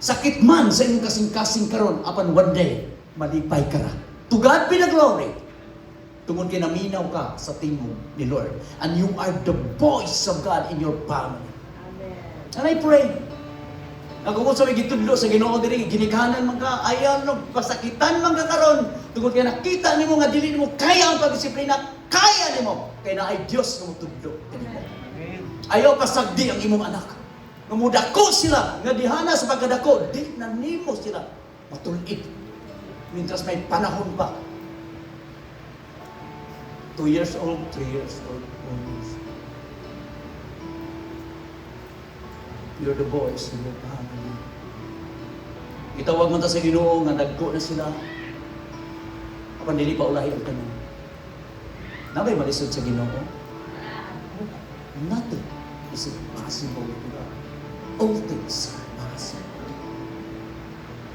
Sakit man sa imong kasing-kasing karon, apan one day, malipay ka ra. To God be the glory. Tungod kay naminaw ka sa tingog ni Lord. And you are the voice of God in your family. Amen. And I pray, nagkukot sa may gitudlo sa Ginoo diri, ginikanan man ka, ayaw no, pasakitan man ka karon. Tungod kay nakita nimo nga dili nimo kaya ang pagdisiplina, kaya nimo. Kay na ay Dios nga mutudlo kanimo. Ayaw pasagdi ang imong anak. Namudako sila, nga dihana sa pagkadako, di na nimo sila matulid. Mientras may panahon pa. 2 years old, 3 years old, 4 years. You're the voice in your family. Itawag man ta sa Ginoo nga dagko na sila. Apan dili pa ulahi ang tanan. Nabay malisod sa Ginoo? Nothing is impossible to God. All things are possible.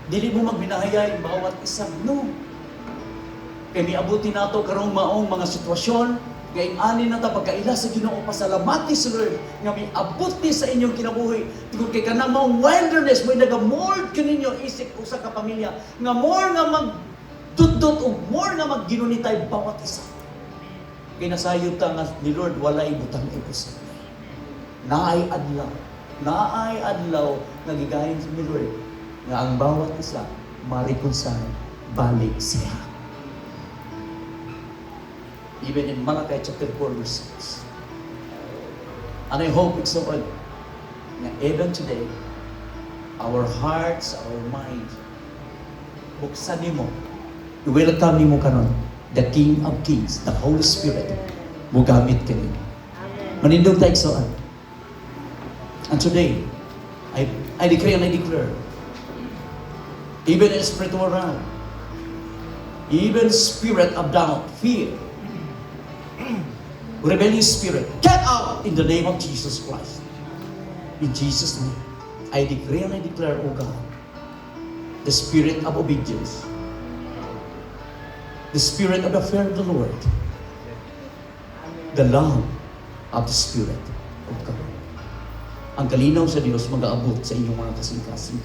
Dili mo magbinahayay bawat isa. No. Kaya miabuti nato karong maong mga sitwasyon, kaya ani na ta pagkaila sa Ginoo, pasalamati sa Lord nga miabot ni sa inyong kinabuhi. Tungod kay kanang maong wilderness, may nagamold kaninyo isip usa ka pamilya nga more nga magdudot o more nga magginunitay bawat isa. Kaya nasayod ta nga ni Lord walay butang imposible. Naay adlaw nagigayon sa ni Lord nga ang bawat isa ma-reconcile balik siya. Even in Malachi chapter 4 verse 6. And I hope it's so na even today, our hearts, our mind, buksan nimo, i-welcome nimo karon the King of Kings, the Holy Spirit, mugamit kanimo. Manindog tayo soan. And today, I decree and I declare, even in spiritual realm, even spirit of doubt, fear, rebellious spirit, get out in the name of Jesus Christ. In Jesus' name, I decree and I declare, O God, the spirit of obedience, the spirit of the fear of the Lord, the love of the Spirit of God. Ang kalinaw sa Diyos mag-aabot sa inyong mga kasing-kasing.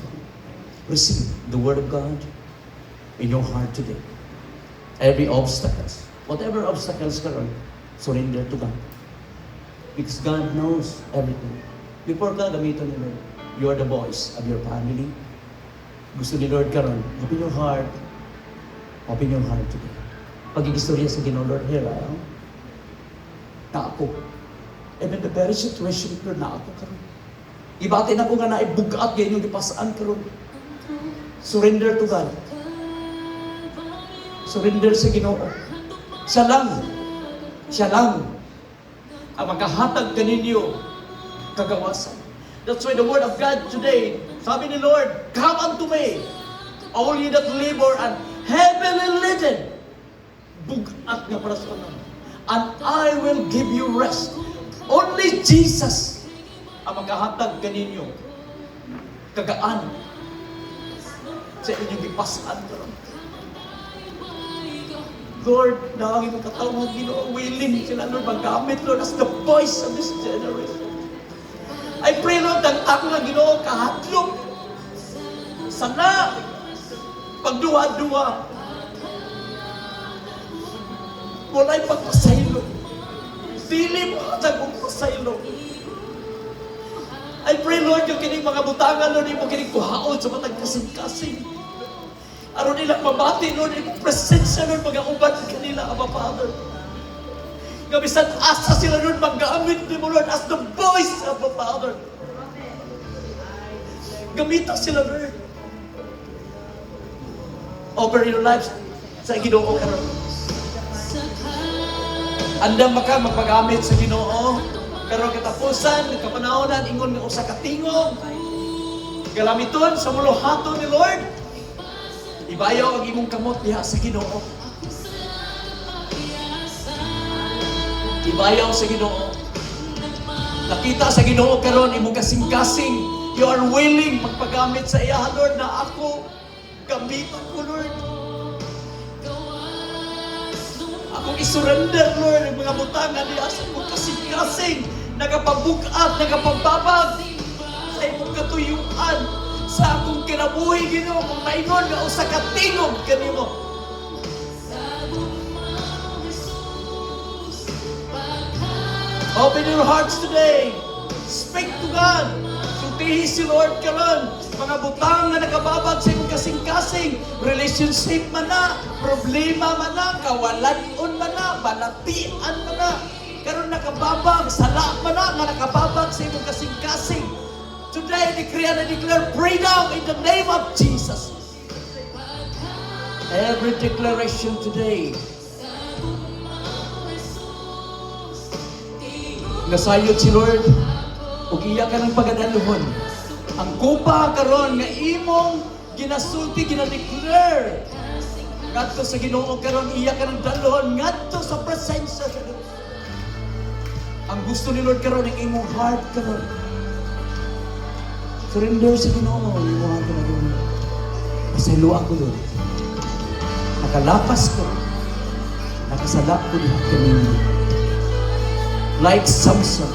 Receive the Word of God in your heart today. Every obstacles, whatever obstacles karon, surrender to God. Because God knows everything. Before ka gamitin ni Lord, you are the voice of your family. Gusto ni Lord karon, open your heart. Open your heart today. Pag-igistorya sa Ginoo, Lord, here I am. Na ako. Even the very situation, Lord, na ako karon. Ibatin ako nga na ibugat ganyan yung ipasaan karon. Surrender to God. Surrender sa Ginoo. Siya lang ang makahatag kaninyo kagawasan. That's why the Word of God today, sabi ni Lord, come unto me, all ye that labor and heavily laden, bugat nga para sa kanan, and I will give you rest. Only Jesus ang makahatag kaninyo kagaan sa inyong ipasaan karon. Lord, nakakita mo katawag, Ginoo, willing sila, Lord, maggamit, Lord, as the voice of this generation. I pray, Lord, ang ako nga, Ginoo, kahatlok. Sana, pagduwa-duwa, wala'y pagpasaylo. Dili mo sa kong pasaylo. I pray, Lord, yung kining mga butangan, Lord, yung kining kuhaon sa matag kasing-kasing. Aron nila mabati, Lord, yung presensya, Lord, mag-auban kanila, Abba Father. Gabisan asa sila, Lord, mag-gamit ni mo, Lord, as the voice of Abba Father. Gamitan sila, Lord. Over your lives sa Ginoo karon. Andam maka magpagamit sa Ginoo. Karon katapusan, kapanahonan, ingon nga usa ka tingog. Galamiton sa muluhaton ni Lord. Ibayaw ang imong kamot diha sa Ginoo. Ibayaw sa Ginoo. Nakita sa Ginoo karon imong kasing-kasing. You are willing magpagamit sa iya, Lord, na ako gamiton ko, Lord. Akong isurrender, Lord, ang mga butangan niya sa imong kasing-kasing, nagapabukad, nagapababag sa imong katuyuan, sa akong kinabuhi, Ginoo, kung maingon nga usa ka tingog kanimo. Open your hearts today. Speak to God. Sultihi si Lord karon. Mga butang na nakababag sa imong kasing-kasing, relationship man na, problema man na, kawalan-on man na, balatian man na, karon nakababag, sala man na, nga nakababag sa imong kasing-kasing. Today, decree and declare freedom in the name of Jesus. Every declaration today, nasayod si Lord, ug iya ka ng pagadaluhon. Ang kupa karon nga imong ginasulti, ginadeclare ngadto sa Ginoo karon, iya ka ng daluhon ngadto sa presensya sa Dios. Ang gusto ni Lord karon ang imong heart karon. Surrender sa Ginoo, iwan ko na doon. Pasaylo ako doon. Nakalapas ko. Nakasala ko lahat kanina. Like Samson.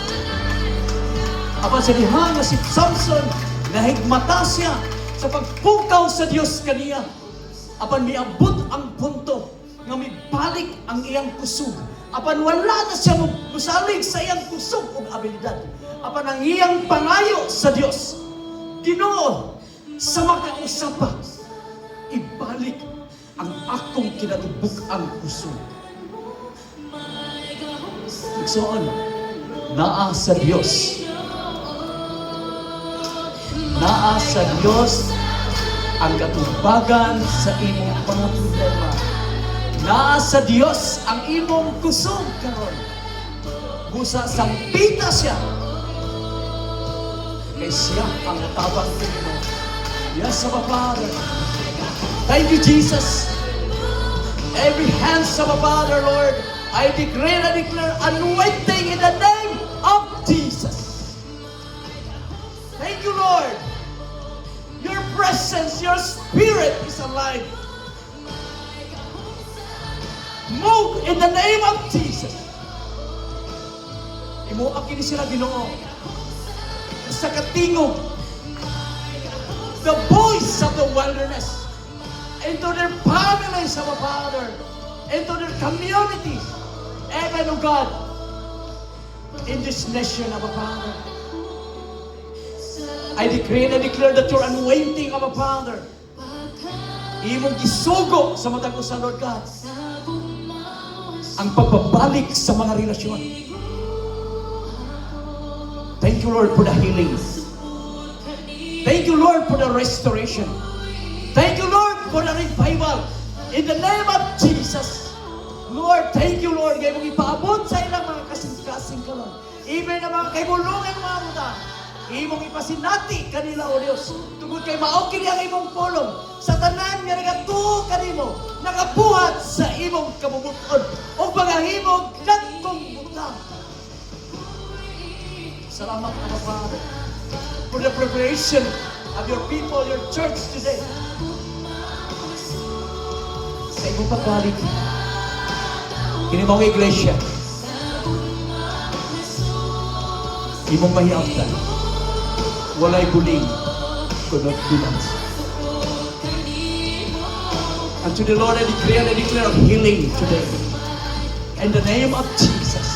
Apan sa diha nga si Samson, nahigmata siya sa pagpukaw sa Dios kaniya. Apan miabot ang punto nga mibalik ang iyang kusog. Apan wala na siya musalig sa iyang kusog ug abilidad. Apan ang iyang pangayo sa Dios, Ginoo, sa makausapa, ibalik ang akong kinatubuk ang kusog. Igsoon, naa sa Dios. Naa sa Dios ang katubagan sa imong mga problema. Naa sa Dios ang imong kusog karon. Busa sampita siya. Kay siya ang tabang ko. Yes, Abba Father. Thank you, Jesus. Every hand, Abba Father, Lord, I declare and declare anointing in the name of Jesus. Thank you, Lord. Your presence, your spirit is alive. Move in the name of Jesus. Imuak kini sila Ginoo. Sa katingog, the voice of the wilderness, into their families, Abba Father, into their communities, even, oh God, in this nation, Abba Father. I decree and I declare that your anointing, Abba Father, imong gisugo sa matag usa, Lord God, ang pagbabalik sa mga relasyon. Thank you, Lord, for the healing. Thank you, Lord, for the restoration. Thank you, Lord, for the revival. In the name of Jesus. Lord, thank you, Lord, kaya mong ipaabot sa ilang mga kasing-kasing karon. Even na mga kaibulungan mga utang, imong ipasinati kanila, O Dios. Tungod kay mao kini ang imong pulong sa tanan nga nagatuo kanimo, nakabuhat sa imong kabubuton o pagahimog dagkong butang. Salamat, Abba Father, for the preparation of your people, your church today. Sa imong pagbalik, kini mong iglesia, imong mahiyamtan, walay buling, kunot binans. And to the Lord, I declare healing today. In the name of Jesus,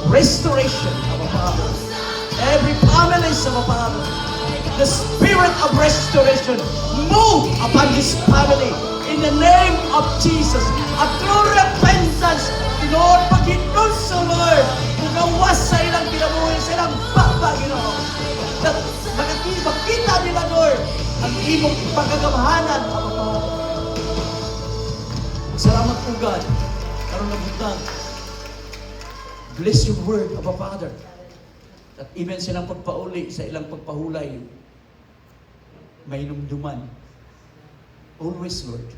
restoration, Abba Father. Every family, Abba Father, the spirit of restoration move upon this family in the name of Jesus. At through repentance, Lord, paghindos sa Lord, magawas sa ilang kinabuhi, sa ilang baba, Ginoo. That makita nila, Lord, ang imong pagkagamahanan, Abba Father. Salamat po, God. Karoon ng butang. Bless your word, Abba Father. At even silang pagpauli sa ilang pagpahulay, may numduman. Always, Lord,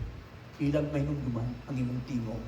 ilang may nungduman ang imong tingog.